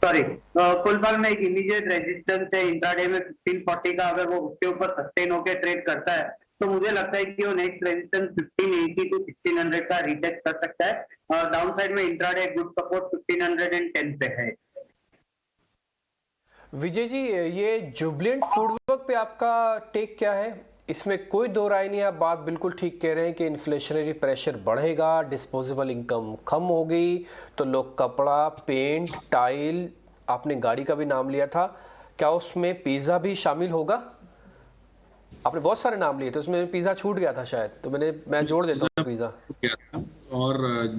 सॉरी, कोलपाल में एक इमीडिएट रेजिस्टेंस है इंट्राडे में 1540 का, अगर वो उसके ऊपर सस्टेन होकर ट्रेड करता है तो मुझे लगता है कि वो नेक्स्ट रेजिस्टेंस 1580 टू 1600 का रीटेस्ट कर सकता है, और डाउन साइड में इंट्राडे गुड सपोर्ट 1510 पे है। विजय जी, ये जुबिलेंट फूडवर्क पे आपका टेक क्या है? इसमें कोई दो राय नहीं, आप बात बिल्कुल ठीक कह रहे हैं कि इन्फ्लेशनरी प्रेशर बढ़ेगा, डिस्पोजेबल इनकम कम होगी, तो लोग कपड़ा, पेंट, टाइल, आपने गाड़ी का भी नाम लिया था, क्या उसमें पिज़्ज़ा भी शामिल होगा? आपने बहुत सारे नाम लिए थे, उसमें पिज़्ज़ा छूट गया था शायद, तो मैं जोड़ देता हूँ पिज़्ज़ा। और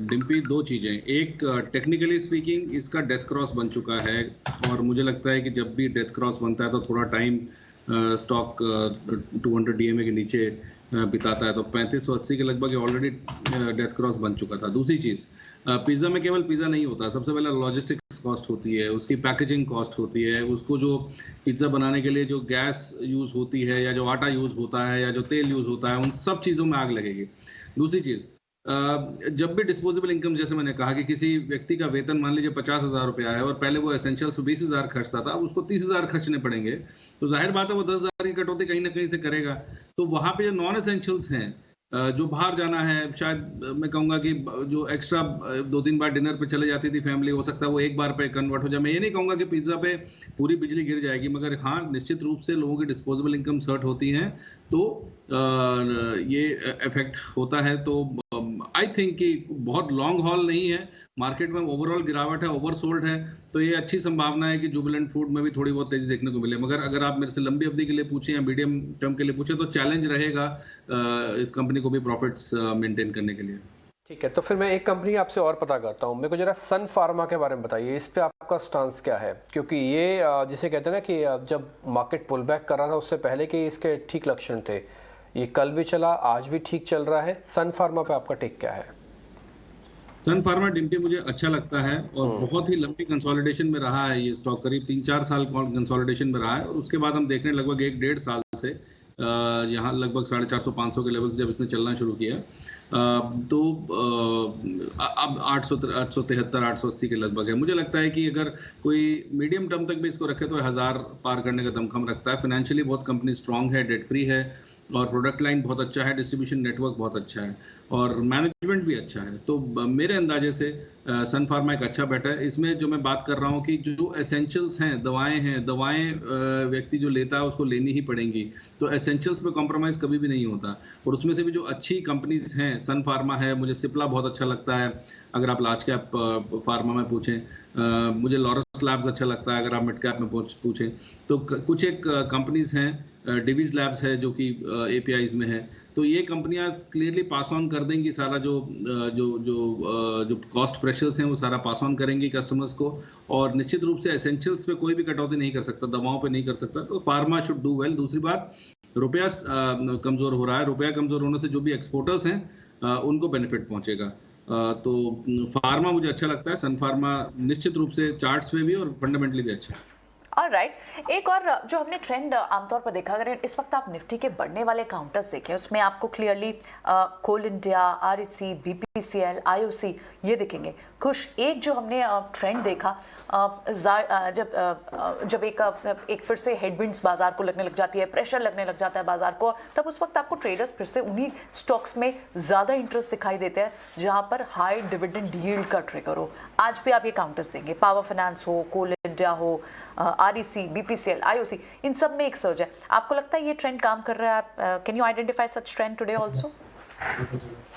डिम्पी, दो चीज़ें, एक टेक्निकली स्पीकिंग इसका डेथ क्रॉस बन चुका है, और मुझे लगता है कि जब भी डेथ क्रॉस बनता है तो थोड़ा टाइम स्टॉक 200 DMA के नीचे बिताता है, तो 3580 के लगभग ऑलरेडी डेथ क्रॉस बन चुका था। दूसरी चीज़, पिज़्ज़ा में केवल पिज़्ज़ा नहीं होता, सबसे पहले लॉजिस्टिक्स कॉस्ट होती है, उसकी पैकेजिंग कॉस्ट होती है, उसको जो पिज़्ज़ा बनाने के लिए जो गैस यूज़ होती है, या जो आटा यूज़ होता है, या जो तेल यूज़ होता है, उन सब चीज़ों में आग लगेगी। दूसरी चीज़, जब भी डिस्पोजेबल इनकम, जैसे मैंने कहा कि किसी व्यक्ति का वेतन मान लीजिए 50,000 रुपया है और पहले वो एसेंशियल्स 20,000 खर्चता था, अब उसको 30,000 खर्चने पड़ेंगे, तो जाहिर बात है वो 10,000 की कटौती कहीं ना कहीं से करेगा। तो वहाँ पे जो नॉन एसेंशियल्स हैं, जो बाहर जाना है, शायद मैं कहूँगा कि जो एक्स्ट्रा 2-3 बार डिनर पे चले जाती थी फैमिली, हो सकता है वो एक बार पे कन्वर्ट हो जाए। मैं ये नहीं कहूँगा कि पिज़्ज़ा पे पूरी बिजली गिर जाएगी, मगर हाँ, निश्चित रूप से लोगों की डिस्पोजेबल इनकम सर्ट होती हैं, तो ये इफेक्ट होता है। तो आई थिंक कि बहुत लॉन्ग हॉल नहीं है, मार्केट में ओवरऑल गिरावट है, ओवरसोल्ड है, तो ये अच्छी संभावना है कि जुबिलेंट फूड में भी थोड़ी बहुत तेजी देखने को मिले। मगर अगर आप मेरे से लंबी अवधि के लिए पूछें या मीडियम टर्म के लिए पूछें, तो चैलेंज रहेगा इस कंपनी को भी प्रॉफिट्स मेंटेन करने के लिए। ठीक है, तो फिर मैं एक कंपनी आपसे और पता करता हूँ, मेरे को जरा सन फार्मा के बारे में बताइए, इस पे आपका स्टांस क्या है? क्योंकि ये जिसे कहते हैं ना कि जब मार्केट पुल बैक कर रहा था उससे पहले कि इसके ठीक लक्षण थे, ये कल भी चला, आज भी ठीक चल रहा है। सन फार्मा पे आपका टेक क्या है? सन फार्मा डिम्पी मुझे अच्छा लगता है, और बहुत ही लंबी कंसोलिडेशन में रहा है ये स्टॉक, करीब 3-4 साल कंसोलिडेशन में रहा है, और उसके बाद हम देख रहे हैं लगभग 1-1.5 साल से यहाँ लगभग 450-500 के लेवल्स जब इसने चलना शुरू किया, तो अब 873-880 के लगभग है। मुझे लगता है कि अगर कोई मीडियम टर्म तक भी इसको रखे तो 1000 पार करने का दमखम रखता है। फाइनेंशियली बहुत कंपनी स्ट्रांग है, डेट फ्री है, और प्रोडक्ट लाइन बहुत अच्छा है, डिस्ट्रीब्यूशन नेटवर्क बहुत अच्छा है, और मैनेजमेंट भी अच्छा है। तो मेरे अंदाजे से सन फार्मा एक अच्छा बेट है। इसमें जो मैं बात कर रहा हूँ कि जो एसेंशियल्स हैं, दवाएं व्यक्ति जो लेता है उसको लेनी ही पड़ेंगी, तो एसेंशियल्स में कॉम्प्रोमाइज़ कभी भी नहीं होता। और उसमें से भी जो अच्छी कंपनीज हैं, सन फार्मा है, मुझे सिप्ला बहुत अच्छा लगता है, अगर आप लार्ज कैप फार्मा में पूछें, मुझे लॉरस लैब्स अच्छा लगता है अगर आप मिड कैप में पूछें तो। कुछ एक कंपनीज हैं, डिवीज लैब्स है जो कि APIs में है, तो ये कंपनियां क्लियरली पास ऑन कर देंगी सारा जो कॉस्ट प्रेशर्स हैं वो सारा पास ऑन करेंगी कस्टमर्स को, और निश्चित रूप से एसेंशियल्स पे कोई भी कटौती नहीं कर सकता, दवाओं पे नहीं कर सकता, तो फार्मा शुड डू वेल। दूसरी बात, रुपया कमजोर हो रहा है, रुपया कमजोर होने से जो भी एक्सपोर्टर्स हैं उनको बेनिफिट पहुंचेगा। तो फार्मा मुझे अच्छा लगता है, सन फार्मा निश्चित रूप से चार्ट्स में भी और फंडामेंटली भी अच्छा है। ऑलराइट, एक और जो हमने ट्रेंड आमतौर पर देखा, अगर इस वक्त आप निफ्टी के बढ़ने वाले काउंटर्स देखें उसमें आपको क्लियरली कोल इंडिया, REC, BPCL, IOC ये दिखेंगे खुश। एक जो हमने ट्रेंड देखा जब एक फिर से हेडविंड्स बाजार को लगने लग जाती है, प्रेशर लगने लग जाता है बाजार को, तब उस वक्त आपको ट्रेडर्स फिर से उन्हीं स्टॉक्स में ज़्यादा इंटरेस्ट दिखाई देते हैं जहां पर हाई डिविडेंड यील्ड का ट्रिगर हो। आज भी आप ये काउंटर्स देंगे, पावर फाइनेंस हो, कोल इंडिया हो, REC, BPCL, IOC, इन सब में एक सर्ज है। आपको लगता है ये ट्रेंड काम कर रहा है? Can you identify such trend today also?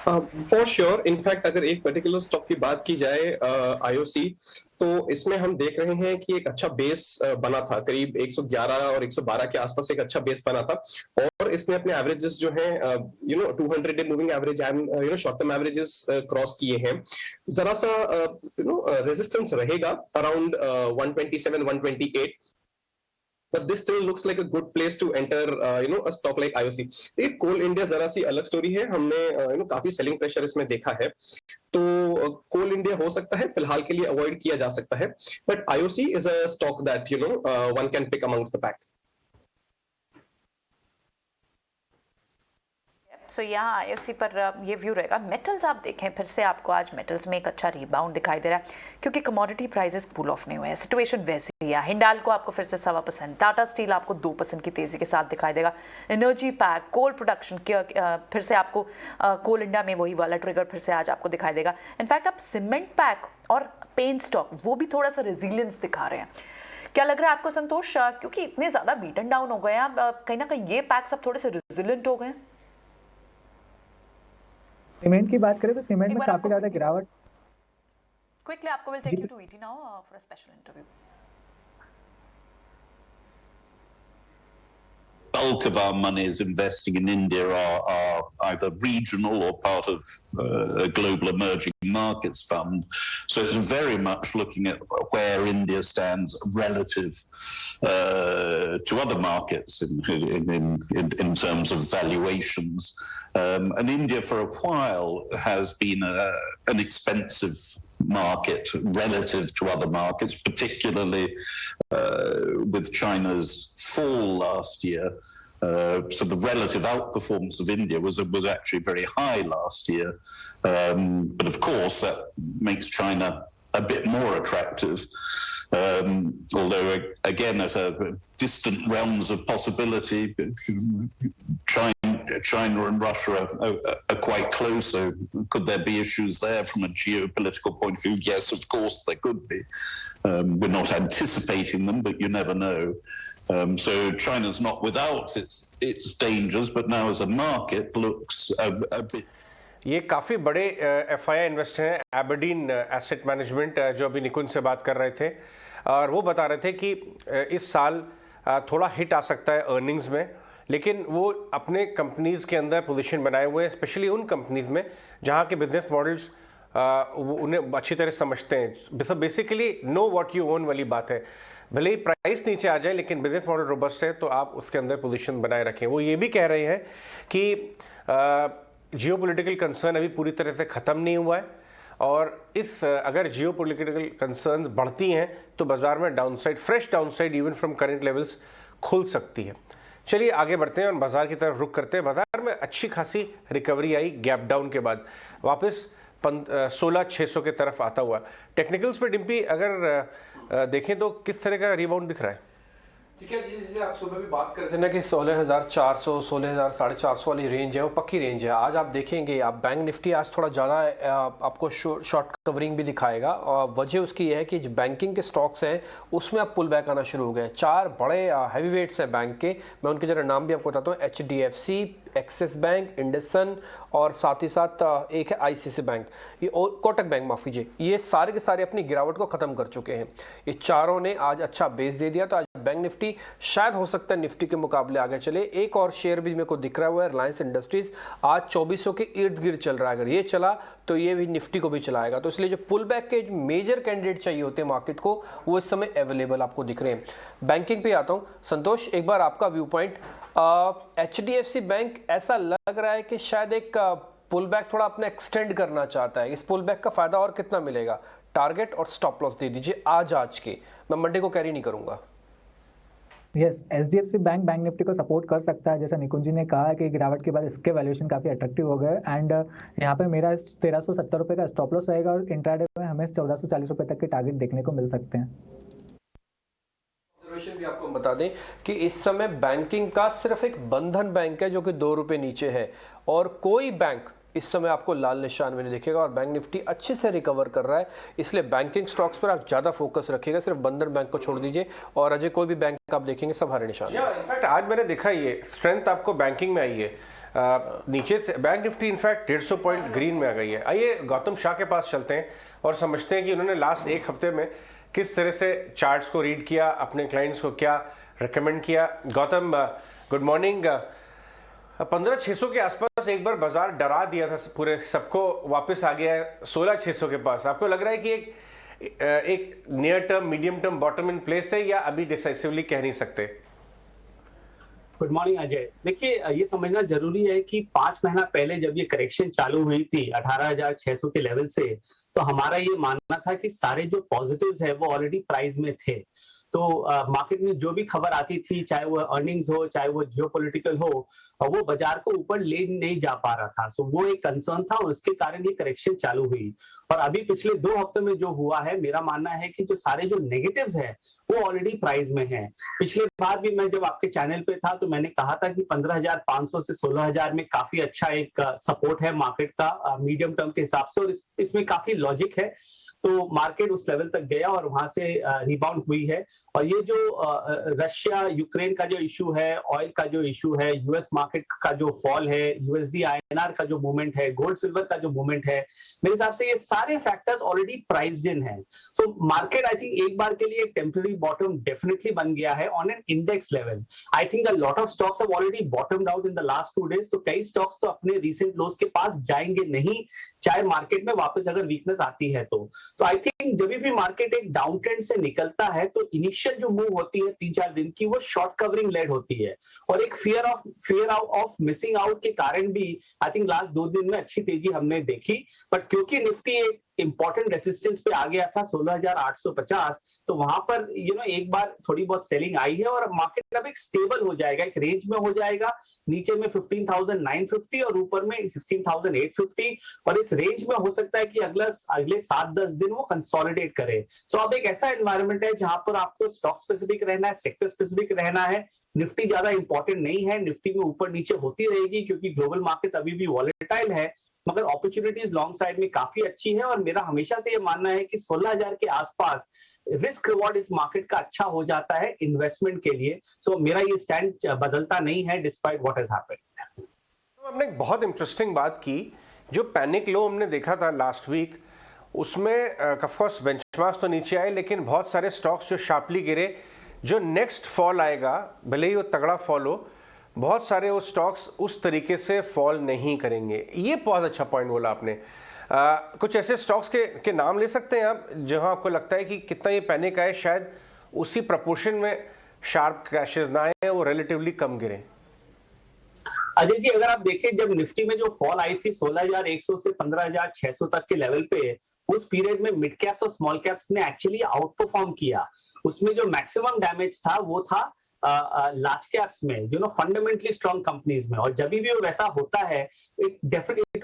For sure. In fact अगर एक पर्टिकुलर स्टॉक की बात की जाए IOC, तो इसमें हम देख रहे हैं कि एक अच्छा बेस बना था, करीब 111 और 112 के आसपास एक अच्छा बेस बना था, और इसने अपने एवरेजेस जो हैं 200 day moving average and short term averages cross किए हैं। जरा सा रेजिस्टेंस रहेगा around 127, 128, but this still looks like a good place to enter a stock like IOC। ये कोल इंडिया जरा सी अलग स्टोरी है, हमने काफी सेलिंग प्रेशर इसमें देखा है, तो कोल इंडिया हो सकता है फिलहाल के लिए अवॉइड किया जा सकता है, but IOC is a stock that one can pick amongst the pack. So यहाँ IOC पर ये व्यू रहेगा। मेटल्स आप देखें फिर से आपको आज मेटल्स में एक अच्छा रिबाउंड दिखाई दे रहा है, क्योंकि कमोडिटी प्राइसेस कूल ऑफ नहीं हुए हैं, सिचुएशन वैसी ही है। हिंडाल को आपको फिर से 1.25%, टाटा स्टील आपको 2% की तेजी के साथ दिखाई देगा। एनर्जी पैक, कोल प्रोडक्शन फिर से आपको कोल इंडिया में वही वाला ट्रिगर फिर से आज आपको दिखाई देगा। इनफैक्ट आप सीमेंट पैक और पेन स्टॉक वो भी थोड़ा सा रेजिलियंस दिखा रहे हैं। क्या लग रहा है आपको संतोष, क्योंकि इतने ज्यादा बीटन डाउन हो गए हैं, कहीं ना कहीं ये पैक्स अब थोड़े से रेजिलियंट हो गए? सीमेंट की बात करें तो सीमेंट में काफी ज्यादा गिरावट। Quickly, आपको will take you to ET now for a special interview. Bulk of our money is investing in India are either regional or part of a global emerging markets fund. So it's very much looking at where India stands relative to other markets in terms of valuations. And India for a while has been an expensive market relative to other markets, particularly with China's fall last year. So the relative outperformance of India was actually very high last year. But of course, that makes China a bit more attractive. Although, again, at a distant realms of possibility, China and Russia are quite close. So could there be issues there from a geopolitical point of view? Yes, of course there could be. We're not anticipating them, but you never know. So China's not without its dangers, but now as a market looks a bit. ये काफ़ी बड़े FII investor हैं, Aberdeen asset management, जो अभी निकुंज से बात कर रहे थे, और वो बता रहे थे कि इस साल थोड़ा हिट आ सकता है अर्निंग्स में, लेकिन वो अपने कंपनीज़ के अंदर पोजीशन बनाए हुए हैं, स्पेशली उन कंपनीज़ में जहाँ के बिजनेस मॉडल्स उन्हें अच्छी तरह समझते हैं। Basically know what you own वाली बात है, भले ही प्राइस नीचे आ जाए लेकिन बिजनेस मॉडल रोबस्ट है तो आप उसके अंदर पोजीशन बनाए रखें। वो ये भी कह रहे हैं कि जियोपॉलिटिकल कंसर्न अभी पूरी तरह से ख़त्म नहीं हुआ है, और अगर जियोपॉलिटिकल कंसर्न बढ़ती हैं तो बाजार में downside, fresh downside even from current levels खुल सकती है। चलिए आगे बढ़ते हैं और बाजार की तरफ रुख करते हैं। बाजार में अच्छी खासी रिकवरी आई गैप डाउन के बाद, वापस 16,600 के तरफ आता हुआ। टेक्निकल्स पे डिम्पी अगर देखें तो किस तरह का रिबाउंड दिख रहा है? ठीक है, जैसे आप सुबह भी बात कर रहे थे ना कि 16,400 16,450 वाली रेंज है वो पक्की रेंज है। आज आप देखेंगे आप बैंक निफ्टी आज थोड़ा ज़्यादा आपको शॉर्ट कवरिंग भी दिखाएगा और वजह उसकी यह है कि जो बैंकिंग के स्टॉक्स हैं उसमें अब पुल बैक आना शुरू हो गए। 4 बड़े हैवी वेट्स हैं बैंक के, मैं उनके जरा नाम भी आपको बताता हूँ। HDFC, एक्सिस बैंक, इंडसन और साथ ही साथ एक है ICICI बैंक, ये कोटक बैंक, माफ कीजिए। ये सारे के सारे अपनी गिरावट को ख़त्म कर चुके हैं। ये चारों ने आज अच्छा बेस दे दिया, तो आज बैंक निफ्टी शायद हो सकता है निफ्टी के मुकाबले आगे चले। एक और शेयर भी मेरे को दिख रहा हुआ है, रिलायंस इंडस्ट्रीज, आज 2400 के इर्द गिर्द चल रहा है। अगर ये चला तो ये भी निफ्टी को भी चलाएगा। तो इसलिए जो पुल बैक के मेजर कैंडिडेट चाहिए होते हैं मार्केट को, वो इस समय अवेलेबल आपको दिख रहे हैं। बैंकिंग पे आता हूँ, संतोष एक बार आपका व्यू पॉइंट। HDFC बैंक ऐसा लग रहा है कि शायद एक पुल बैक थोड़ा अपना एक्सटेंड करना चाहता है। इस पुल बैक का फायदा और कितना मिलेगा? टारगेट और स्टॉप लॉस दे दीजिए आज के, मैं मंडे को कैरी नहीं करूंगा। Yes, HDFC bank bank Nifty को सपोर्ट कर सकता है। जैसा निकुंज जी ने कहा कि गिरावट के बाद इसके वैल्यूएशन काफी अट्रैक्टिव हो गए एंड यहाँ पे मेरा 1370 रुपए का स्टॉप लॉस रहेगा और इंट्राडे में हमें 1440 रुपए तक के टारगेट देखने को मिल सकते हैं। भी आपको बता दें कि इस समय बैंकिंग का सिर्फ एक बंधन बैंक है जो कि 2 रुपए नीचे है और कोई बैंक इस समय आपको लाल निशान में नहीं दिखेगा और बैंक निफ्टी अच्छे से रिकवर कर रहा है। इसलिए बैंकिंग स्टॉक्स पर आप ज्यादा फोकस रखिएगा, सिर्फ बंधन बैंक को छोड़ दीजिए और अजय कोई भी बैंक आप देखेंगे सब हरे निशान। इनफैक्ट आज मैंने देखा ये स्ट्रेंथ आपको बैंकिंग में आई है। नीचे से bank Nifty in fact 150 point green में आ गई है। आइए गौतम शाह के पास चलते हैं और समझते हैं कि उन्होंने लास्ट एक हफ्ते में किस तरह से चार्ट्स को रीड किया, अपने क्लाइंट्स को क्या रिकमेंड किया। Gautam good morning. 15,600 के आसपास एक बार बाजार डरा दिया था पूरे सबको, वापस आ गया है 16,600 के पास। आपको लग रहा है कि एक near term medium term bottom in place है या अभी डिसाइसिवली कह नहीं सकते? Good morning Ajay. देखिए ये समझना जरूरी है कि 5 महीना पहले जब ये करेक्शन चालू हुई थी 18,600 के लेवल से, तो हमारा ये मानना था कि सारे जो पॉजिटिव्स है वो ऑलरेडी प्राइस में थे। तो मार्केट में जो भी खबर आती थी, चाहे वो अर्निंग्स हो, चाहे वो जियोपॉलिटिकल हो, वो बाजार को ऊपर ले नहीं जा पा रहा था। सो वो एक कंसर्न था और उसके कारण ये करेक्शन चालू हुई। और अभी पिछले 2 हफ्ते में जो हुआ है, मेरा मानना है कि जो सारे जो नेगेटिव्स है वो ऑलरेडी प्राइस में है। पिछले बार भी मैं जब आपके चैनल पे था तो मैंने कहा था कि 15,500 से 16,000 में काफी अच्छा एक सपोर्ट है मार्केट का मीडियम टर्म के हिसाब से और इसमें काफी लॉजिक है। तो मार्केट उस लेवल तक गया और वहां से रिबाउंड हुई है। और ये जो रशिया यूक्रेन का जो इशू है, ऑयल का जो इशू है, यूएस मार्केट का जो फॉल है, USD INR का जो मूवमेंट है, गोल्ड सिल्वर का जो मूवमेंट है, मेरे हिसाब से ये सारे फैक्टर्स ऑलरेडी प्राइस्ड इन है। सो मार्केट आई थिंक एक बार के लिए टेम्पररी बॉटम डेफिनेटली बन गया है on an index level. I think a lot of stocks have already बॉटम्ड out in the last 2 days. तो कई स्टॉक्स तो अपने रिसेंट लोज के पास जाएंगे नहीं, चाहे मार्केट में वापस अगर वीकनेस आती है तो आई थिंक जब भी मार्केट एक डाउन ट्रेंड से निकलता है तो इनिशियल जो मूव होती है 3-4 दिन की, वो शॉर्ट कवरिंग लेड होती है और एक फियर ऑफ मिसिंग आउट के कारण भी आई थिंक लास्ट 2 दिन में अच्छी तेजी हमने देखी। बट क्योंकि निफ्टी एक इंपॉर्टेंट रेसिस्टेंस पे आ गया था 16,850, तो वहां पर एक बार थोड़ी बहुत सेलिंग आई है और मार्केट अब एक स्टेबल हो जाएगा, एक रेंज में हो जाएगा, नीचे में 15,950 और ऊपर में 16,850 और इस रेंज में हो सकता है कि अगले 7-10 दिन वो कंसोलिडेट करे। सो अब एक ऐसा एनवायरनमेंट है जहां पर आपको स्टॉक स्पेसिफिक रहना है, सेक्टर स्पेसिफिक रहना है। निफ्टी ज्यादा इंपॉर्टेंट नहीं है, निफ्टी में ऊपर नीचे होती रहेगी क्योंकि ग्लोबल मार्केट्स अभी भी वॉलेटाइल है, मगर अपॉर्चुनिटीज लॉन्ग साइड में काफी अच्छी है। और मेरा हमेशा से ये मानना है कि 16,000 के आसपास रिस्क रिवॉर्ड इस मार्केट का अच्छा हो जाता है इन्वेस्टमेंट के लिए। सो मेरा ये स्टैंड बदलता नहीं है डिस्पाइट व्हाट हैज हैपेंड। हमने एक बहुत इंटरेस्टिंग बात की, जो पैनिक लो हमने देखा था लास्ट वीक, उसमें ऑफ कोर्स बेंचमार्क्स तो नीचे आए लेकिन बहुत सारे स्टॉक्स जो शार्पली गिरे, जो नेक्स्ट फॉल आएगा भले ही वो तगड़ा फॉल हो, बहुत सारे वो स्टॉक्स उस तरीके से फॉल नहीं करेंगे। ये बहुत अच्छा पॉइंट बोला आपने। कुछ ऐसे स्टॉक्स के नाम ले सकते हैं आप जहां आपको लगता है कि कितना ये पैनिक आए, शायद उसी प्रपोर्शन में शार्प क्रैशेस ना आए, वो रिलेटिवली कम गिरे? अजय जी, अगर आप देखें जब निफ्टी में जो फॉल आई थी 16,100 से 15,600 तक के लेवल पे, उस पीरियड में मिड कैप्स और स्मॉल कैप्स ने एक्चुअली आउट परफॉर्म किया। उसमें जो मैक्सिमम डैमेज था वो था लार्ज कैप्स में, फंडामेंटली स्ट्रॉन्ग कंपनीज में। और जब भी वो वैसा होता है, it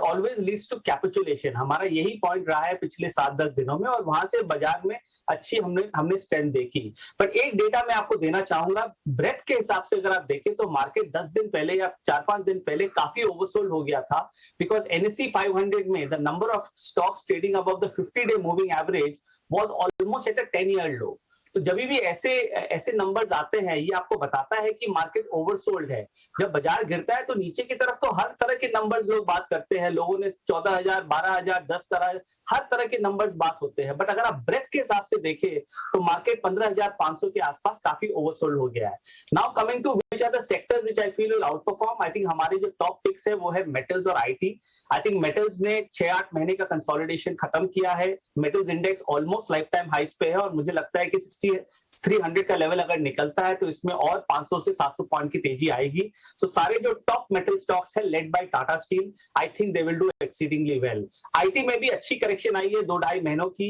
always leads to capitulation. हमारा यही पॉइंट रहा है पिछले 7-10 दिनों में, और वहां से बाजार में अच्छी हमने स्ट्रेंथ देखी। पर एक डेटा मैं आपको देना चाहूंगा, ब्रेथ के हिसाब से अगर आप देखें तो मार्केट 10 दिन पहले या 4-5 दिन पहले काफी ओवरसोल्ड हो गया था, बिकॉज NSE 500 में the number of stocks trading above the 50-day moving average was almost at a 10-year लो। तो जब भी ऐसे नंबर्स आते हैं, ये आपको बताता है कि मार्केट ओवरसोल्ड है। जब बाजार गिरता है तो नीचे की तरफ तो हर तरह के नंबर्स लोग बात करते हैं, लोगों ने 14,000, 12,000, 10,000 हर तरह के नंबर्स बात होते हैं। बट अगर आप ब्रेथ के हिसाब से देखें तो मार्केट 15,500 के आसपास काफी ओवरसोल्ड हो गया है। Now coming to which are the sectors which I feel will outperform, I think हमारे जो टॉप पिक्स है वो है मेटल्स और IT। आई थिंक मेटल्स ने 6-8 महीने का कंसोलिडेशन खत्म किया है। Metals index almost life time highs पे है, और मुझे लगता है कि 300 का लेवल अगर निकलता है तो इसमें और 500 से 700 पॉइंट की तेजी आएगी। सो सारे जो टॉप मेटल स्टॉक्स है led by Tata steel, I think they will do exceedingly well. IT में भी अच्छी करेक्शन आई है 2-2.5 महीनों की।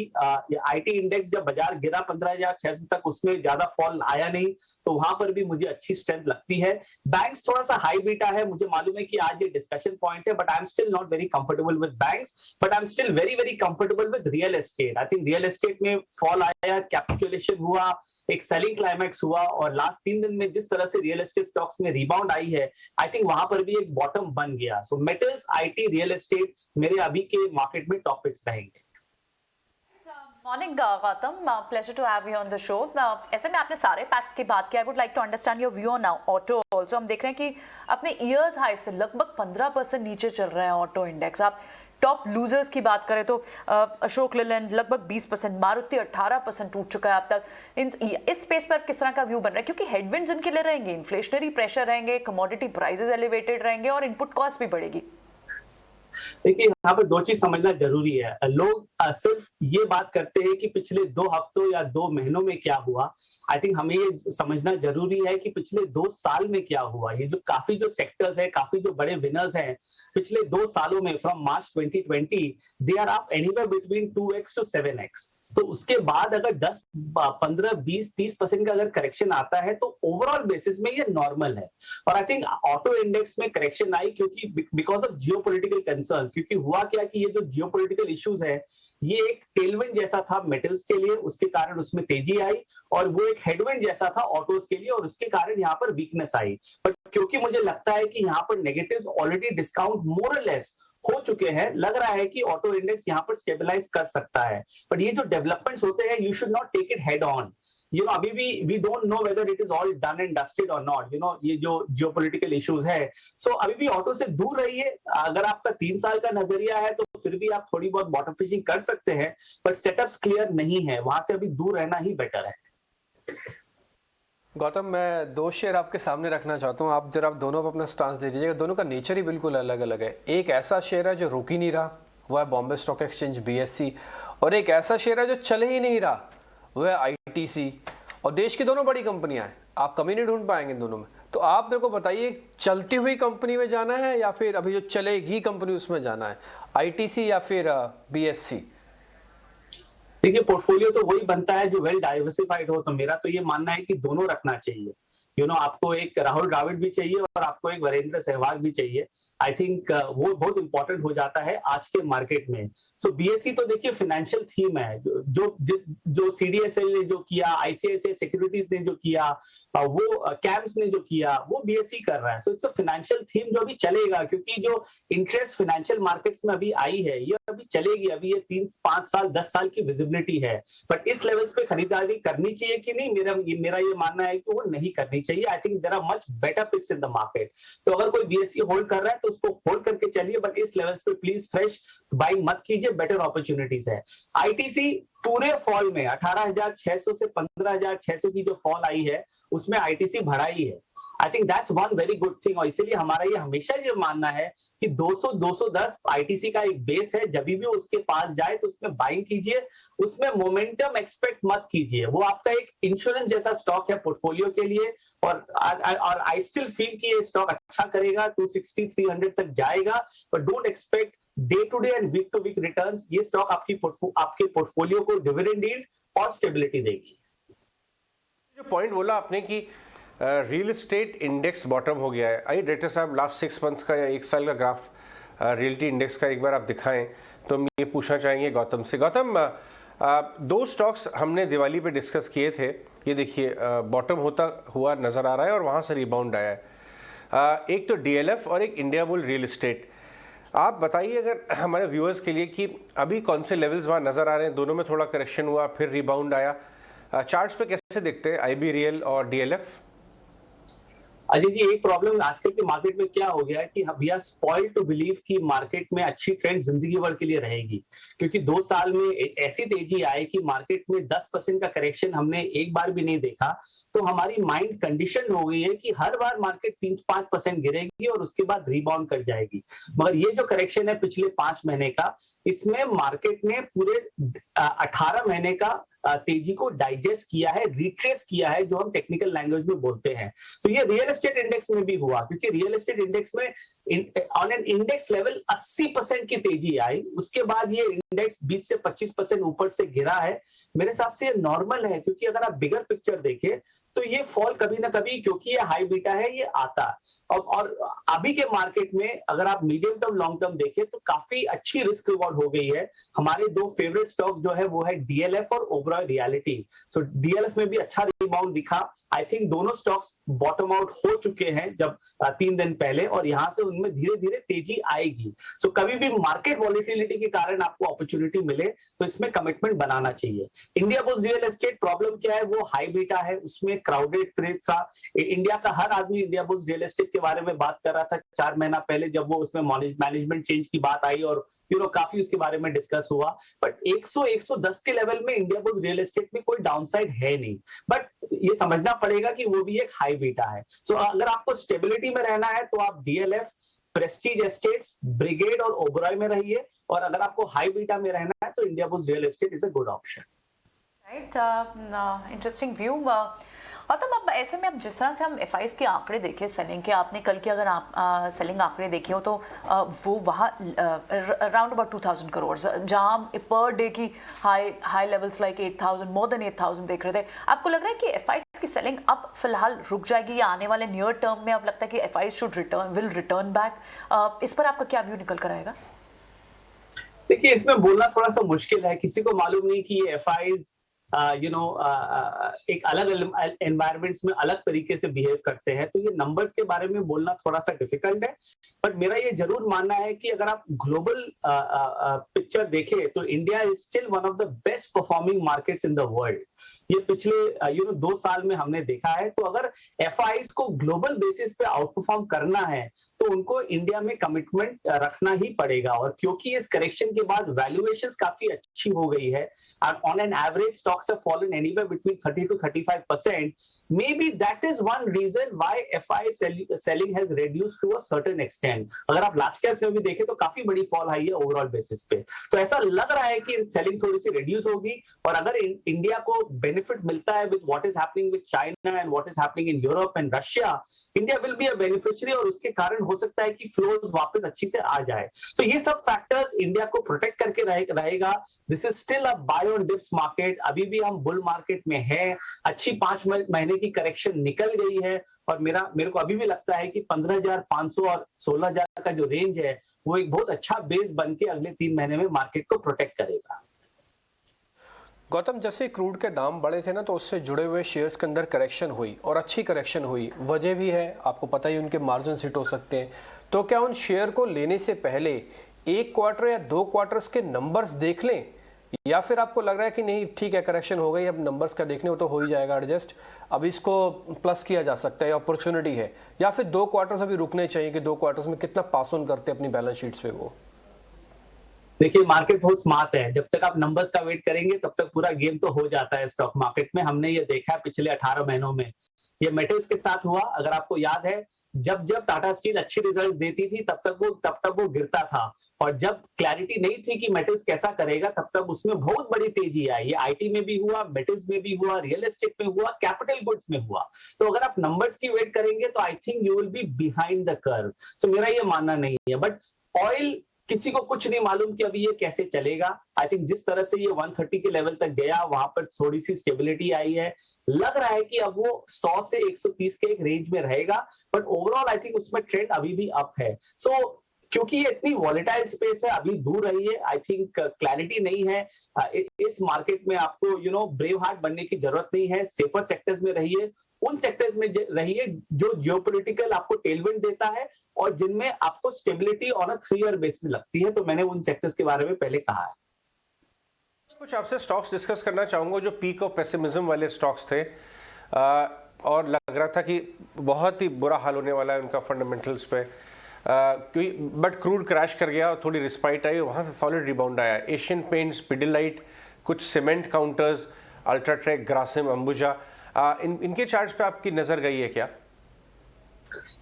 IT इंडेक्स जब बाजार गिरा 15,600 तक, उसमें ज्यादा फॉल आया नहीं, तो वहां पर भी मुझे अच्छी स्ट्रेंथ लगती है। बैंक्स थोड़ा सा हाई बीटा है, मुझे मालूम है कि आज ये डिस्कशन पॉइंट है, but I am still not very comfortable with banks, but I am still very very comfortable with real estate. I think real estate में फॉल आया, कैपिचुलेशन हुआ, एक सेलिंग क्लाइमैक्स हुआ, और लास्ट 3 दिन में जिस तरह से रियल एस्टेट स्टॉक्स में रिबाउंड आई है, आई थिंक वहां पर भी एक बॉटम बन गया। So metals, IT, real estate मेरे अभी के मार्केट में टॉप पिक्स रहेंगे। Morning Gautam, pleasure to have you on the show. ऐसे में आपने सारे पैक्स की बात की, I would like to understand your view on auto also. हम देख रहे हैं कि अपने ईयर्स हाई से लगभग 15% नीचे चल रहे हैं ऑटो इंडेक्स। आप टॉप लूजर्स की बात करें तो अशोक लेलैंड लगभग 20%, मारुति 18% टूट चुका है अब तक। इस स्पेस पर किस तरह का व्यू बन रहा है, क्योंकि हेडविंड्स इनके लिए रहेंगे, इन्फ्लेशनरी प्रेशर रहेंगे, कमोडिटी प्राइसेस एलिवेटेड रहेंगे और इनपुट कॉस्ट भी बढ़ेगी। देखिए, यहाँ पर 2 चीज समझना जरूरी है। लोग सिर्फ ये बात करते हैं कि पिछले 2 हफ्तों या 2 महीनों में क्या हुआ। आई थिंक हमें ये समझना जरूरी है कि पिछले 2 साल में क्या हुआ। ये जो काफी जो सेक्टर्स है, काफी जो बड़े विनर्स हैं पिछले 2 सालों में, from March 2020 they are up anywhere between 2x to 7x। तो उसके बाद अगर 10, 15, 20, 30% का अगर करेक्शन आता है तो ओवरऑल बेसिस में ये नॉर्मल है। और आई थिंक ऑटो इंडेक्स में करेक्शन आई क्योंकि बिकॉज ऑफ जियोपॉलिटिकल कंसर्न्स, क्योंकि हुआ क्या कि ये जो जियोपॉलिटिकल इश्यूज है ये एक टेलविंड जैसा था मेटल्स के लिए, उसके कारण उसमें तेजी आई, और वो एक हेडविंड जैसा था ऑटोज के लिए, और उसके कारण यहाँ पर वीकनेस आई। बट क्योंकि मुझे लगता है कि यहाँ पर नेगेटिव्स ऑलरेडी डिस्काउंट मोर और लेस हो चुके हैं, लग रहा है कि ऑटो इंडेक्स यहाँ पर स्टेबलाइज कर सकता है। बट ये जो डेवलपमेंट्स होते हैं, you should not take it head on. अभी भी we don't know whether it is all done and dusted और नॉट। ये जो जियोपॉलिटिकल इश्यूज है, सो अभी भी ऑटो से दूर रहिए। अगर आपका 3 साल का नजरिया है तो फिर भी आप थोड़ी बहुत बॉटम फिशिंग कर सकते हैं, बट सेटअप्स क्लियर नहीं है, वहां से अभी दूर रहना ही बेटर है। गौतम, मैं 2 शेयर आपके सामने रखना चाहता हूँ, आप जरा दोनों पर अपना स्टांस दे दीजिएगा। दोनों का नेचर ही बिल्कुल अलग अलग है। एक ऐसा शेयर है जो रुक ही नहीं रहा, वो है बॉम्बे स्टॉक एक्सचेंज BSE, और एक ऐसा शेयर है जो चल ही नहीं रहा, वो है ITC। और देश की दोनों बड़ी कंपनियां हैं, आप कमी नहीं ढूंढ पाएंगे इन दोनों में। तो आप मेरे को बताइए, चलती हुई कंपनी में जाना है या फिर अभी जो चलेगी कंपनी उसमें जाना है, ITC या फिर BSE? देखिए, पोर्टफोलियो तो वही बनता है जो वेल डाइवर्सिफाइड हो। तो मेरा तो ये मानना है कि दोनों रखना चाहिए। आपको एक राहुल द्रविड़ भी चाहिए और आपको एक वीरेंद्र सहवाग भी चाहिए। आई थिंक वो बहुत इंपॉर्टेंट हो जाता है आज के मार्केट में। सो BSE तो देखिए फाइनेंशियल थीम है, जो CDSL ने जो किया, ICICI सिक्योरिटीज ने जो किया, वो कैम्स ने जो किया, वो BSE कर रहा है। So it's a financial theme जो अभी चलेगा, क्योंकि जो इंटरेस्ट फाइनेंशियल मार्केट्स में अभी आई है ये अभी चलेगी। अभी ये 3, 5 साल, 10 साल की विजिबिलिटी है। बट इस लेवल्स पे खरीदारी करनी चाहिए कि नहीं, मेरा ये मानना है कि वो नहीं करनी चाहिए। I think there are much better picks in the market. तो अगर कोई BSE होल्ड कर रहा है तो उसको होल्ड करके चलिए, बट इस लेवल्स पे प्लीज फ्रेश बाइंग मत कीजिए, बेटर अपॉर्चुनिटीज है। ITC पूरे फॉल में 18,600 से 15,600 की जो फॉल आई है उसमें ITC बढ़ाई है। I think that's one very good thing, और इसीलिए हमारा ये हमेशा ये मानना है कि 200-210 ITC का एक बेस है। जब भी उसके पास जाए तो उसमें बाइंग कीजिए, उसमें मोमेंटम एक्सपेक्ट मत कीजिए। वो आपका एक इंश्योरेंस जैसा स्टॉक है पोर्टफोलियो के लिए, और आई स्टिल फील कि ये स्टॉक अच्छा करेगा, 260-300 तक जाएगा, but don't expect day to day and week to week returns. ये स्टॉक आपके पोर्टफोलियो को डिविडेंड यील्ड और स्टेबिलिटी देगी। जो पॉइंट बोला आपने कि रियल एस्टेट इंडेक्स बॉटम हो गया है, आई डायरेक्टर साहब लास्ट 6 मंथ्स का या 1 साल का ग्राफ रियल्टी इंडेक्स का एक बार आप दिखाएं, तो हम ये पूछना चाहेंगे गौतम से। गौतम, दो स्टॉक्स हमने दिवाली पे डिस्कस किए थे, ये देखिए बॉटम होता हुआ नज़र आ रहा है और वहाँ से रिबाउंड आया है। एक तो DLF और एक इंडिया बुल रियल एस्टेट। आप बताइए अगर हमारे व्यूअर्स के लिए कि अभी कौन से लेवल्स वहाँ नज़र आ रहे हैं, दोनों में थोड़ा करेक्शन हुआ फिर रिबाउंड आया, चार्ट्स पे कैसे देखते हैं IB रियल और DLF? अजय जी, एक प्रॉब्लम आजकल के मार्केट में क्या हो गया है कि we are spoiled to believe कि मार्केट में अच्छी ट्रेंड जिंदगी भर के लिए रहेगी, क्योंकि 2 साल में ऐसी तेजी आई कि मार्केट में 10% का करेक्शन हमने एक बार भी नहीं देखा। तो हमारी माइंड कंडीशन हो गई है कि हर बार मार्केट 3-5% गिरेगी और उसके बाद रिबाउंड कर जाएगी। मगर ये जो करेक्शन है पिछले 5 महीने का, इसमें मार्केट ने पूरे 18 महीने का तेजी को डाइजेस्ट किया है, रिट्रेस किया है, जो हम टेक्निकल लैंग्वेज में बोलते हैं। तो ये रियल एस्टेट इंडेक्स में भी हुआ, क्योंकि रियल एस्टेट इंडेक्स में ऑन एन इंडेक्स लेवल 80% की तेजी आई, उसके बाद ये इंडेक्स 20 से 25% ऊपर से गिरा है। मेरे हिसाब से ये नॉर्मल है, क्योंकि अगर आप बिगर पिक्चर देखें तो ये फॉल कभी ना कभी, क्योंकि ये हाई बीटा है, ये आता। और अभी के मार्केट में अगर आप मीडियम टर्म लॉन्ग टर्म देखें तो काफी अच्छी रिस्क रिवॉर्ड हो गई है। हमारे 2 फेवरेट स्टॉक जो है वो है DLF और ओबरॉय रियलिटी। सो DLF में भी अच्छा रिबाउंड दिखा। आई थिंक दोनों स्टॉक्स बॉटम आउट हो चुके हैं जब 3 दिन पहले, और यहां से उनमें धीरे धीरे तेजी आएगी। सो कभी भी मार्केट वॉलिटिलिटी के कारण आपको अपॉर्चुनिटी मिले तो इसमें कमिटमेंट बनाना चाहिए। India bulls real estate problem क्या है, वो हाई बीटा है, उसमें क्राउडेड क्रेज था। इंडिया का हर आदमी इंडिया बुल्स रियल एस्टेट के बारे में बात कर रहा था 4 महीना पहले, जब वो उसमें मैनेजमेंट चेंज की बात आई और काफी उसके बारे में डिस्कस हुआ। बट 100-110 के लेवल में इंडिया बुल्स रियल एस्टेट में कोई डाउनसाइड है नहीं, बट ये समझना पड़ेगा कि वो भी एक हाई बीटा है। सो अगर आपको स्टेबिलिटी में रहना है तो आप DLF, प्रेस्टीज एस्टेट्स, ब्रिगेड और ओबरॉय में रहिए, और अगर आपको हाई बीटा में रहना है तो India bulls real estate is a good option. Right, interesting view. Gautam, अब ऐसे में अब जिस तरह से हम FIs के आंकड़े देखे सेलिंग के, आपने कल के अगर आप सेलिंग आंकड़े देखे हो तो वो वहाँ अराउंड अबाउट 2000 करोड़, जहाँ पर डे की high levels like 8000, more than 8000 देख रहे थे। आपको लग रहा है कि FIs की सेलिंग अब फिलहाल रुक जाएगी या आने वाले नियर टर्म में अब लगता है कि FIs विल रिटर्न बैक? इस पर आपका क्या व्यू निकल कर आएगा? देखिए, इसमें बोलना थोड़ा सा मुश्किल है, किसी को मालूम नहीं कि ये FIs एक अलग एनवायरमेंट्स में अलग तरीके से बिहेव करते हैं, तो ये नंबर्स के बारे में बोलना थोड़ा सा डिफिकल्ट है। बट मेरा ये जरूर मानना है कि अगर आप ग्लोबल पिक्चर देखें तो India is still one of the best performing markets in the world. ये पिछले 2 साल में हमने देखा है। तो अगर FIs को ग्लोबल बेसिस पे आउट परफॉर्म करना है तो उनको इंडिया में कमिटमेंट रखना ही पड़ेगा, और क्योंकि इस करेक्शन के बाद वैल्यूएशंस काफी अच्छी हो गई है, on an average stocks have fallen anywhere between 30 to 35%, maybe that is one reason why FI selling has reduced to a certain extent। अगर आप लार्ज कैप में भी देखें तो काफी बड़ी फॉल आई है ओवरऑल बेसिस पे, तो ऐसा लग रहा है कि सेलिंग थोड़ी सी रिड्यूस होगी। और अगर इंडिया को बेनिफिट मिलता है with what is happening with China and what is happening in Europe and Russia, India will be a beneficiary, और उसके कारण हो सकता है कि फ्लोज वापस अच्छी से आ जाए। तो ये सब फैक्टर्स इंडिया को प्रोटेक्ट करके रहेगा। This is still a buy on dips market, अभी भी हम बुल मार्केट में हैं। अच्छी 5 महीने की करेक्शन निकल गई है, और मेरे को अभी भी लगता है कि 15,500 और 16,000 का जो रेंज है वो एक बहुत अच्छा बेस बन के अगले 3 महीने में मार्केट को प्रोटेक्ट करेगा। गौतम, जैसे क्रूड के दाम बढ़े थे ना, तो उससे जुड़े हुए शेयर्स के अंदर करेक्शन हुई और अच्छी करेक्शन हुई। वजह भी है, आपको पता ही, उनके मार्जिन हिट हो सकते हैं। तो क्या उन शेयर को लेने से पहले 1 क्वार्टर या 2 क्वार्टर्स के नंबर्स देख लें, या फिर आपको लग रहा है कि नहीं ठीक है करेक्शन हो गई, अब नंबर्स का देखने हो तो हो ही जाएगा एडजस्ट, अब इसको प्लस किया जा सकता है, अपॉर्चुनिटी है, या फिर 2 क्वार्टर्स अभी रुकने चाहिए कि 2 क्वार्टर्स में कितना पास ऑन करते हैं अपनी बैलेंस शीट्स पे? वो देखिए, मार्केट बहुत स्मार्ट है, जब तक आप नंबर्स का वेट करेंगे तब तक पूरा गेम तो हो जाता है स्टॉक मार्केट में। हमने ये देखा है पिछले 18 महीनों में, ये मेटल्स के साथ हुआ। अगर आपको याद है, जब टाटा स्टील अच्छी रिजल्ट देती थी तब तक वो गिरता था, और जब क्लैरिटी नहीं थी कि मेटल्स कैसा करेगा तब तक उसमें बहुत बड़ी तेजी आई। ये IT में भी हुआ, मेटल्स में भी हुआ, रियल एस्टेट में हुआ, कैपिटल गुड्स में हुआ। तो अगर आप नंबर्स की वेट करेंगे तो I think you will be behind the curve. So मेरा ये मानना नहीं है। बट ऑयल, किसी को कुछ नहीं मालूम कि अभी ये कैसे चलेगा। आई थिंक जिस तरह से ये 130 के लेवल तक गया, वहां पर थोड़ी सी स्टेबिलिटी आई है। लग रहा है कि अब वो 100 से 130 के एक रेंज में रहेगा, बट ओवरऑल आई थिंक उसमें ट्रेंड अभी भी अप है। सो क्योंकि ये इतनी वॉलेटाइल स्पेस है, अभी दूर रहिए। आई थिंक क्लैरिटी नहीं है इस मार्केट में, आपको ब्रेव हार्ट बनने की जरूरत नहीं है। सेफर सेक्टर्स में रहिए, उन सेक्टर्स में रहिए जो जियोपॉलिटिकल आपको टेलविंड देता है और जिनमें आपको stability on a 3 year basis लगती है। तो मैंने उन सेक्टर्स के बारे में पहले कहा है। कुछ आपसे स्टॉक्स डिस्कस करना चाहूंगा जो पीक ऑफ पेसिमिज्म वाले स्टॉक्स थे और लग रहा था कि बहुत ही बुरा हाल होने वाला है उनका फंडामेंटल्स पे, क्योंकि बट क्रूड क्रैश कर गया और थोड़ी रिस्पाइट आई, वहां से सॉलिड रिबाउंड आया। एशियन पेंट्स, पिडिलाइट, कुछ cement counters, UltraTech, Grasim, Ambuja, इनके चार्ट्स पे आपकी नजर गई है क्या?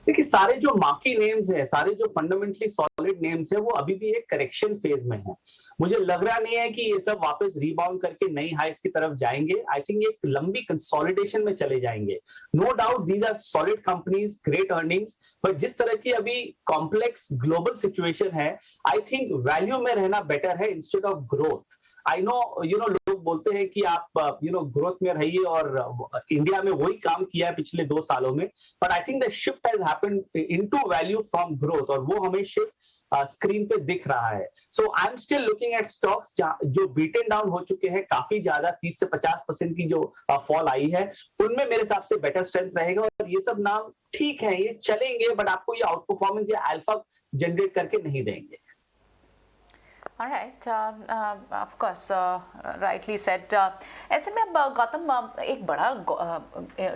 देखिए, सारे जो मार्की नेम्स है, सारे जो फंडामेंटली सॉलिड नेम्स है, वो अभी भी एक करेक्शन फेज में है। मुझे लग रहा नहीं है कि ये सब वापस रिबाउंड करके नई हाइस की तरफ जाएंगे। आई थिंक एक लंबी कंसोलिडेशन में चले जाएंगे। No doubt these are solid companies, great earnings, पर जिस तरह की अभी कॉम्प्लेक्स ग्लोबल सिचुएशन है, आई थिंक वैल्यू में रहना बेटर है instead of growth. I know लोग बोलते हैं कि आप ग्रोथ में रहिए, और इंडिया में वही काम किया है पिछले 2 सालों में, but I think the shift has happened into value from growth, और वो हमें शिफ्ट स्क्रीन पे दिख रहा है। So I am still looking at stocks जो बीटन डाउन हो चुके हैं काफी ज्यादा, 30 से 50% की जो फॉल आई है, उनमें मेरे हिसाब से बेटर स्ट्रेंथ रहेगा। और ये सब नाम ठीक है, ये चलेंगे, बट आपको ये आउट परफॉर्मेंस या अल्फा जनरेट करके नहीं देंगे। All right, of course, rightly said. ऐसे में अब गौतम एक बड़ा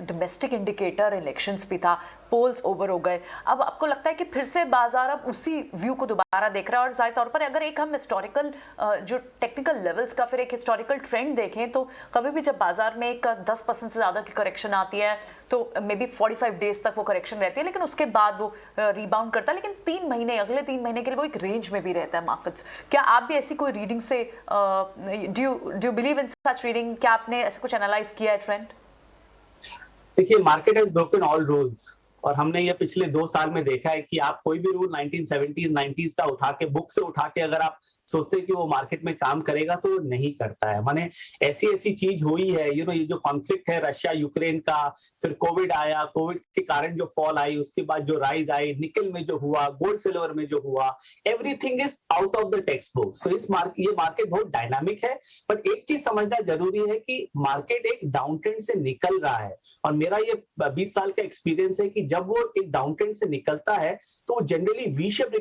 डोमेस्टिक इंडिकेटर इलेक्शंस भी था, पोल्स ओवर हो गए। अब आपको लगता है कि फिर से बाजार अब उसी व्यू को दोबारा देख रहा है? और जाहिर तौर पर अगर एक हम हिस्टोरिकल जो टेक्निकल लेवल्स का फिर एक हिस्टोरिकल ट्रेंड देखें, तो कभी भी जब बाजार में एक 10% से ज़्यादा की करेक्शन आती है तो मे बी 45 डेज तक वो करेक्शन रहती है, लेकिन उसके बाद वो रिबाउंड करता है। लेकिन 3 महीने, अगले 3 महीने के लिए वो एक रेंज में भी रहता है मार्केट्स। क्या आप भी ऐसी कोई रीडिंग से do you believe in such reading? क्या आपने ऐसा कुछ एनालाइज किया है ट्रेंड? देखिए, market has broken all rules, और हमने ये पिछले 2 साल में देखा है कि आप कोई भी रूल 1970s 90s का उठा के, बुक से उठा के अगर आप सोचते हैं कि वो मार्केट में काम करेगा, तो वो नहीं करता है। माने ऐसी चीज हुई है, ये जो कॉन्फ्लिक्ट है रशिया यूक्रेन का, फिर कोविड आया, कोविड के कारण जो फॉल आई, उसके बाद जो राइज आई, निकल में जो हुआ, गोल्ड सिल्वर में जो हुआ, everything is out of the textbook. So ये मार्केट बहुत डायनामिक है, बट एक चीज समझना जरूरी है कि मार्केट एक डाउन ट्रेंड से निकल रहा है। और मेरा ये 20 साल का एक्सपीरियंस है कि जब वो एक डाउन ट्रेंड से निकलता है तो जनरली वी शेप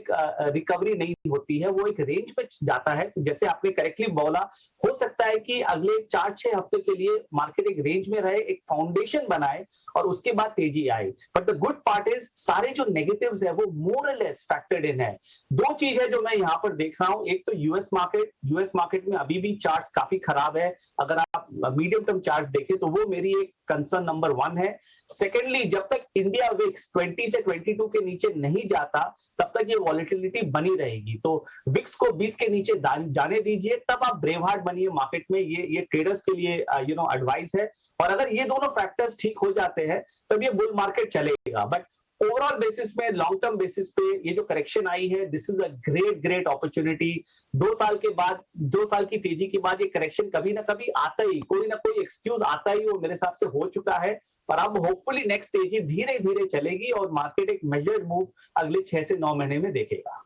रिकवरी नहीं होती है, वो एक रेंज में जाता है। जैसे आपने करेक्टली बोला, हो सकता है कि अगले 4-6 हफ्ते के लिए मार्केट एक रेंज में रहे, एक फाउंडेशन बनाए, और उसके बाद तेजी आए। But the good part is सारे जो नेगेटिव्स है वो मोर और लेस फैक्टर्ड इन है। 2 चीज है जो मैं यहाँ पर देख रहा हूँ। एक तो यूएस मार्केट में अभी भी चार्ट्स काफी खराब है। अगर आप मीडियम टर्म चार्ट्स देखें तो वो मेरी एक कंसर्न नंबर 1 है। सेकेंडली, जब तक इंडिया विक्स 20 से 22 के नीचे नहीं जाता, तब तक ये वॉलेटिलिटी बनी रहेगी। तो विक्स को 20 के नीचे जाने दीजिए, तब आप ब्रेव हार्ट बनिए मार्केट में। ये ट्रेडर्स के लिए एडवाइस है। और अगर ये दोनों फैक्टर्स ठीक हो जाते हैं तब ये बुल मार्केट चलेगा। बट ओवरऑल बेसिस में, लॉन्ग टर्म बेसिस पे ये जो करेक्शन आई है, this is a great opportunity. 2 साल के बाद, 2 साल की तेजी के बाद ये करेक्शन कभी ना कभी आता ही, कोई ना कोई एक्सक्यूज आता ही, वो मेरे हिसाब से हो चुका है। पर अब होपफुली नेक्स्ट तेजी धीरे धीरे चलेगी और मार्केट एक मेजर्ड मूव अगले 6 से 9 महीने में देखेगा।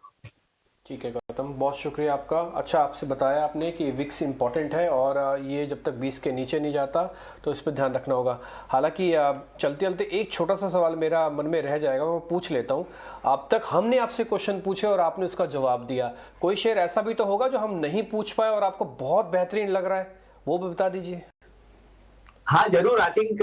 ठीक है गौतम, बहुत शुक्रिया आपका। अच्छा, आपसे बताया आपने कि विक्स इंपॉर्टेंट है और ये जब तक 20 के नीचे नहीं जाता तो इस पर ध्यान रखना होगा। हालांकि चलते चलते एक छोटा सा सवाल मेरा मन में रह जाएगा, मैं पूछ लेता हूँ। अब तक हमने आपसे क्वेश्चन पूछे और आपने उसका जवाब दिया, कोई शेयर ऐसा भी तो होगा जो हम नहीं पूछ पाए और आपको बहुत बेहतरीन लग रहा है, वो भी बता दीजिए। हाँ जरूर। आई थिंक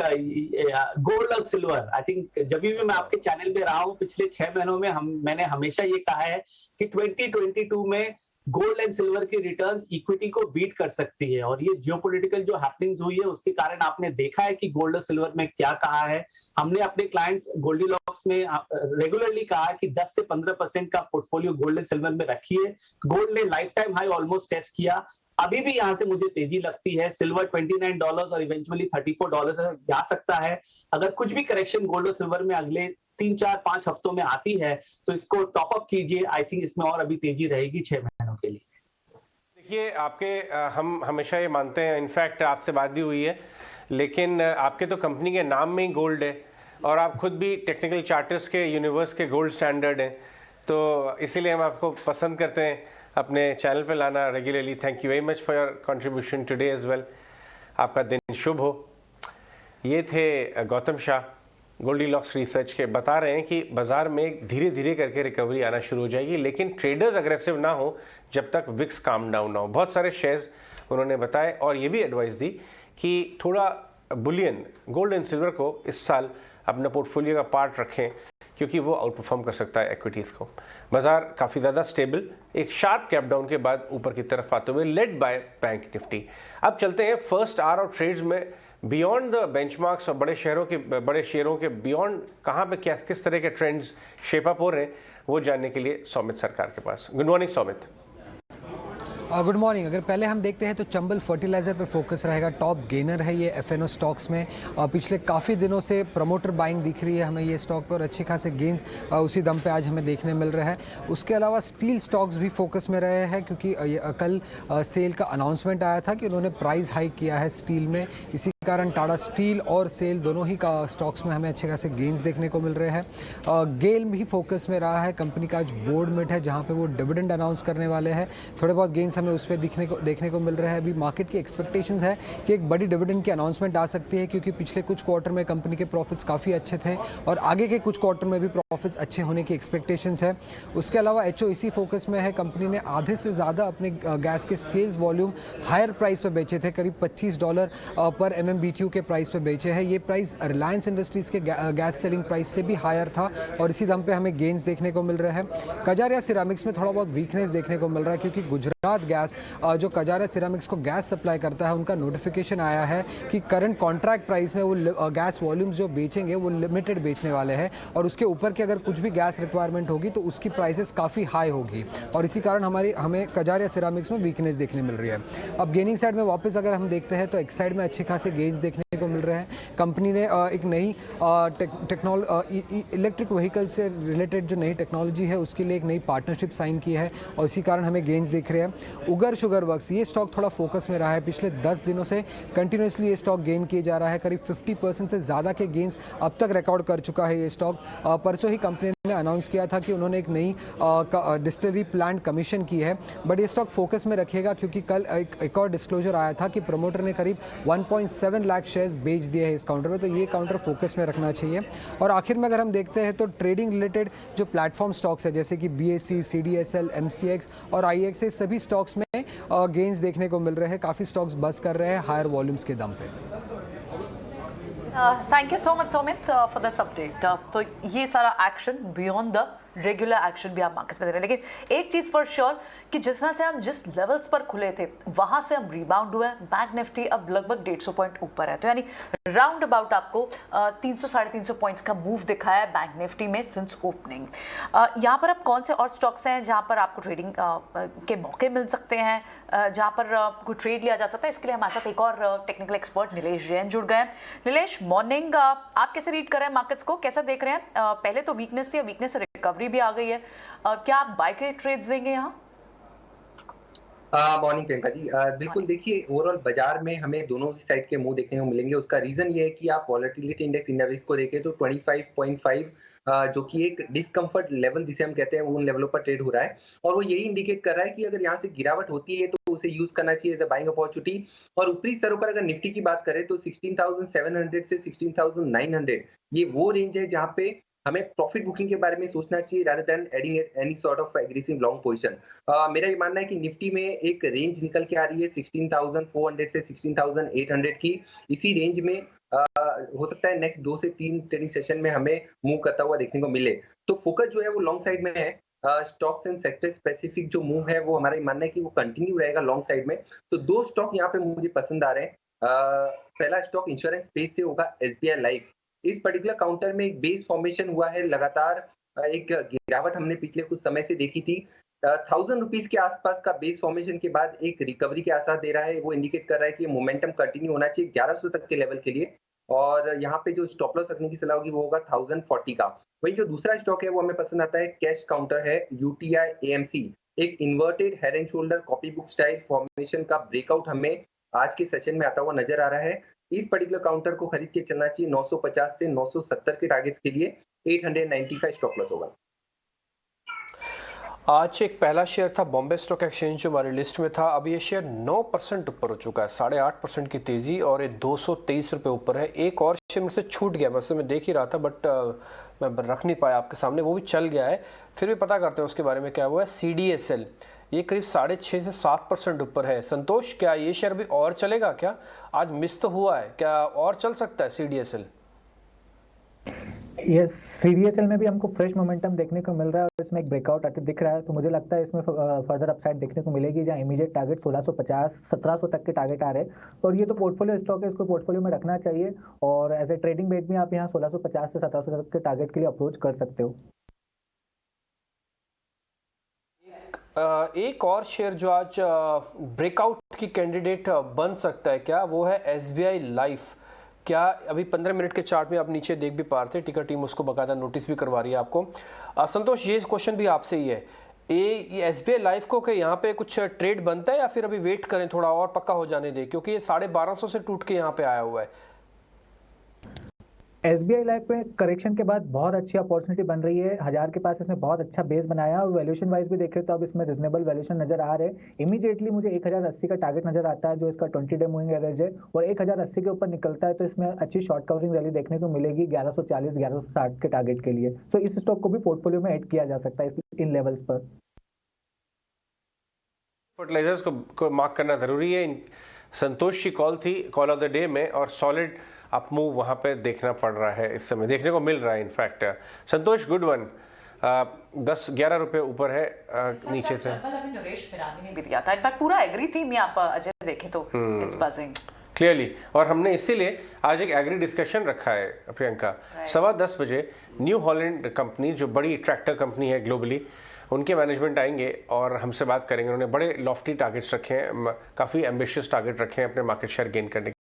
गोल्ड और सिल्वर, आई थिंक जब भी मैं आपके चैनल पे रहा हूँ पिछले 6 महीनों में, मैंने हमेशा ये कहा है कि 2022 में गोल्ड एंड सिल्वर की रिटर्न्स इक्विटी को बीट कर सकती है। और ये जियोपॉलिटिकल जो हैपनिंग्स हुई है उसके कारण आपने देखा है कि गोल्ड और सिल्वर में क्या कहा है। हमने अपने क्लाइंट्स गोल्डीलॉक्स में रेगुलरली कहा कि 10 से 15% का पोर्टफोलियो गोल्ड एंड सिल्वर में रखिए। गोल्ड ने lifetime high almost test किया, अभी भी यहां से मुझे तेजी लगती है। सिल्वर $29 और इवेंचुअली $34 जा सकता है। अगर कुछ भी करेक्शन गोल्ड और सिल्वर में अगले 3, 4, 5 हफ्तों में आती है तो इसको टॉप अप कीजिए। आई थिंक इसमें और अभी तेजी रहेगी 6 महीनों के लिए। देखिए, आपके हम हमेशा ये मानते हैं, इनफैक्ट आपसे बात भी हुई है, लेकिन आपके तो कंपनी के नाम में ही गोल्ड है और आप खुद भी टेक्निकल चार्टर्स के यूनिवर्स के गोल्ड स्टैंडर्ड हैं। तो इसीलिए हम आपको पसंद करते हैं अपने चैनल पे लाना regularly. Thank you very much for your contribution today as well. आपका दिन शुभ हो। ये थे गौतम शाह गोल्डीलॉक्स रिसर्च के, बता रहे हैं कि बाजार में धीरे धीरे करके रिकवरी आना शुरू हो जाएगी, लेकिन ट्रेडर्स अग्रेसिव ना हो जब तक विक्स काम डाउन ना हो। बहुत सारे शेयर्स उन्होंने बताए और ये भी एडवाइस दी कि थोड़ा बुलियन गोल्ड एंड सिल्वर को इस साल अपना पोर्टफोलियो का पार्ट रखें, क्योंकि वो आउट परफॉर्म कर सकता है एक्विटीज़ को। बाजार काफ़ी ज़्यादा स्टेबल, एक शार्प कैप डाउन के बाद ऊपर की तरफ आते हुए, लेड बाय बैंक निफ्टी। अब चलते हैं फर्स्ट आवर और ट्रेड्स में बियॉन्ड द बेंचमार्क्स और बड़े शेयरों के बियॉन्ड कहाँ पे क्या किस तरह के ट्रेंड्स शेप अप हो रहे हैं, वो जानने के लिए सौमित सरकार के पास। Good morning Saumit. Good morning. अगर पहले हम देखते हैं तो चंबल फर्टिलाइजर पे फोकस रहेगा, टॉप गेनर है ये एफएनओ स्टॉक्स में। पिछले काफ़ी दिनों से प्रमोटर बाइंग दिख रही है हमें ये स्टॉक पर, अच्छे खासे गेंस उसी दम पे आज हमें देखने मिल रहा है। उसके अलावा स्टील स्टॉक्स भी फोकस में रहे हैं, क्योंकि कल सेल का अनाउंसमेंट आया था कि उन्होंने प्राइस हाइक किया है स्टील में, इसी कारण टाटा स्टील और सेल दोनों ही का स्टॉक्स में हमें अच्छे खासे गेंस देखने को मिल रहे हैं। गेल भी फोकस में रहा है, कंपनी का आज बोर्ड मीट है जहाँ पे वो डिविडेंड अनाउंस करने वाले हैं, थोड़े बहुत गेंस हमें उस पर देखने को मिल रहा है। अभी मार्केट की एक्सपेक्टेशंस है कि एक बड़ी डिविडेंड की अनाउंसमेंट आ सकती है, क्योंकि पिछले कुछ क्वार्टर में कंपनी के प्रॉफिट्स काफ़ी अच्छे थे और आगे के कुछ क्वार्टर में भी प्रॉफिट्स अच्छे होने की एक्सपेक्टेशंस है। उसके अलावा एचओ इसी फोकस में है, कंपनी ने आधे से ज़्यादा अपने गैस के सेल्स वॉल्यूम हायर प्राइस पर बेचे थे, करीब $25 पर MMBTU के प्राइस पे बेचे हैं। ये प्राइस रिलायंस इंडस्ट्रीज के गैस सेलिंग प्राइस से भी हायर था और इसी दम पे हमें गेंस देखने को मिल रहे हैं। कजारिया सिरामिक्स में थोड़ा बहुत वीकनेस देखने को मिल रहा है, क्योंकि गुजरात गैस जो कजारिया सिरामिक्स को गैस सप्लाई करता है, उनका नोटिफिकेशन आया है कि करंट कॉन्ट्रैक्ट प्राइस में वो गैस वॉल्यूम्स जो बेचेंगे वो लिमिटेड बेचने वाले हैं और उसके ऊपर की अगर कुछ भी गैस रिक्वायरमेंट होगी तो उसकी प्राइसेस काफ़ी हाई होगी और इसी कारण हमें कजारिया सिरामिक्स में वीकनेस देखने मिल रही है। अब गेनिंग साइड में वापस अगर हम देखते हैं तो एक साइड में अच्छे खासे गेन्स देखने को मिल रहे हैं। कंपनी ने एक नई इलेक्ट्रिक व्हीकल से रिलेटेड जो नई टेक्नोलॉजी है उसके लिए एक नई पार्टनरशिप साइन की है और इसी कारण हमें गेंस दिख रहे हैं। उगर शुगर वर्क्स, ये स्टॉक थोड़ा फोकस में रहा है, पिछले 10 दिनों से कंटिन्यूसली ये स्टॉक गेन किए जा रहा है, करीब 50% से ज़्यादा के गेंस अब तक रिकॉर्ड कर चुका है ये स्टॉक। परसों ही कंपनी ने अनाउंस किया था कि उन्होंने एक नई डिस्टिलरी प्लांट कमीशन की है, बट ये स्टॉक फोकस में रखेगा क्योंकि कल एक और डिस्क्लोजर आया था कि प्रमोटर ने करीब 1.7 लाख शेयर्स बेच दिए हैं इस काउंटर में, तो ये काउंटर फोकस में रखना चाहिए। और आखिर में अगर हम देखते हैं तो ट्रेडिंग रिलेटेड जो प्लेटफॉर्म स्टॉक्स है जैसे कि BSE, CDSL, MCX और IEX, सभी स्टॉक्स में गेंस देखने को मिल रहे हैं, काफ़ी स्टॉक्स बस कर रहे हैं हायर वॉल्यूम्स के दम पे। Thank you so much सोमित for this update. तो ये सारा action beyond the regular action भी आप मार्केट में दे रहे हैं, लेकिन एक चीज फॉर श्योर कि जिस तरह से हम जिस लेवल्स पर खुले थे वहां से हम रिबाउंड हुए। बैंक निफ्टी अब लगभग 150 पॉइंट ऊपर है, तो यानी राउंड अबाउट आपको 300-350 पॉइंट्स का मूव दिखाया है बैंक निफ्टी में सिंस ओपनिंग। यहाँ पर अब कौन से और स्टॉक्स हैं जहाँ पर आपको ट्रेडिंग के मौके मिल सकते हैं, जहाँ पर कोई ट्रेड लिया जा सकता है? इसके लिए हमारे साथ एक और टेक्निकल एक्सपर्ट नीलेश जैन जुड़ गए हैं। नीलेश, मॉर्निंग। आप कैसे रीड कर रहे हैं मार्केट्स को, कैसा देख रहे हैं? पहले तो वीकनेस थी, वीकनेस से रिकवरी भी आ गई है, क्या आप बाय के ट्रेड्स देंगे यहाँ? मॉर्निंग प्रियंका जी। बिल्कुल, देखिए ओवरऑल बाजार में हमें दोनों साइड के मुंह देखने को मिलेंगे। उसका रीजन ये है कि आप वॉलेटिलिटी इंडेक्स इंडेक्स को देखें तो 25.5 जो कि एक डिस्कम्फर्ट लेवल जिसे हम कहते हैं उन लेवलों पर ट्रेड हो रहा है और वो यही इंडिकेट कर रहा है कि अगर यहाँ से गिरावट होती है तो उसे यूज करना चाहिए एज अ बाइंग अपॉर्चुनिटी। और ऊपरी स्तरों पर अगर निफ्टी की बात करें तो 16,700 से 16,900 ये वो रेंज है जहाँ पे हमें प्रॉफिट बुकिंग के बारे में सोचना चाहिए rather than adding any sort of aggressive long position। मेरा ये मानना है कि निफ्टी में एक रेंज निकल के आ रही है 16,400 से 16,800 की। इसी रेंज में हो सकता है नेक्स्ट 2 से 3 ट्रेडिंग सेशन में हमें मूव करता हुआ देखने को मिले। तो फोकस जो है वो लॉन्ग साइड में है। स्टॉक्स एंड सेक्टर स्पेसिफिक जो मूव है वो हमारा मानना है कि वो कंटिन्यू रहेगा लॉन्ग साइड में। तो 2 स्टॉक यहाँ पे मुझे पसंद आ रहे हैं। पहला स्टॉक इंश्योरेंस स्पेस से होगा SBI लाइफ। इस पर्टिकुलर काउंटर में एक बेस फॉर्मेशन हुआ है, लगातार एक गिरावट हमने पिछले कुछ समय से देखी थी। 1000 रुपीज के आसपास का बेस फॉर्मेशन के बाद एक रिकवरी के आसार दे रहा है। वो इंडिकेट कर रहा है कि मोमेंटम कंटिन्यू होना चाहिए 1100 तक के लेवल के लिए और यहाँ पे जो स्टॉप लॉस रखने की सलाह होगी वो होगा 1040 का। वही जो दूसरा स्टॉक है वो हमें पसंद आता है, कैश काउंटर है UTI AMC। एक inverted head and shoulder copy book style formation का ब्रेकआउट हमें आज के सेशन में आता हुआ नजर आ रहा है। इस पर्टिकुलर काउंटर को खरीद के चलना चाहिए 950 से 970 के टारगेट्स के लिए। 890 का स्टॉप लॉस होगा। आज एक पहला शेयर था बॉम्बे स्टॉक एक्सचेंज जो हमारी लिस्ट में था, अब ये शेयर 9% ऊपर हो चुका है, 8.5% की तेजी और ये 223 रुपये ऊपर है। एक और शेयर मुझसे छूट गया, वैसे मैं देख ही रहा था बट मैं रख नहीं पाया आपके सामने, वो भी चल गया है, फिर भी पता करते हैं उसके बारे में क्या हुआ है। CDSL ये करीब 6.5 से 7% ऊपर है। संतोष, क्या ये शेयर भी और चलेगा क्या? आज मिस तो हुआ है, क्या और चल सकता है CDSL? ये CDSL में भी हमको फ्रेश मोमेंटम देखने को मिल रहा है और इसमें एक ब्रेकआउट आते दिख रहा है, तो मुझे लगता है इसमें फर्दर अपसाइड देखने को मिलेगी, जहाँ इमीडिएट टारगेट 1650 1700 तक के टारगेट आ रहे हैं। और ये तो पोर्टफोलियो स्टॉक है, इसको पोर्टफोलियो में रखना चाहिए और एज ए ट्रेडिंग बेट भी आप यहाँ 1650 से 1700 तक के टारगेट के लिए अप्रोच कर सकते हो। एक और शेयर जो आज ब्रेकआउट की कैंडिडेट बन सकता है क्या, वो है SBI लाइफ। क्या अभी 15 मिनट के चार्ट में आप नीचे देख भी पा रहे थे, टिकर टीम उसको बकायदा नोटिस भी करवा रही है आपको। संतोष, ये क्वेश्चन भी आपसे ही है, ये SBI लाइफ को कि यहाँ पे कुछ ट्रेड बनता है या फिर अभी वेट करें, थोड़ा और पक्का हो जाने दें, क्योंकि ये 1250 से टूट के यहाँ पे आया हुआ है। SBI लाइफ में करेक्शन के बाद बहुत अच्छी अपॉर्चुनिटी बन रही है, 1000 के पास इसने बहुत अच्छा बेस बनाया और वैल्यूएशन वाइज भी देखें तो अब इसमें रिजनेबल वैल्यूएशन नजर आ रहे हैं। इमीडिएटली मुझे 1080 का टारगेट नजर आता है जो इसका 20 डे मूविंग एवरेज है, और 1080 के ऊपर निकलता है तो इसमें अच्छी शॉर्ट कवरिंग रैली देखने को मिलेगी 1140 1160 के टारगेट के लिए। तो इस स्टॉक को भी पोर्टफोलियो में ऐड किया जा सकता है इन लेवल्स पर। फर्टिलाइजर्स को मार्क करना जरूरी है। संतोष की कॉल थी कॉल ऑफ द डे में, और सॉलिड अप मूव वहाँ पे देखना पड़ रहा है, इस समय देखने को मिल रहा है। इनफैक्ट संतोष, गुड वन, 10-11 रुपए ऊपर है नीचे से। अभी नरेश मिरानी ने भी दिया था, इनफैक्ट पूरा एग्री थी में आप अजय देखें तो इट्स बजिंग क्लियरली। और हमने इसीलिए आज एक एग्री डिस्कशन रखा है प्रियंका, 10:15 बजे न्यू हॉलैंड कंपनी जो बड़ी ट्रैक्टर कंपनी है ग्लोबली, उनके मैनेजमेंट आएंगे और हमसे बात करेंगे। उन्होंने बड़े लॉफ्टी टारगेट्स रखे हैं, काफ़ी एम्बिशियस टारगेट रखे हैं अपने मार्केट शेयर गेन करने के।